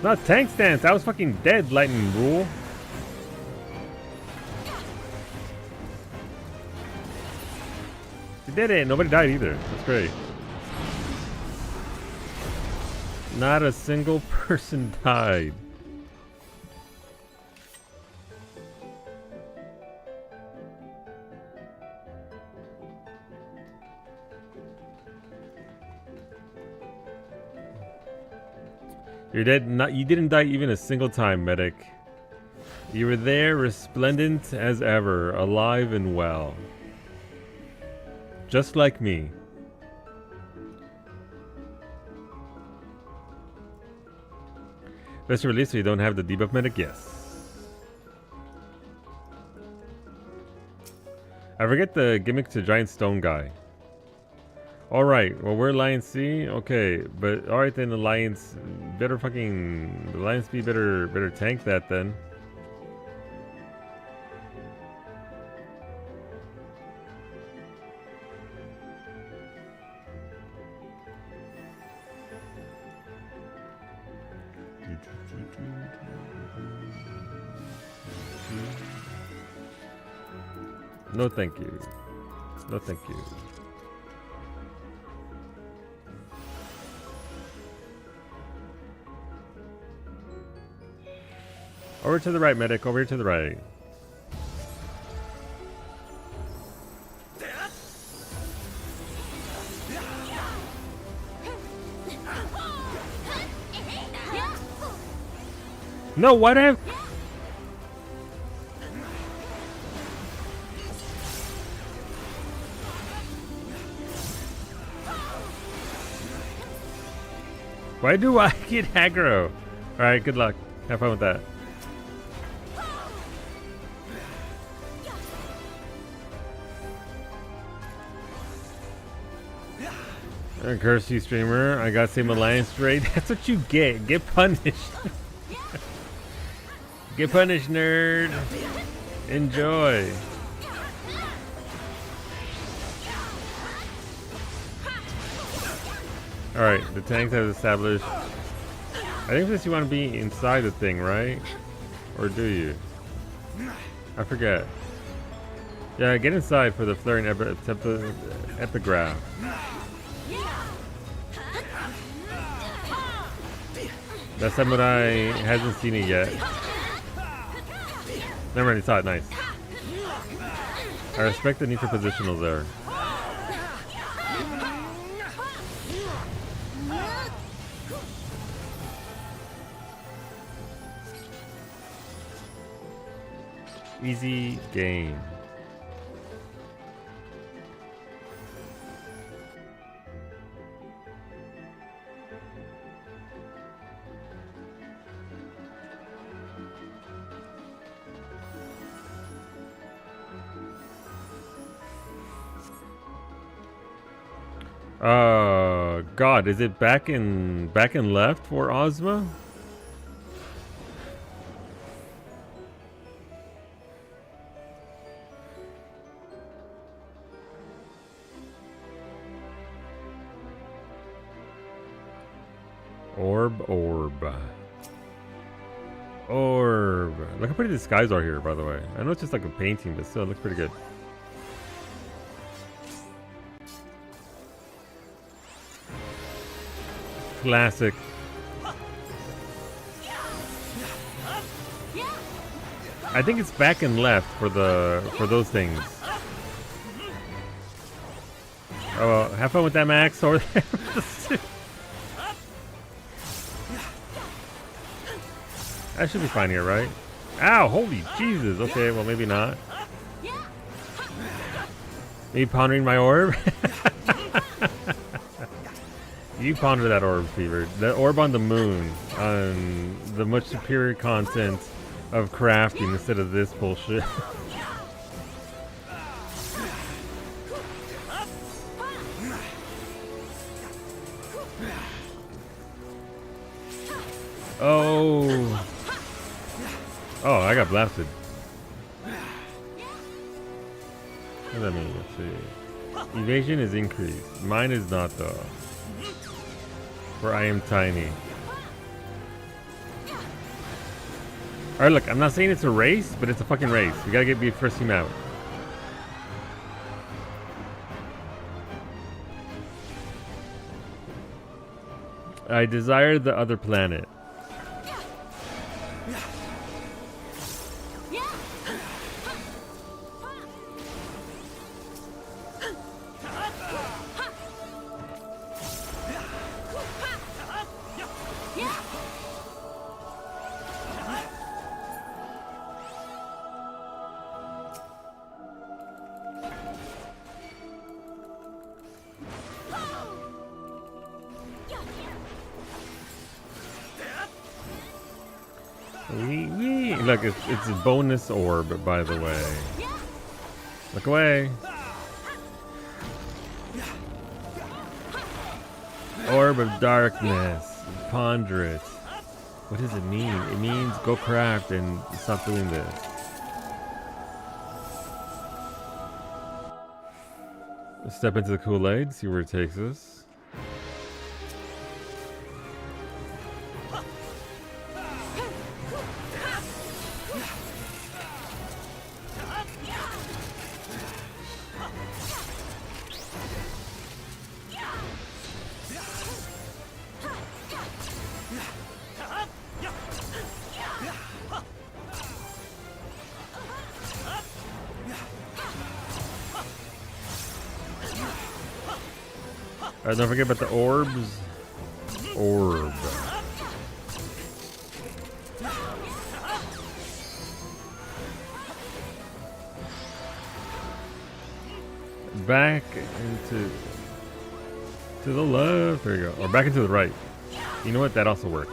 Not tank stance. I was fucking dead, lightning rule. You did it. Nobody died either. That's great. Not a single person died. You're dead. You didn't die even a single time, medic. You were there, resplendent as ever, alive and well. Just like me. Best release so you don't have the debuff medic? Yes. I forget the gimmick to giant stone guy. Alright, well we're Alliance C, okay, but alright then Alliance better fucking Alliance B better tank that then. No thank you. No thank you. Over to the right, medic. Over here to the right. No, what if? Why do I get aggro? Alright, good luck. Have fun with that. Curse you, streamer. I got same alliance raid. That's what you get. Get punished. Get punished, nerd. Enjoy. Alright, the tanks have established. I think this you want to be inside the thing, right? Or do you? I forget. Yeah, get inside for the flaring epigraph. That samurai hasn't seen it yet. Never mind, he saw it. Nice. I respect the need for positionals there. Easy game. God, is it back and left for Ozma? Orb. Look how pretty the skies are here, by the way. I know it's just like a painting, but still it looks pretty good. Classic. I think it's back and left for those things. Oh, well, have fun with that, Max. Over there. That should be fine here, right? Ow, holy Jesus. Okay, well, maybe not. Me pondering my orb? You ponder that orb, Fever. The orb on the moon. On the much superior content of crafting instead of this bullshit. Oh. Oh, I got blasted. What does that mean? Let's see. Evasion is increased. Mine is not, though. For I am tiny. Alright, look, I'm not saying it's a race, but it's a fucking race. We gotta be first team out. I desire the other planet. Look, it's a bonus orb, by the way. Look away. Orb of darkness. Ponder it. What does it mean? It means go craft and stop doing this. Step into the Kool-Aid, see where it takes us. Don't forget about the orbs. Orb. Back into to the left. There you go. Or back into the right. You know what? That also works.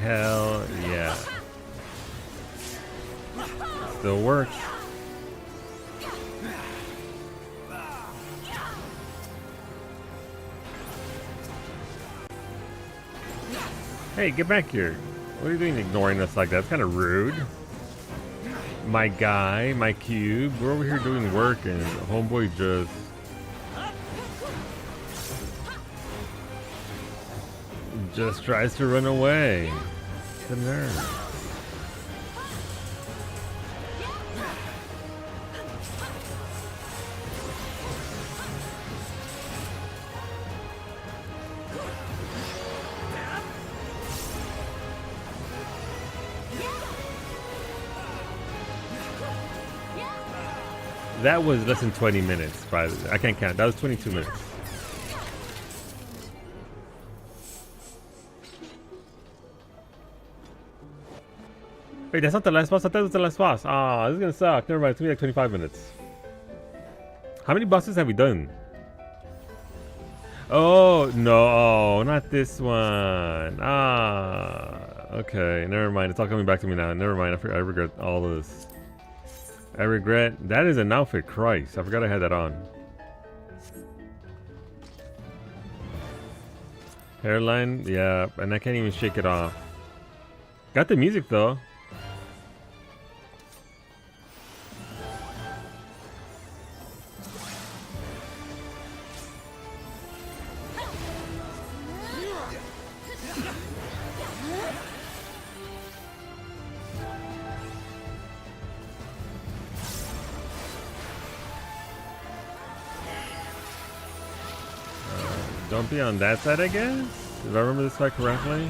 Hell yeah. Still works. Hey, get back here. What are you doing ignoring us like that? It's kind of rude. My guy, my cube. We're over here doing work and homeboy just tries to run away. The nerve. That was less than 20 minutes, by the way. I can't count. That was 22 minutes. Wait, that's not the last boss? I thought it was the last boss. Ah, this is gonna suck. Never mind. It's gonna be like 25 minutes. How many bosses have we done? Oh, no. Not this one. Ah. Okay, never mind. It's all coming back to me now. Never mind. I regret all this. I regret. That is an outfit. Christ. I forgot I had that on. Hairline. Yeah. And I can't even shake it off. Got the music though. Don't be on that side, I guess? If I remember this fight correctly.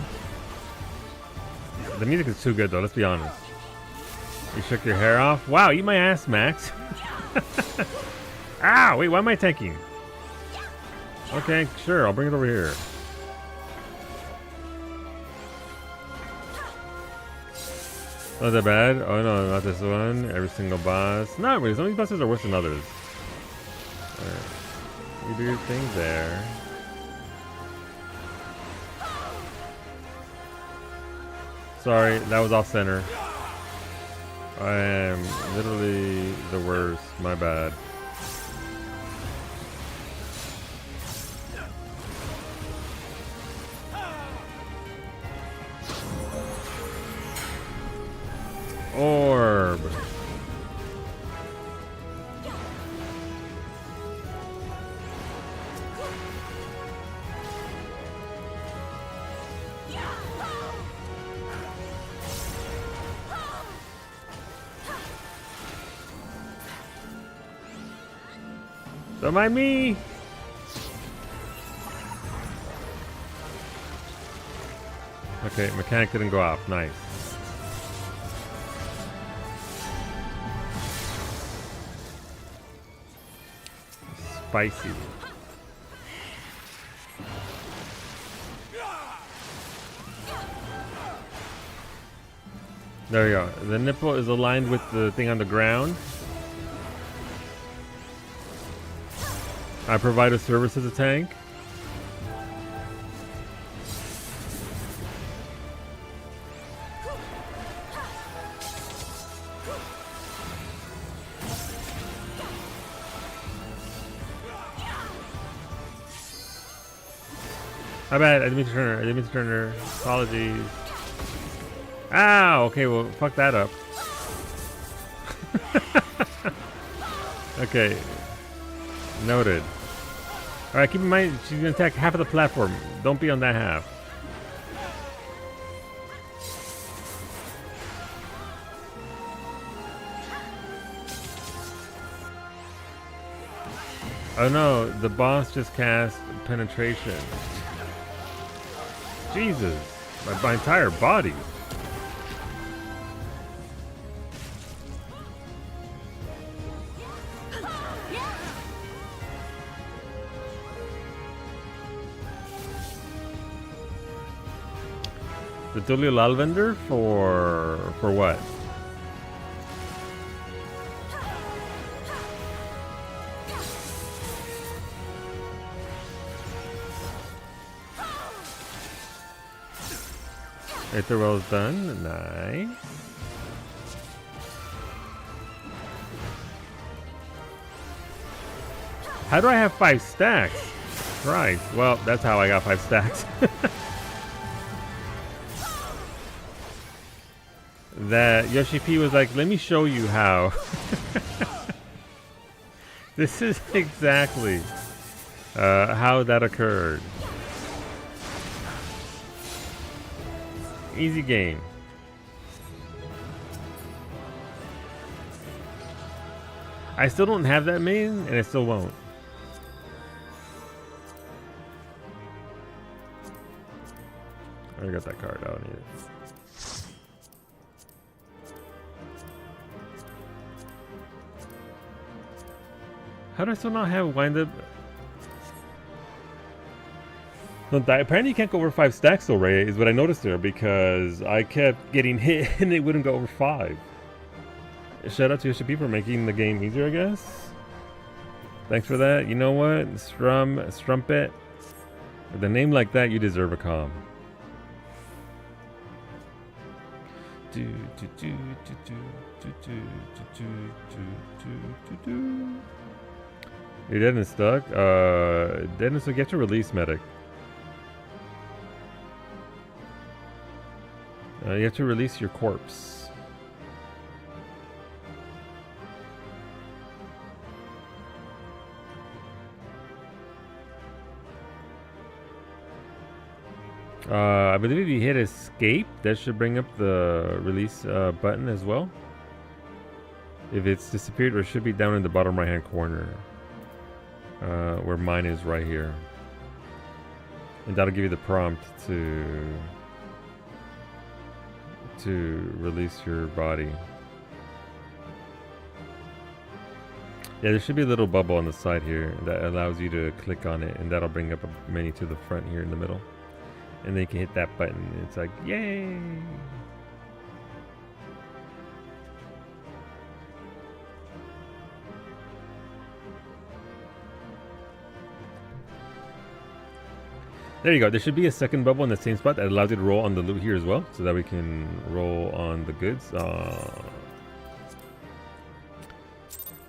The music is too good though, let's be honest. You shook your hair off? Wow, eat my ass, Max. Ah, wait, why am I tanking? Okay, sure, I'll bring it over here. Not that bad? Oh no, not this one. Every single boss. Not really, some of these bosses are worse than others. Alright. You do your thing there. Sorry, that was off center. I am literally the worst. My bad. Orb. Don't mind me. Okay, mechanic didn't go off. Nice. Spicy. There we go. The nipple is aligned with the thing on the ground. I provide a service as a tank. My bad, I didn't mean to turn her. I didn't mean to turn her. Apologies. Ow! Okay, well, fuck that up. Okay. Noted. Alright, keep in mind, she's gonna attack half of the platform. Don't be on that half. Oh no, the boss just cast penetration. Jesus, my entire body. The Tulio Lal vendor for what? Aether Well's done. Nice. How do I have 5 stacks? Right. Well, that's how I got 5 stacks. That Yoshi P was like, let me show you how. This is exactly how that occurred. Easy game. I still don't have that main, and I still won't. I already got that card. I don't need it. How do I still not have wind up? Don't die. Apparently you can't go over 5 stacks though, Ray, is what I noticed there, because I kept getting hit and it wouldn't go over 5. Shout out to Yoshi P for making the game easier, I guess. Thanks for that. You know what? Strumpet. With a name like that, you deserve a calm. You're dead and stuck. Dead and stuck. You have to release medic. You have to release your corpse. I believe if you hit escape, that should bring up the release button as well. If it's disappeared, or it should be down in the bottom right hand corner. Where mine is right here. And that'll give you the prompt to release your body. Yeah, there should be a little bubble on the side here that allows you to click on it, and that'll bring up a menu to the front here in the middle. And then you can hit that button. It's like, yay! There you go. There should be a second bubble in the same spot that allows you to roll on the loot here as well, so that we can roll on the goods. I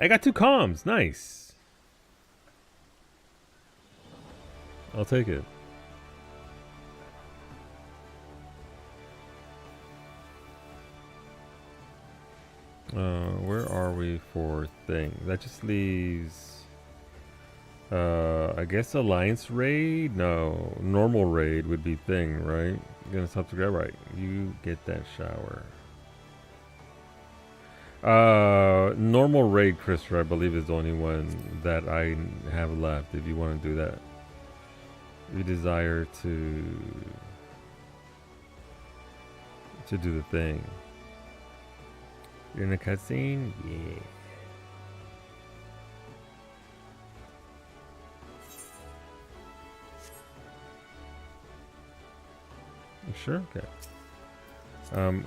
got 2 comms. Nice. I'll take it. Where are we for things? That just leaves... I guess Alliance raid? No, normal raid would be thing, right? You're gonna stop to grab, right? You get that shower. Normal raid, Christopher, I believe is the only one that I have left. If you want to do that, if you desire to do the thing. You're in a cutscene, yeah. Sure, okay.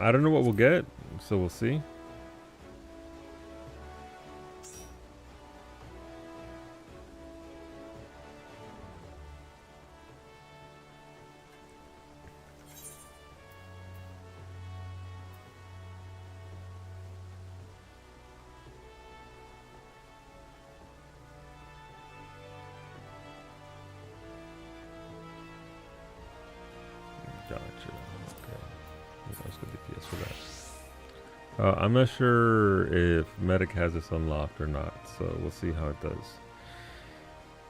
I don't know what we'll get, so we'll see. I'm not sure if Medic has this unlocked or not, so we'll see how it does.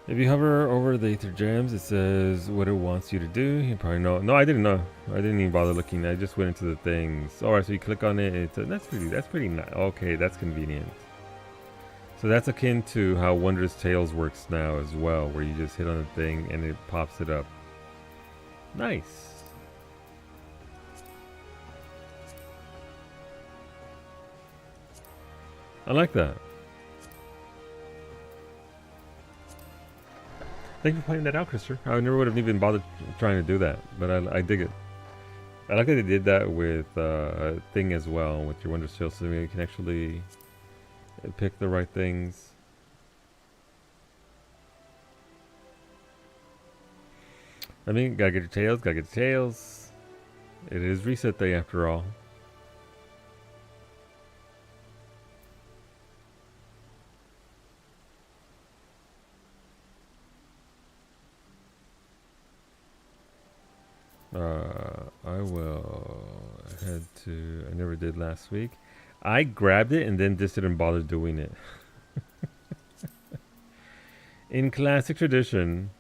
If you hover over the Aether Gems, it says what it wants you to do. You probably know. No, I didn't know. I didn't even bother looking. I just went into the things. All right, so you click on it. It's that's pretty nice. Okay, that's convenient. So that's akin to how Wondrous Tales works now as well, where you just hit on the thing and it pops it up. Nice. I like that. Thank you for pointing that out, Christopher. I never would have even bothered trying to do that, but I dig it. I like that they did that with Thing as well, with your Wonder Shield, so you can actually pick the right things. I mean, gotta get your tails, gotta get your tails. It is reset day after all. I will head to. I never did last week. I grabbed it and then just didn't bother doing it. In classic tradition,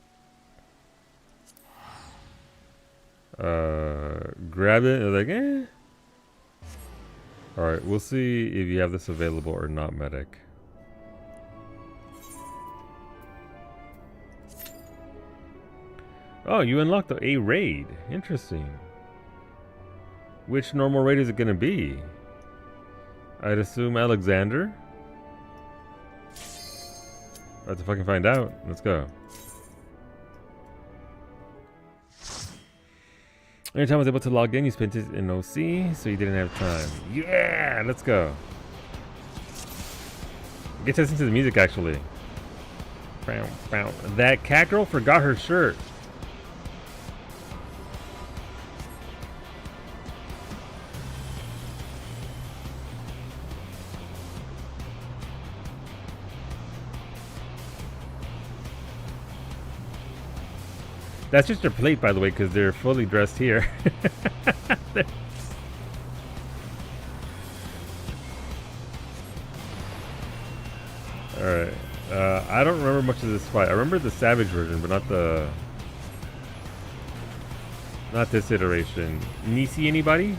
grabbed it and was like, eh. Alright, we'll see if you have this available or not, medic. Oh, you unlocked a raid. Interesting. Which normal raid is it gonna be? I'd assume Alexander. I have to fucking find out. Let's go. Every time I was able to log in, you spent it in OC, so you didn't have time. Yeah, let's go. Get to listen to the music, actually. That cat girl forgot her shirt. That's just their plate, by the way, because they're fully dressed here. Alright. I don't remember much of this fight. I remember the Savage version, but not this iteration. Nisi, anybody?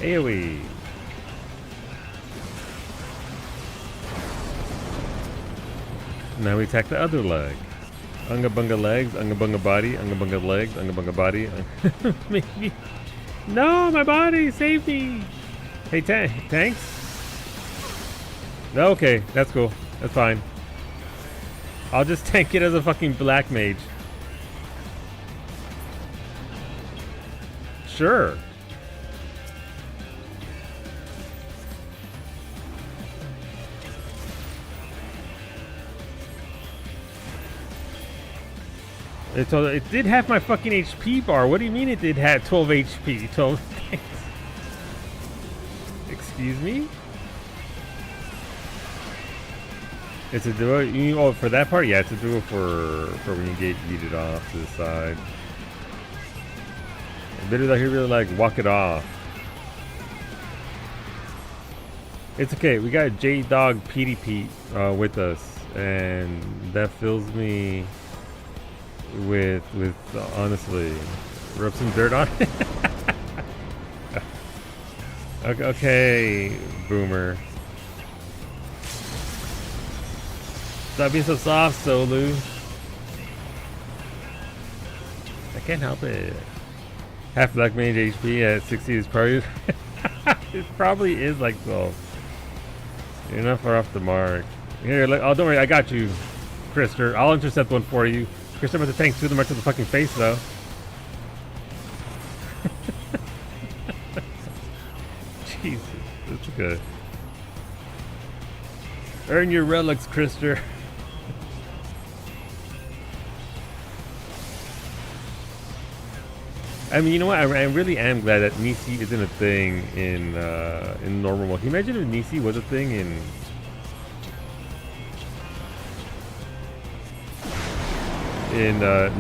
AoE. Now we attack the other leg. Unga bunga legs, unga bunga body, unga bunga legs, unga bunga body. Maybe. No, my body, save me. Hey, tanks? No, okay, that's cool. That's fine. I'll just tank it as a fucking black mage. Sure. It did have my fucking HP bar. What do you mean it did have 12 HP? 12 things. Excuse me? It's a duo. Oh, for that part, yeah, it's a duo for when you get yeeted off to the side. Literally, he really like walk it off. It's okay. We got J Dog Petey Pete with us, and that fills me with honestly, rub some dirt on it. Okay, boomer. Stop being so soft, Solu. I can't help it. Half black mage HP at 60 is probably it probably is like 12. You're not far off the mark. Here, oh, don't worry, I got you, Krister. I'll intercept one for you. Krister about to tank two of them right to the fucking face, though. Jesus, that's good. Earn your relics, Krister. I mean, you know what? I really am glad that Nisi isn't a thing in normal mode. Can you imagine if Nisi was a thing in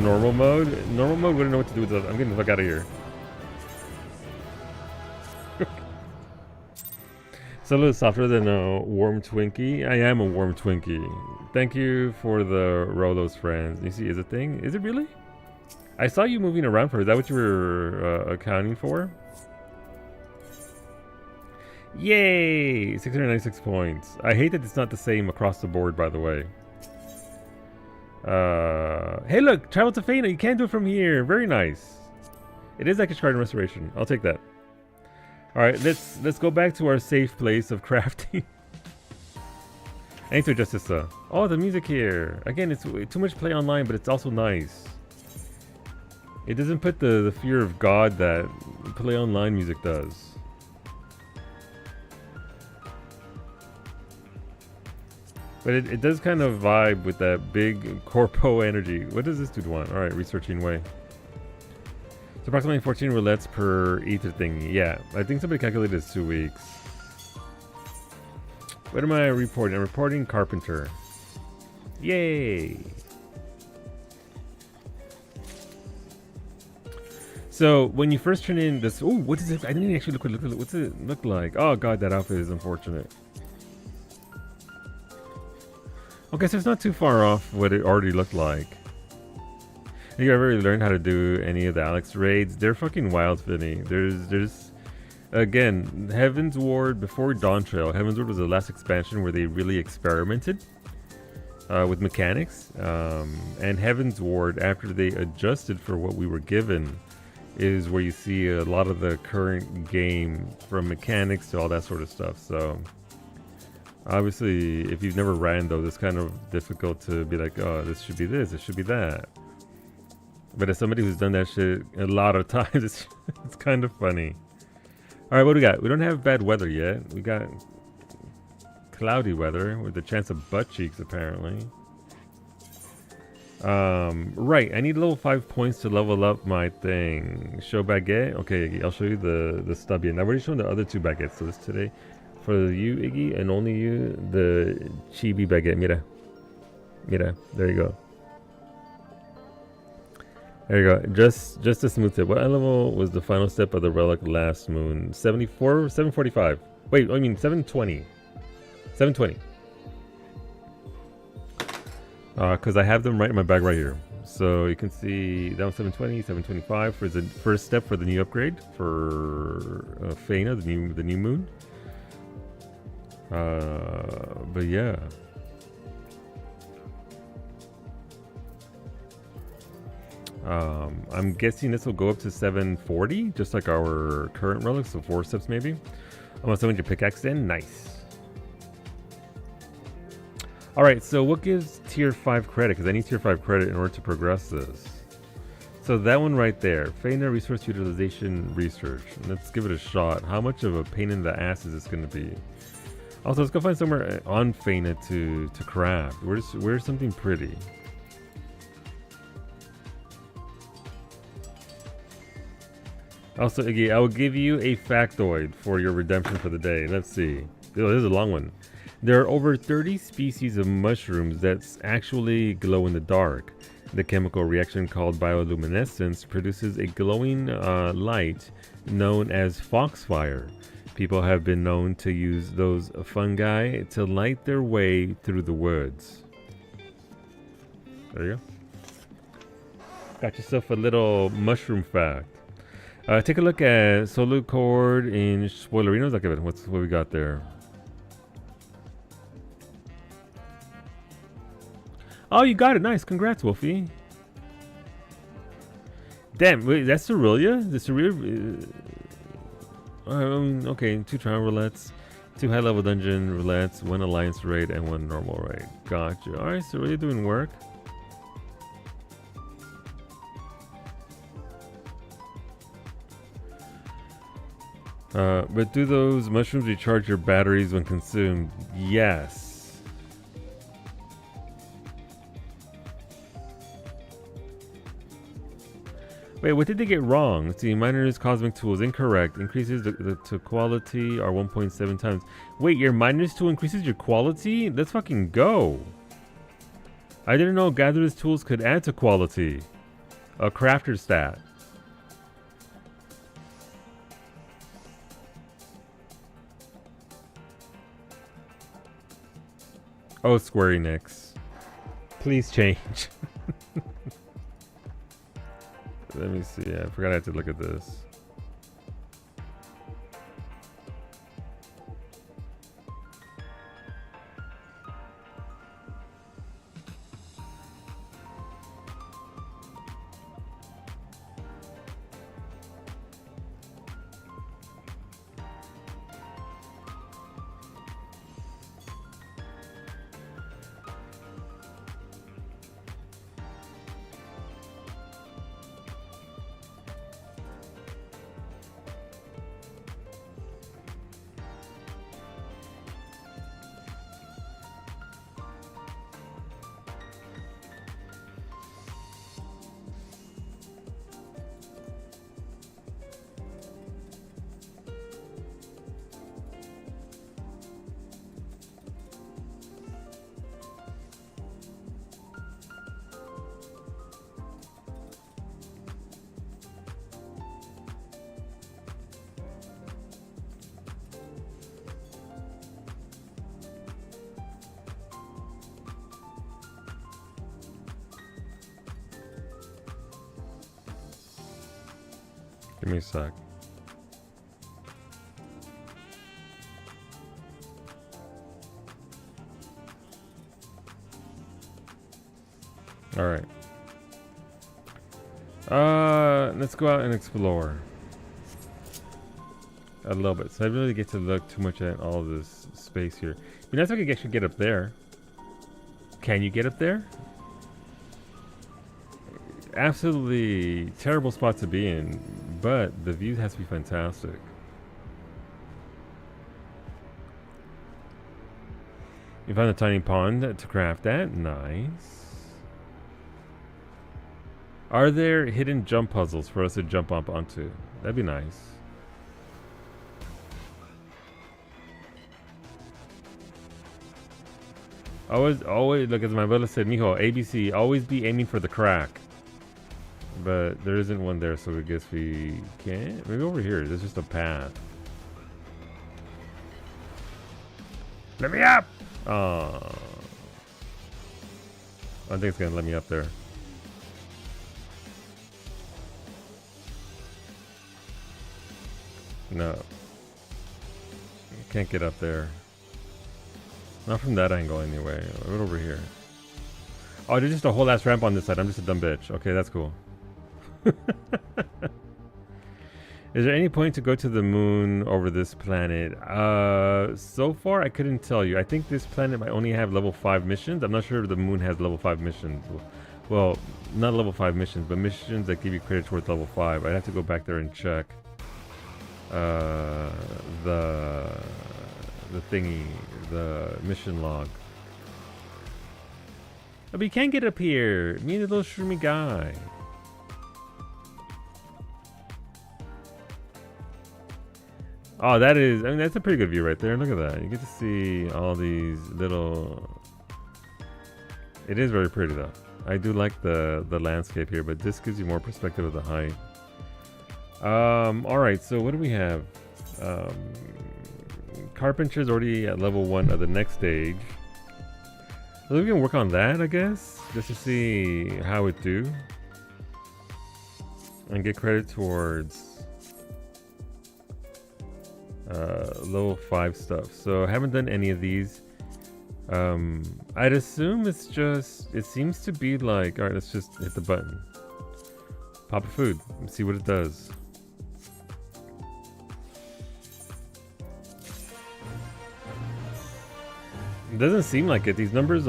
normal mode? Normal mode wouldn't know what to do with those. I'm getting the fuck out of here. It's a little softer than a warm Twinkie. I am a warm Twinkie. Thank you for the Rolo's friends. You see, is a thing? Is it really? I saw you moving around for. Is that what you were accounting for? Yay! 696 points. I hate that it's not the same across the board, by the way. Hey, look! Travel to Fana. You can't do it from here. Very nice. It is like a Garden Restoration. I'll take that. All right, let's go back to our safe place of crafting. I need to adjust this. Oh, the music here. Again, it's too much play online, but it's also nice. It doesn't put the fear of God that play online music does. But it does kind of vibe with that big corpo energy. What does this dude want? All right, researching way. It's approximately 14 roulettes per ether thingy. Yeah, I think somebody calculated it's 2 weeks. What am I reporting? I'm reporting carpenter. Yay! So when you first turn in this, oh, what is it? I didn't even actually look. What's it look like? Oh god, that outfit is unfortunate. Okay, so it's not too far off what it already looked like. Have you ever learned how to do any of the Alex raids? They're fucking wild, Finny. There's again, Heaven's Ward before Dawn Trail. Heaven's Ward was the last expansion where they really experimented with mechanics. And Heaven's Ward, after they adjusted for what we were given, is where you see a lot of the current game, from mechanics to all that sort of stuff. So obviously, if you've never ran though, it's kind of difficult to be like, oh, this should be this, it should be that. But as somebody who's done that shit a lot of times, it's kind of funny. All right, what do we got? We don't have bad weather yet. We got cloudy weather with a chance of butt cheeks, apparently. Right, I need level 5 points to level up my thing. Show baguette? Okay, I'll show you the stubby. And I've already shown the other 2 baguettes, so this today. For you, Iggy, and only you, the chibi baguette. Mira. Mira, there you go. There you go. Just a smooth tip. What level was the final step of the relic last moon? 74? 745. Wait, I mean 720. 720. Because I have them right in my bag right here. So you can see that was 720, 725 for the first step for the new upgrade for Fana, the new moon. But yeah. I'm guessing this will go up to 740, just like our current relics, so 4 steps maybe. Almost 700 pickaxe in. Nice. Alright, so what gives tier 5 credit? Because I need tier 5 credit in order to progress this. So that one right there, Fana Resource Utilization Research. Let's give it a shot. How much of a pain in the ass is this going to be? Also, let's go find somewhere on Fana to craft. Where's something pretty? Also, Iggy, I will give you a factoid for your redemption for the day. Let's see. Oh, this is a long one. There are over 30 species of mushrooms that actually glow in the dark. The chemical reaction called bioluminescence produces a glowing light known as foxfire. People have been known to use those fungi to light their way through the woods. There you go. Got yourself a little mushroom fact. Take a look at Solo Cord in Spoilerinos. I'll give it. What we got there? Oh, you got it. Nice. Congrats, Wolfie. Damn, wait, that's Cerealia? The Cerealia... okay, 2 trial roulettes, 2 high-level dungeon roulettes, 1 alliance raid, and 1 normal raid. Gotcha. Alright, so really doing work. But do those mushrooms recharge your batteries when consumed? Yes. Wait, what did they get wrong? Let's see, miner's cosmic tools incorrect. Increases to quality are 1.7 times. Wait, your miner's tool increases your quality? Let's fucking go. I didn't know gatherer's tools could add to quality. A crafter stat. Oh, Square Enix. Please change. Let me see. I forgot I had to look at this. Give me a sec. All right. Let's go out and explore a little bit. So I really get to look too much at all this space here. I mean, that's okay. I should get up there. Can you get up there? Absolutely terrible spot to be in, but the view has to be fantastic. You found a tiny pond to craft at. Nice. Are there hidden jump puzzles for us to jump up onto? That'd be nice. Always, look, as my brother said, mijo, ABC, always be aiming for the crack. But there isn't one there, so I guess we can't. Maybe over here. There's just a path. Let me up! Oh. I think it's gonna let me up there. No. Can't get up there. Not from that angle anyway. Right over here. Oh, there's just a whole ass ramp on this side. I'm just a dumb bitch. Okay, that's cool. Is there any point to go to the moon over this planet? So far I couldn't tell you. I think this planet might only have level 5 missions. I'm not sure if the moon has level 5 missions. Well, not level 5 missions, but missions that give you credit towards level 5. I'd have to go back there and check the thingy, the mission log. Oh, but you can't get up here. Me and the little shroomy guy. Oh, that is, I mean, that's a pretty good view right there. Look at that. You get to see all these little... It is very pretty though. I do like the landscape here, but this gives you more perspective of the height. Alright, so what do we have? Carpenter's already at level 1 of the next stage. So we can work on that, I guess, just to see how it do. And get credit towards level 5 stuff. So I haven't done any of these. I'd assume it's just, it seems to be like, alright, let's just hit the button. Pop a food and see what it does. It doesn't seem like it. These numbers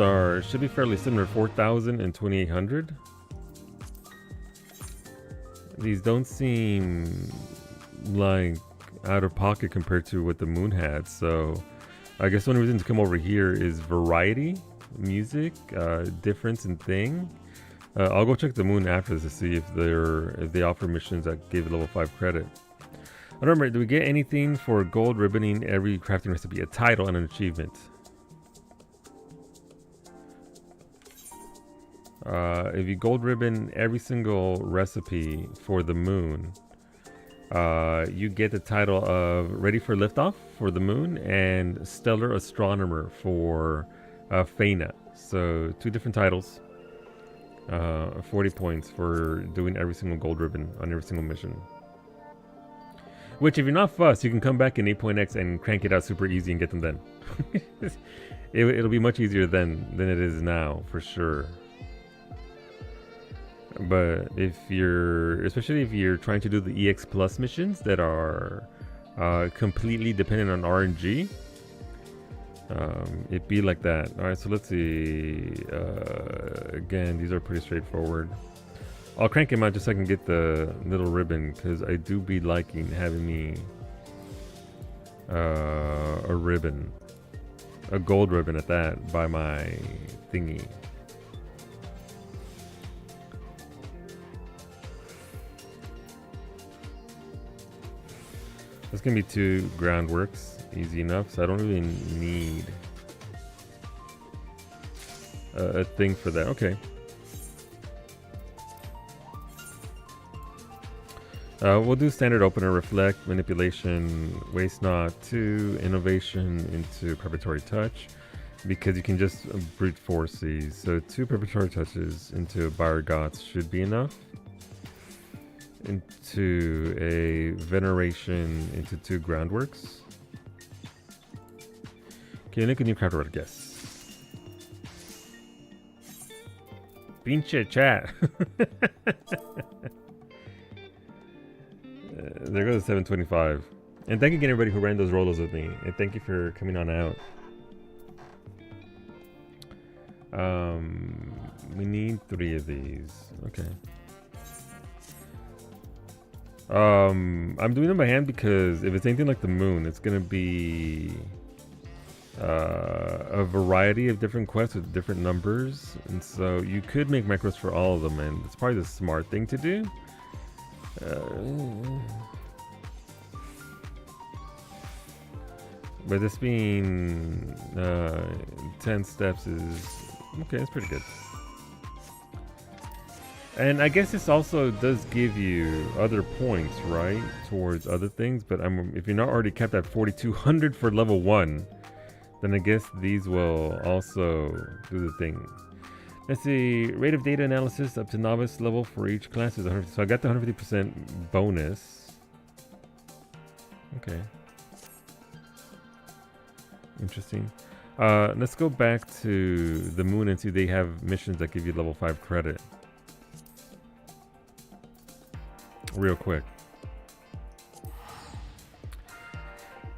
should be fairly similar, 4,000 and 2,800. These don't seem like out of pocket compared to what the moon had, so I guess the only reason to come over here is variety, music, difference in thing. I'll go check the moon after this to see if they offer missions that give level 5 credit. I don't remember, do we get anything for gold ribboning every crafting recipe? A title and an achievement. If you gold ribbon every single recipe for the moon, you get the title of Ready for Liftoff for the moon and Stellar Astronomer for Feyna. So 2 different titles. 40 points for doing every single gold ribbon on every single mission. Which, if you're not fussed, you can come back in 8.x and crank it out super easy and get them then. It'll be much easier then than it is now, for sure. But especially if you're trying to do the EX Plus missions that are completely dependent on RNG, it'd be like that. All right, so let's see. Again, these are pretty straightforward. I'll crank him out just so I can get the little ribbon, because I do be liking having me a ribbon, a gold ribbon at that, by my thingy. That's gonna be 2 groundworks, easy enough, so I don't really need a thing for that. Okay. We'll do standard opener, reflect, manipulation, waste not, 2 innovation into preparatory touch, because you can just brute force these. So 2 preparatory touches into Bargots should be enough. Into a veneration into 2 groundworks. Okay, look at new craft order, guess. Pinche chat. There goes the 725. And thank you again, everybody who ran those rollers with me. And thank you for coming on out. We need 3 of these. Okay. I'm doing them by hand because if it's anything like the moon, it's gonna be a variety of different quests with different numbers, and so you could make macros for all of them, and it's probably the smart thing to do. But this being 10 steps is okay. It's pretty good. And I guess this also does give you other points, right, towards other things. But if you're not already kept at 4,200 for level 1, then I guess these will also do the thing. Let's see, rate of data analysis up to novice level for each class is 100. So I got the 150% bonus. Okay. Interesting. Let's go back to the moon and see if they have missions that give you level 5 credit. Real quick.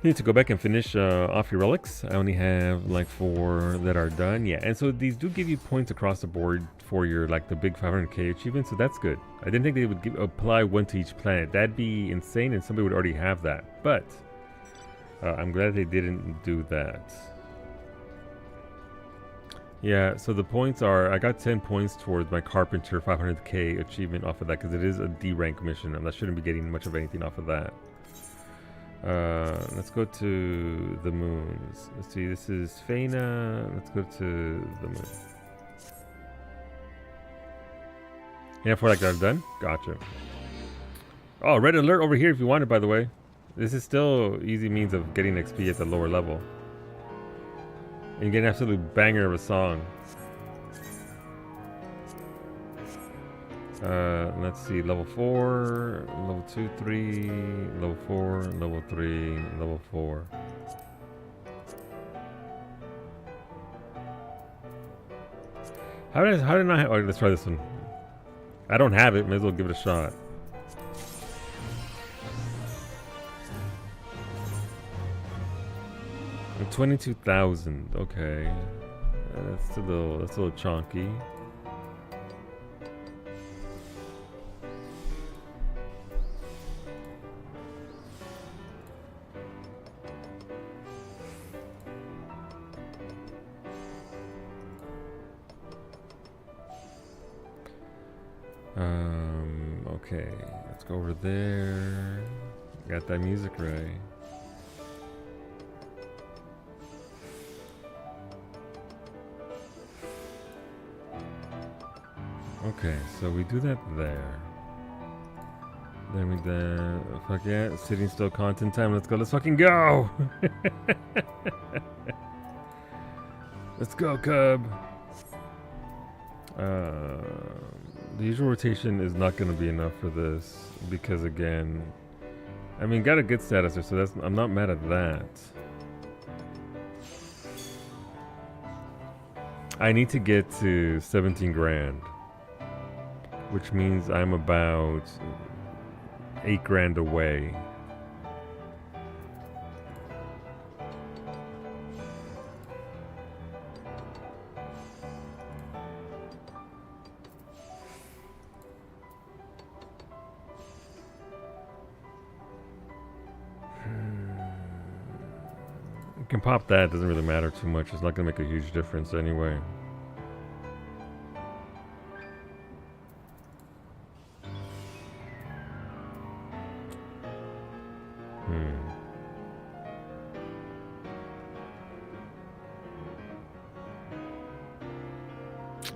Need to go back and finish off your relics. I only have like 4 that are done. Yeah, and so these do give you points across the board for your like the big 500k achievement, so that's good. I didn't think they would apply 1 to each planet. That'd be insane, and somebody would already have that. But I'm glad they didn't do that. Yeah, so the points are, I got 10 points towards my Carpenter 500k achievement off of that, because it is a D rank mission, and I shouldn't be getting much of anything off of that. Let's go to the moons. Let's see, this is Feyna. Let's go to the moon. Yeah, for like I've done? Gotcha. Oh, red alert over here if you want it, by the way. This is still easy means of getting XP at the lower level. And you get an absolute banger of a song. Let's see, level 4, level 2, 3, level 4, level 3, level 4. How did I have, oh, let's try this one. I don't have it, may as well give it a shot. And 22,000, okay. That's a little chunky. Okay, let's go over there. Got that music right. Okay, so we do that there. Then we fuck yeah, sitting still content time. Let's go. Let's fucking go. Let's go, Cub. The usual rotation is not going to be enough for this because, again, I mean, got a good status there, so that's I'm not mad at that. I need to get to 17 grand, which means I'm about 8 grand away. You can pop that, doesn't really matter too much. It's not gonna make a huge difference anyway.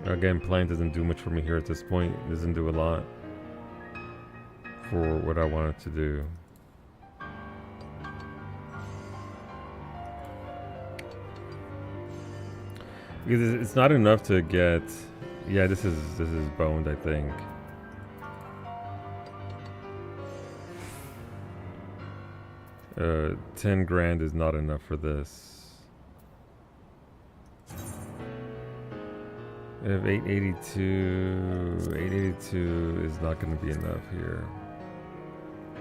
Again, plant doesn't do much for me here at this point. It doesn't do a lot for what I want it to do. Because it's not enough to get. Yeah, this is boned, I think. Uh, 10 grand is not enough for this. I have 882. 882 is not going to be enough here.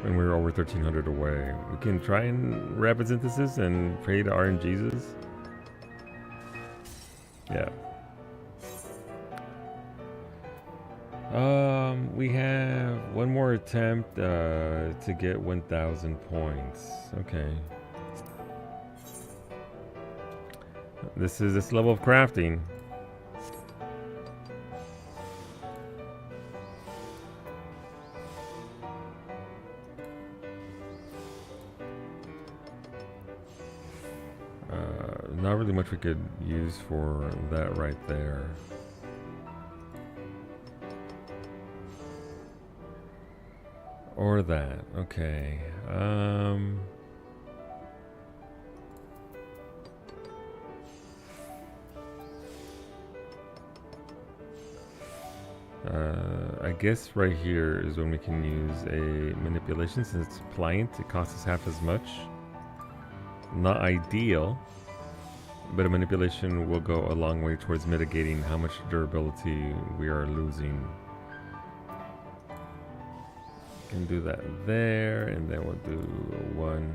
When we're over 1300 away. We can try and rapid synthesis and pray to RNGesus. Yeah. We have one more attempt to get 1,000 points. Okay. This is this level of crafting. Not really much we could use for that right there. Or that. Okay. I guess right here is when we can use a manipulation. Since it's pliant, it costs us half as much. Not ideal, but a manipulation will go a long way towards mitigating how much durability we are losing. Can do that there, and then we'll do 1,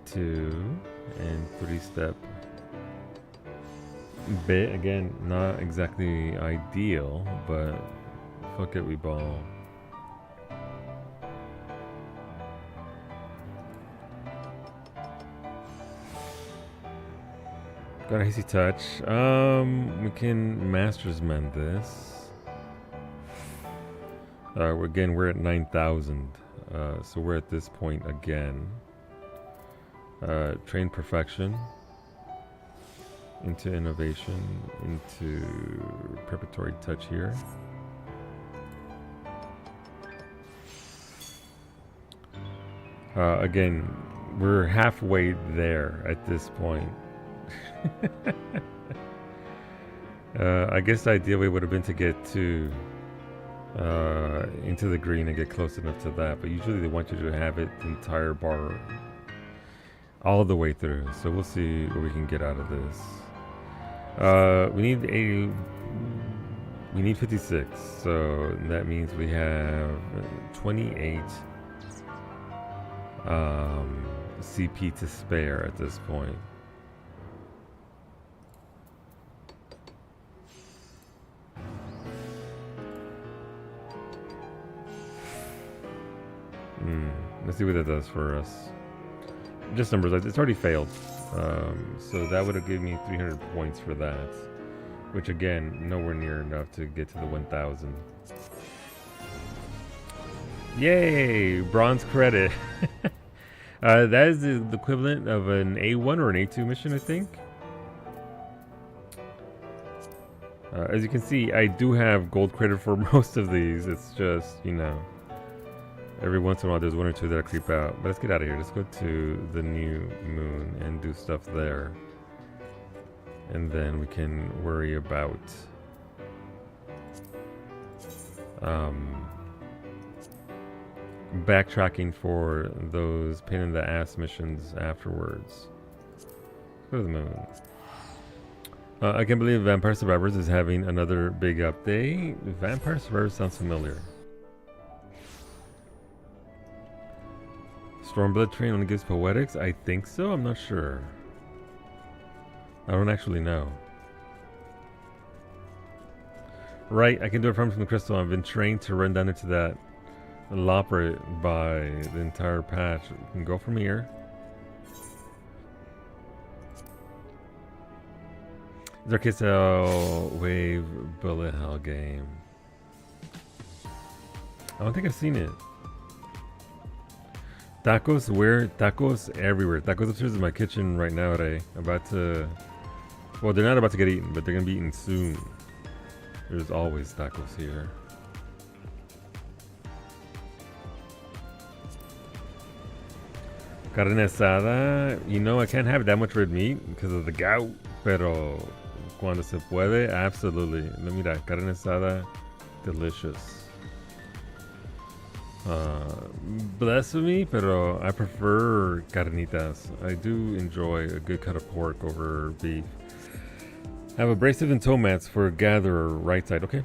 2, and 3-step bit. Again, not exactly ideal, but fuck it, we ball. Got a hasty touch. We can master's mend this. Again, we're at 9,000, so we're at this point again. Train perfection into innovation, into preparatory touch here. Again, we're halfway there at this point. I guess the ideal way would have been to get to into the green and get close enough to that, but usually they want you to have it the entire bar all the way through. So we'll see what we can get out of this. We need 56, so that means we have 28 CP to spare at this point. Let's see what that does for us. Just numbers, it's already failed. So that would have given me 300 points for that. Which again, nowhere near enough to get to the 1,000. Yay! Bronze credit. That is the equivalent of an A1 or an A2 mission, I think. As you can see, I do have gold credit for most of these. It's just, you know, every once in a while there's one or two that creep out. But let's get out of here. Let's go to the new moon and do stuff there. and then we can worry about backtracking for those pain in the ass missions afterwards. Go to the moon. I can't believe Vampire Survivors is having another big update. Vampire Survivors sounds familiar. Stormblood Train only gives poetics? I think so, I'm not sure. I don't actually know. Right, I can do it from the crystal. I've been trained to run down into that Lopper by the entire patch. You can go from here. Darkisel Wave Bullet Hell game. I don't think I've seen it. Tacos where? Tacos everywhere. Tacos upstairs in my kitchen right now, Ray. About to... Well, they're not about to get eaten, but they're going to be eaten soon. There's always tacos here. Carne asada. You know, I can't have that much red meat because of the gout. Pero cuando se puede, absolutely. Mira, carne asada, delicious. Blasphemy, pero I prefer carnitas. I do enjoy a good cut of pork over beef. I have abrasive and toe mats for gatherer, right side. Okay.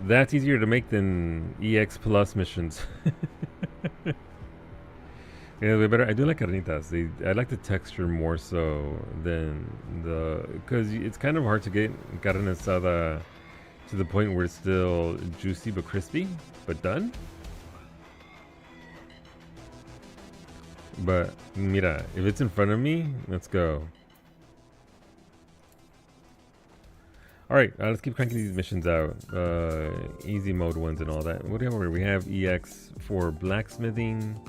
That's easier to make than EX Plus missions. Yeah, way better. I do like carnitas. I like the texture more so than the... Because it's kind of hard to get carne asada to the point where it's still juicy but crispy, but done. But mira, if it's in front of me, let's go. Alright, let's keep cranking these missions out. Easy mode ones and all that. What do we have over here? We have EX for blacksmithing,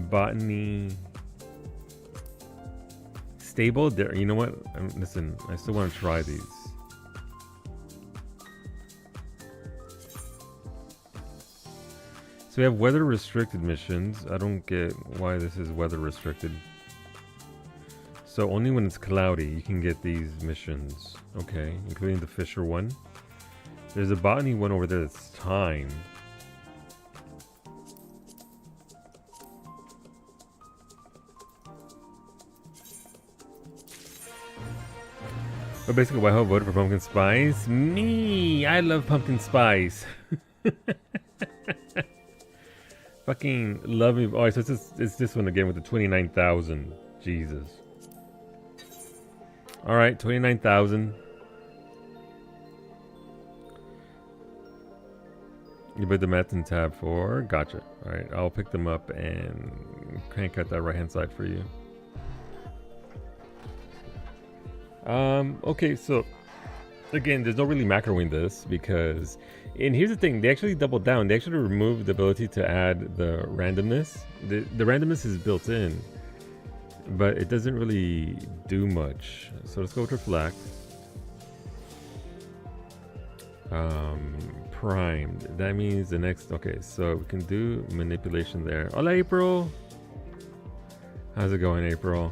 botany, stable. There, you know what? Listen, I still want to try these. So we have weather restricted missions. I don't get why this is weather restricted. So only when it's cloudy you can get these missions. Okay, including the Fisher one. There's a botany one over there that's timed. But basically, why I voted for pumpkin spice? Me! I love pumpkin spice! Fucking love me. Oh, so it's this one again with the 29,000. Jesus. Alright, 29,000. You put the mats in tab 4. Gotcha. Alright, I'll pick them up and crank out that right hand side for you. Okay, so again, there's no really macro in this because, and here's the thing, they actually doubled down. They actually removed the ability to add the randomness. The randomness is built in, but it doesn't really do much. So let's go with reflect. Primed. That means the next, okay, so we can do manipulation there. Hola, April. How's it going, April?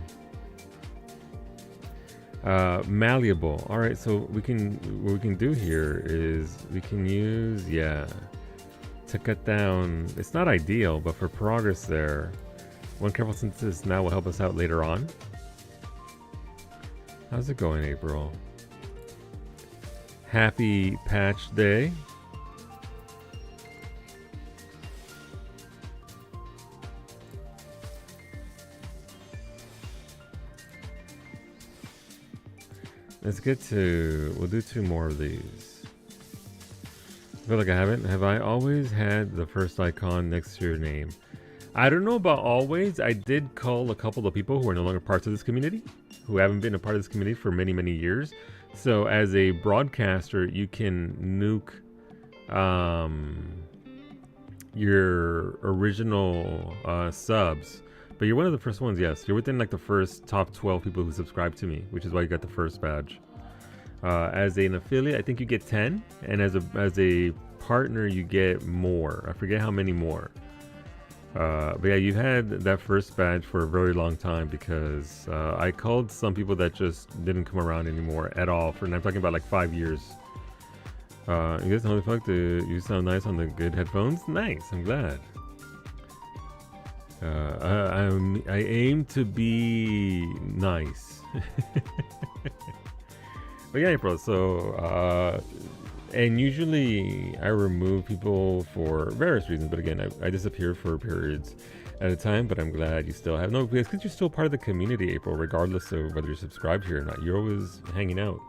Malleable. All right, so what we can do here is we can use, yeah, to cut down. It's not ideal, but for progress there, one careful synthesis now will help us out later on. How's it going, April? Happy patch day. Let's get to, we'll do 2 more of these. I feel like I haven't. Have I always had the first icon next to your name? I don't know about always. I did call a couple of people who are no longer parts of this community, who haven't been a part of this community for many, many years. So as a broadcaster, you can nuke your original subs. But you're one of the first ones, yes. You're within like the first top 12 people who subscribe to me, which is why you got the first badge. As an affiliate, I think you get 10, and as a partner, you get more. I forget how many more. But yeah, you've had that first badge for a very long time because I called some people that just didn't come around anymore at all. And I'm talking about like 5 years. You guys, holy fuck, you sound nice on the good headphones. Nice, I'm glad. I aim to be nice. But yeah, April. So and usually I remove people for various reasons, but again, I disappear for periods at a time. But I'm glad you still have because you're still part of the community, April, regardless of whether you're subscribed here or not. You're always hanging out.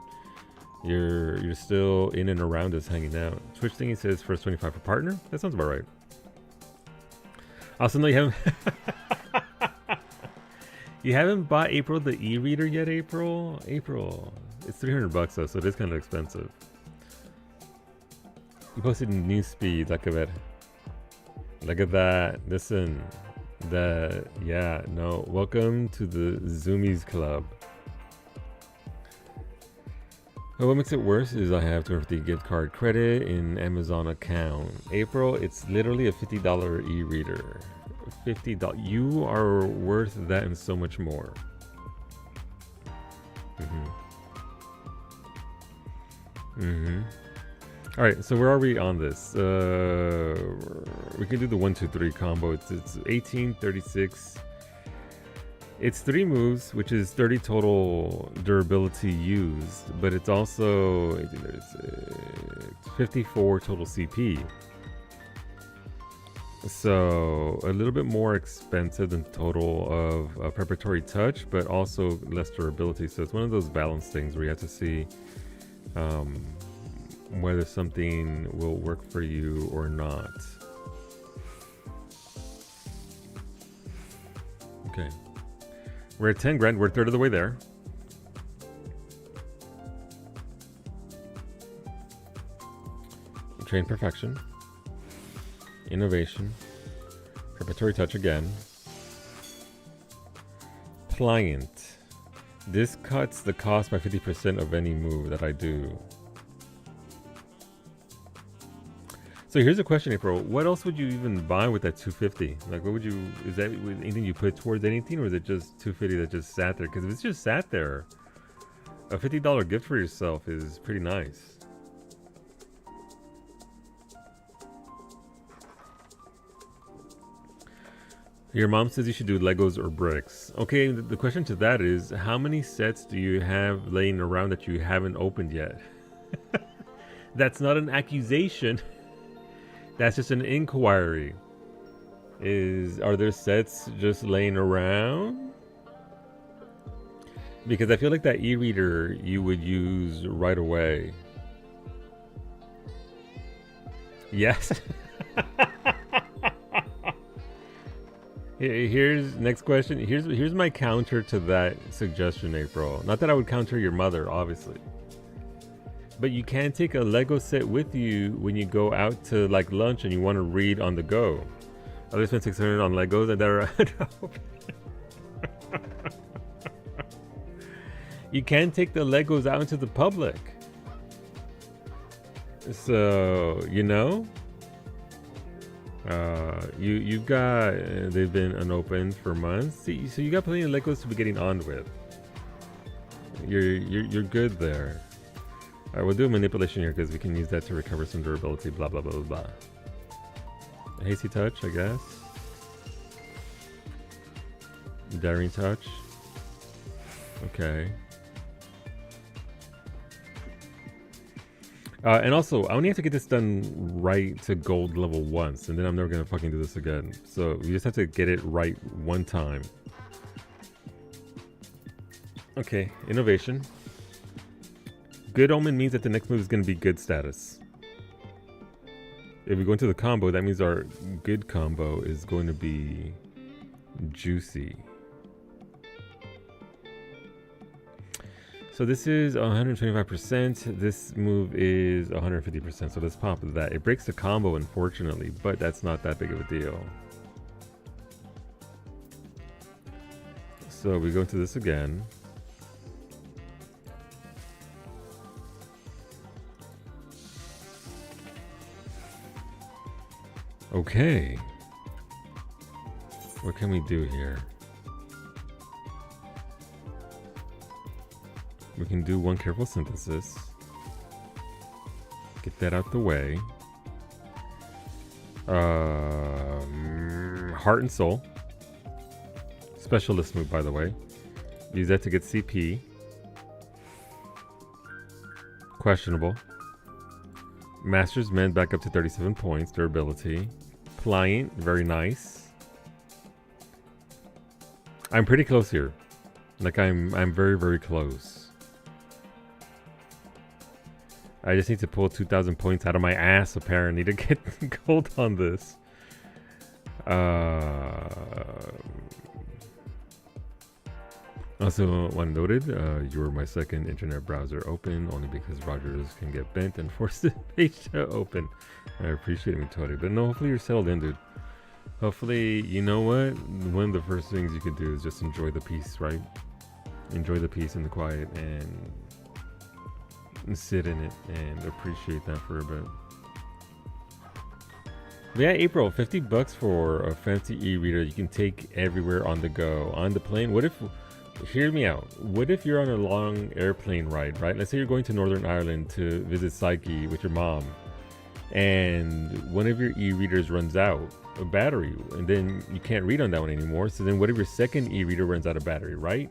You're still in and around us hanging out. Twitch thingy says first 25 for partner. That sounds about right. Also, no, you haven't. You haven't bought April the e-reader yet, April. It's $300 though, so it is kind of expensive. You posted new speed, look at that. Listen, yeah, no. Welcome to the Zoomies Club. Well, what makes it worse is I have 250 gift card credit in Amazon account. April, it's literally a $50 e-reader. $50. You are worth that and so much more. All right, so where are we on this? We can do the 1, 2, 3 combo. It's 18, 36. It's 3 moves, which is 30 total durability used, but it's also 54 total CP. So a little bit more expensive than total of preparatory touch, but also less durability. So it's one of those balance things where you have to see whether something will work for you or not. Okay. We're at 10 grand. We're a third of the way there. Train perfection. Innovation. Preparatory touch again. Pliant. This cuts the cost by 50% of any move that I do. So here's a question, April. What else would you even buy with that 250? Like, what would you? Is that anything you put towards anything, or is it just 250 that just sat there? Because if it's just sat there, a $50 gift for yourself is pretty nice. Your mom says you should do Legos or bricks. Okay, the question to that is, how many sets do you have laying around that you haven't opened yet? That's not an accusation. That's just an inquiry. Are there sets just laying around? Because I feel like that e-reader you would use right away. Yes. Here's next question. Here's my counter to that suggestion, April. Not that I would counter your mother, obviously. But you can take a Lego set with you when you go out to like lunch and you want to read on the go. I spent $600 on Legos and they're You can take the Legos out into the public. So, you know, you've got they've been unopened for months. See, so you got plenty of Legos to be getting on with. You're good there. All right, we'll do a manipulation here because we can use that to recover some durability. Blah blah blah blah blah. A hasty touch, I guess. Daring touch. Okay. And also, I only have to get this done right to gold level once, and then I'm never gonna fucking do this again. So we just have to get it right one time. Okay, innovation. Good omen means that the next move is gonna be good status. If we go into the combo, that means our good combo is going to be juicy. So this is 125%. This move is 150%. So let's pop that. It breaks the combo, unfortunately, but that's not that big of a deal. So we go into this again. Okay. What can we do here? We can do one careful synthesis. Get that out the way. Heart and Soul. Specialist move, by the way. Use that to get CP. Questionable. Master's Mend back up to 37 points. Durability. Pliant. Very nice. I'm pretty close here. Like I'm very, very close. I just need to pull 2,000 points out of my ass, apparently, to get gold on this. Also, one noted, you were my second internet browser open, only because Rogers can get bent and force the page to open. I appreciate it, Tony. But no, hopefully you're settled in, dude. Hopefully, you know what? One of the first things you could do is just enjoy the peace, right? Enjoy the peace and the quiet and sit in it and appreciate that for a bit. But yeah, April, $50 for a fancy e-reader you can take everywhere on the go. On the plane, what if, hear me out, what if you're on a long airplane ride, right? Let's say you're going to Northern Ireland to visit Psyche with your mom, and one of your e-readers runs out of battery, and then you can't read on that one anymore. So then what if your second e-reader runs out of battery, right?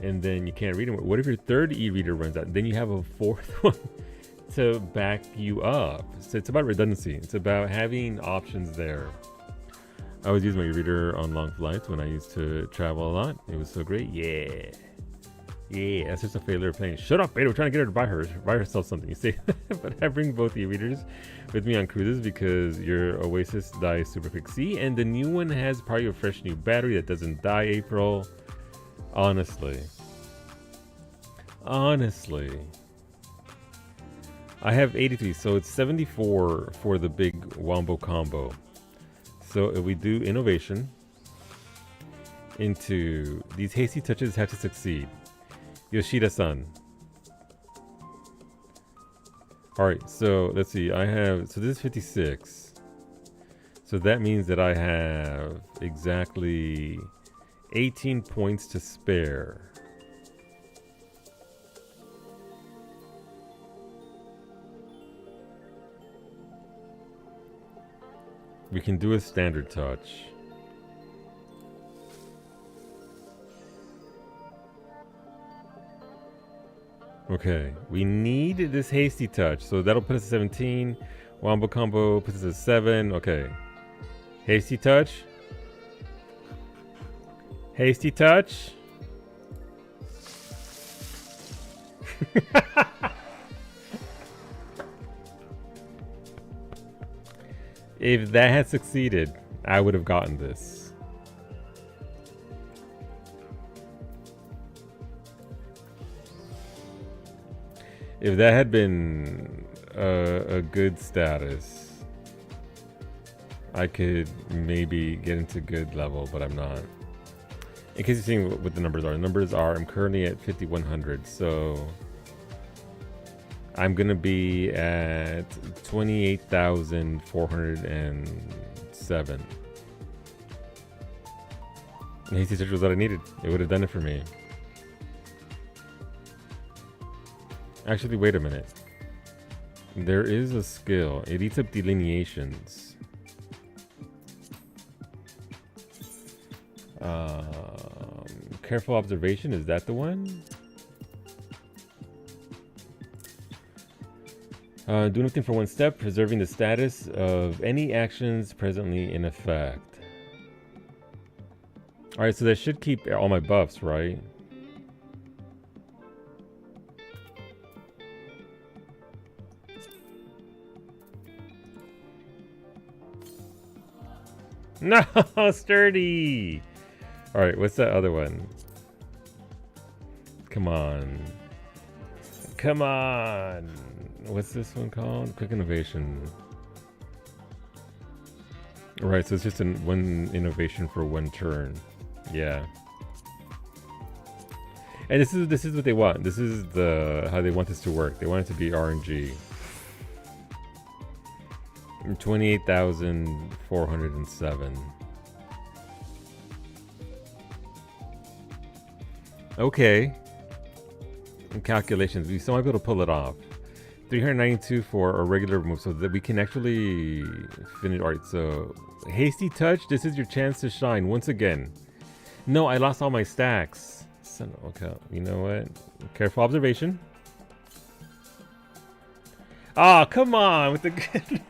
And then you can't read them. What if your third e-reader runs out? Then you have a fourth one to back you up. So it's about redundancy. It's about having options there. I always use my e-reader on long flights when I used to travel a lot. It was so great. Yeah. Yeah, that's just a failure of playing. Shut up, Beta. We're trying to get her to buy herself something. You see? But I bring both e-readers with me on cruises because your Oasis dies super quick. See? And the new one has probably a fresh new battery that doesn't die, April. Honestly. I have 83, so it's 74 for the big Wombo combo. So if we do innovation into these hasty touches have to succeed. Yoshida-san. Alright, so let's see. So this is 56. So that means that I have exactly 18 points to spare. We can do a standard touch. Okay, we need this hasty touch, so that'll put us at 17. Wombo combo puts us at 7. Okay, hasty touch. Hasty touch. If that had succeeded, I would have gotten this. If that had been a good status, I could maybe get into good level, but I'm not. In case you're seeing what the numbers are, I'm currently at 5,100, so I'm gonna be at 28,407. And hasty touch was what I needed. It would have done it for me. Actually, wait a minute. There is a skill. It eats up delineations. Careful observation, is that the one? Do nothing for one step, preserving the status of any actions presently in effect. Alright, so that should keep all my buffs, right? No, sturdy! Alright, what's that other one? Come on. Come on! What's this one called? Quick innovation. Right, so it's just one innovation for one turn. Yeah. And this is what they want. This is how they want this to work. They want it to be RNG. 28,407. Okay. In calculations, we still might be able to pull it off. 392 for a regular move, so that we can actually finish. All right, so hasty touch. This is your chance to shine once again. No, I lost all my stacks. Okay, you know what? Careful observation. Oh, come on with the good.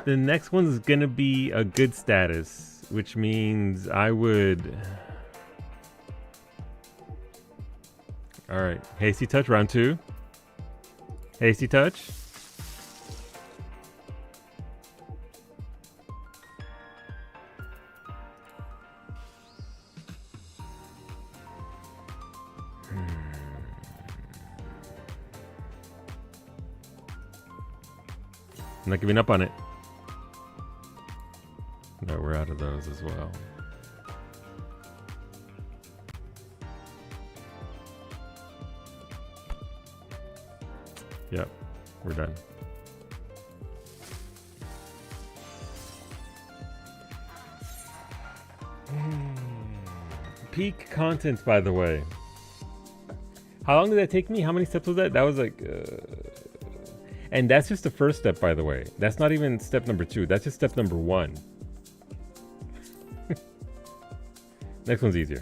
The next one's gonna be a good status, which means I would. All right, hasty touch round 2. Hasty touch. I'm not giving up on it. No, we're out of those as well. Yep, we're done. Peak content, by the way. How long did that take me? How many steps was that? That was like... And that's just the first step, by the way. That's not even step number 2. That's just step number 1. Next one's easier.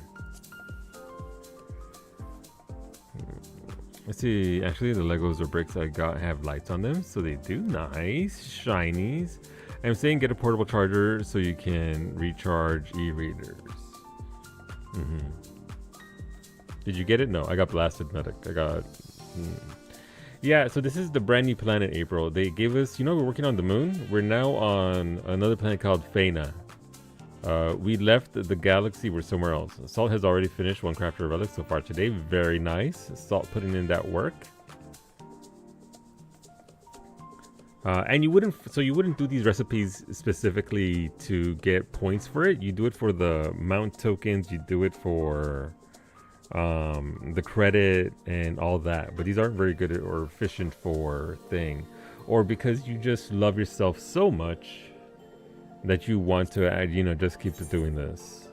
Let's see. Actually, the Legos or bricks I got have lights on them, so they do. Nice. Shinies. I'm saying get a portable charger so you can recharge e-readers. Did you get it? No, I got blasted, medic. I got... Yeah, so this is the brand new planet, April. They gave us... You know, we're working on the moon. We're now on another planet called Faina. We left the galaxy. We're somewhere else. Salt has already finished one crafter relic so far today. Very nice. Salt putting in that work. And you wouldn't... So you wouldn't do these recipes specifically to get points for it. You do it for the mount tokens. You do it for... the credit and all that, but these aren't very good or efficient for thing, or because you just love yourself so much that you want to add, you know, just keep doing this.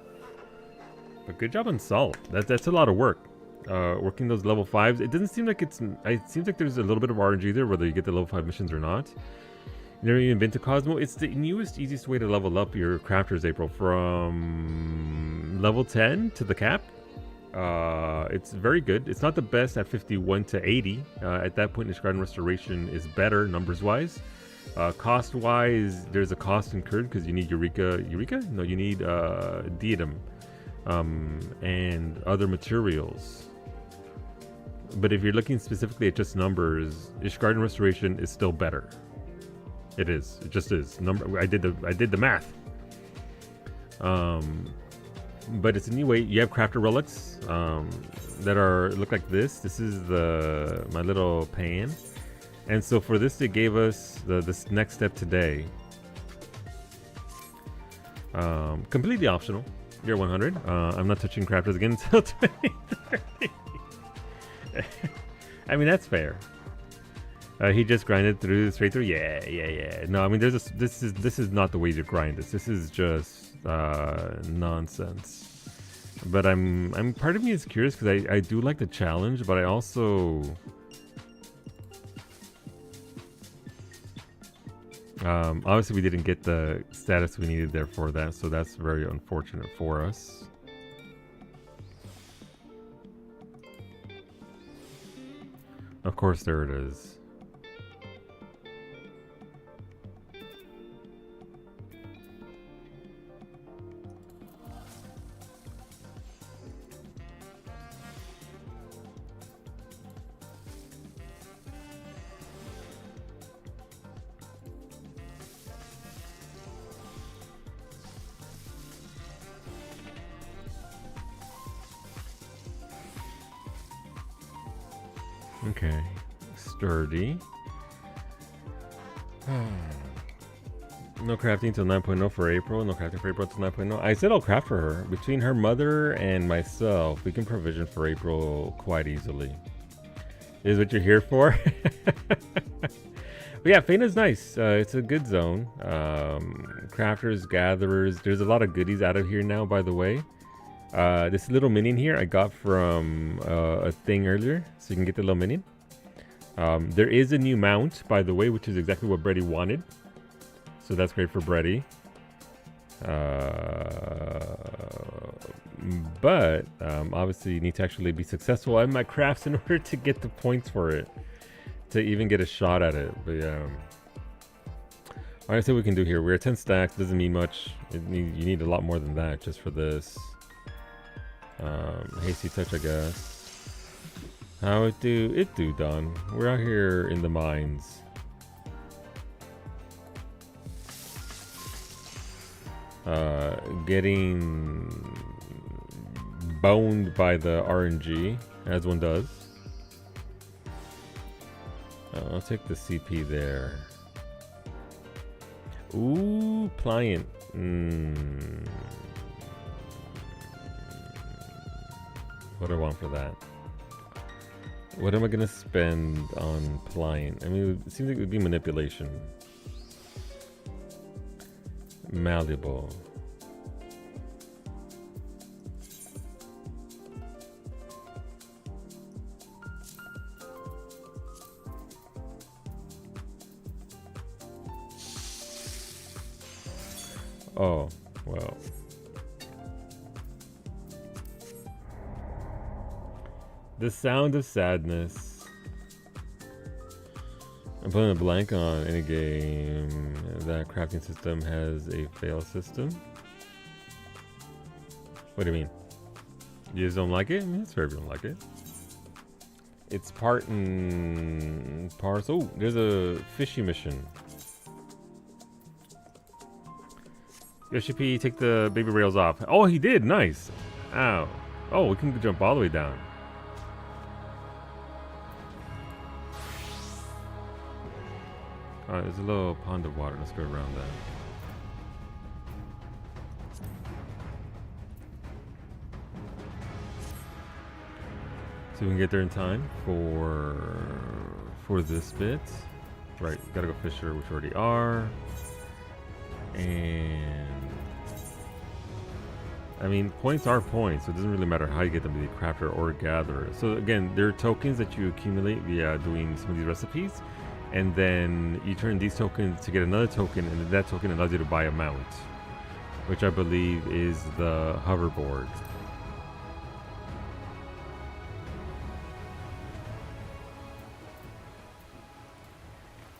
But good job on Salt. That's a lot of work. Working those level 5s. It doesn't seem like it seems like there's a little bit of RNG there, whether you get the level 5 missions or not. You've never even been to Cosmo. It's the newest, easiest way to level up your crafters, April, from level 10 to the cap. It's very good. It's not the best at 51 to 80. At that point, Discard and Restoration is better numbers-wise. Cost-wise, there's a cost incurred because you need Eureka? No, you need Diadem and other materials. But if you're looking specifically at just numbers, Discard and Restoration is still better. It is. It just is. I did the math. But it's a new way. You have crafter relics that look like this. This is my little pan, and so for this they gave us this next step today. Completely optional. You're 100. I'm not touching crafters again until 2030. I mean, that's fair. He just grinded straight through. Yeah. No, I mean, this is not the way to grind this. This is just nonsense. But I'm part of me is curious because I do like the challenge, but I also obviously we didn't get the status we needed there for that, so that's very unfortunate for us. Of course, there it is. Okay, sturdy. No crafting till 9.0 for April. No crafting for April till 9.0. I said I'll craft for her. Between her mother and myself, we can provision for April quite easily. Is what you're here for? But yeah, Faina's nice. It's a good zone. Crafters, gatherers. There's a lot of goodies out of here now, by the way. This little minion here I got from a thing earlier, so you can get the little minion. There is a new mount, by the way, which is exactly what Brady wanted. So that's great for Brady. But obviously you need to actually be successful at my crafts in order to get the points for it, to even get a shot at it. But yeah. Alright, so what we can do here. We're at 10 stacks, doesn't mean much. You need a lot more than that just for this. Hasty touch, I guess. How it do? It do done. We're out here in the mines. Getting boned by the RNG, as one does. I'll take the CP there. Ooh, pliant. What do I want for that? What am I gonna spend on pliant? I mean, it seems like it would be manipulation. Malleable. Oh, well. The sound of sadness. I'm putting a blank on any game that crafting system has a fail system. What do you mean? You just don't like it? I mean, it's fair if you don't like it. It's part and parcel. Oh, there's a fishy mission. Yoshi P, take the baby rails off. Oh, he did. Nice. Ow. Oh, we can jump all the way down. Alright, there's a little pond of water. Let's go around that. So we can get there in time for this bit. Right, gotta go fisher, which we already are. And I mean, points are points, so it doesn't really matter how you get them to be crafter or gatherer. So again, there are tokens that you accumulate via doing some of these recipes, and then you turn these tokens to get another token, and then that token allows you to buy a mount, which I believe is the hoverboard.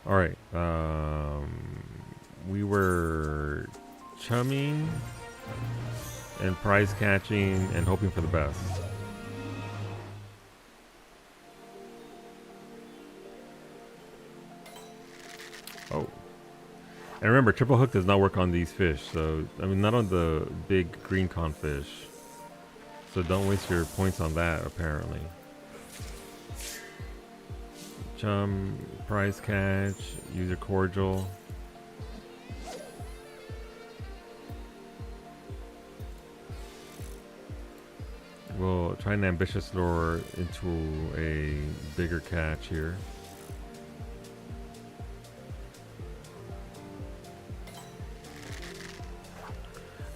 All right, we were chumming and prize catching and hoping for the best. Oh. And remember, triple hook does not work on these fish. So, I mean, not on the big green confish. So don't waste your points on that, apparently. Chum, prize catch, use your cordial. We'll try an ambitious lure into a bigger catch here.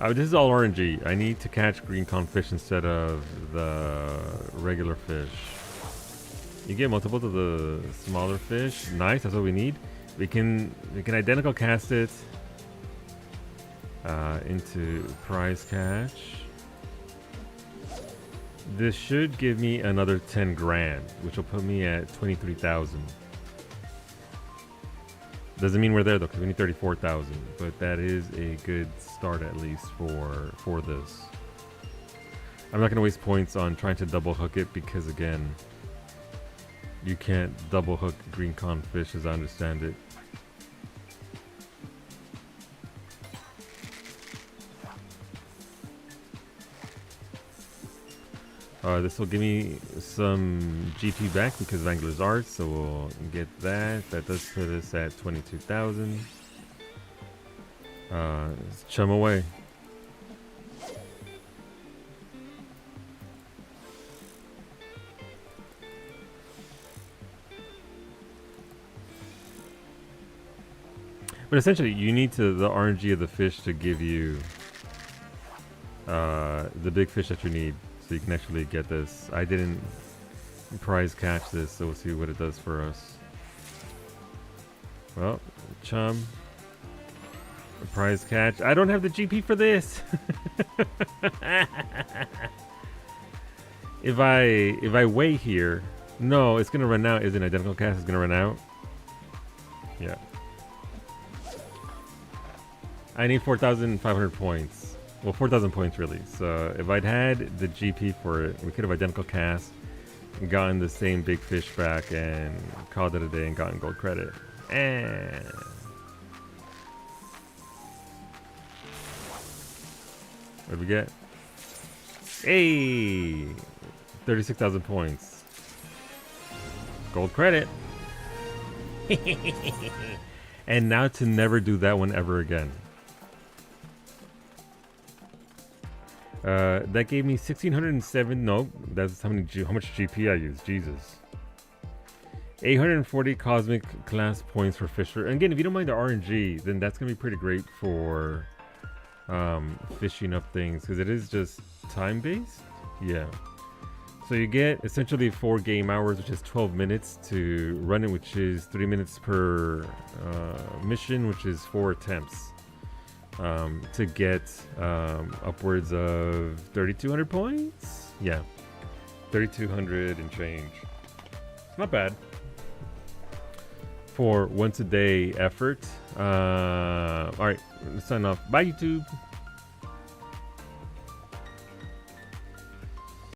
This is all RNG. I need to catch green confish instead of the regular fish. You get multiple of the smaller fish. Nice, that's what we need. We can identical cast it into prize catch. This should give me another 10 grand, which will put me at 23,000. Doesn't mean we're there though, because we need 34,000. But that is a good start at least for this. I'm not gonna waste points on trying to double hook it because again, you can't double hook green confish as I understand it. This will give me some GP back because of Angler's Art, so we'll get that. That does put us at 22,000. Let's chum away. But essentially, you need the RNG of the fish to give you the big fish that you need, so you can actually get this. I didn't prize catch this, so we'll see what it does for us. Well, chum. A prize catch. I don't have the GP for this. If I wait here, no, it's gonna run out. Is an identical cast is gonna run out? Yeah. I need 4,500 points. Well, 4,000 points really. So if I'd had the GP for it, we could have identical cast, gotten the same big fish back, and called it a day and gotten gold credit. And what did we get? Hey, 36,000 points. Gold credit. And now to never do that one ever again. That gave me 1,607. No, that's how much GP I used. Jesus. 840 cosmic class points for Fisher. And again, if you don't mind the RNG, then that's gonna be pretty great for fishing up things, because it is just time based. Yeah. So you get essentially 4 game hours, which is 12 minutes to run it, which is 3 minutes per mission, which is 4 attempts. To get upwards of 3,200 points. Yeah, 3,200 and change. Not bad for once a day effort. All right, let's sign off. Bye, YouTube.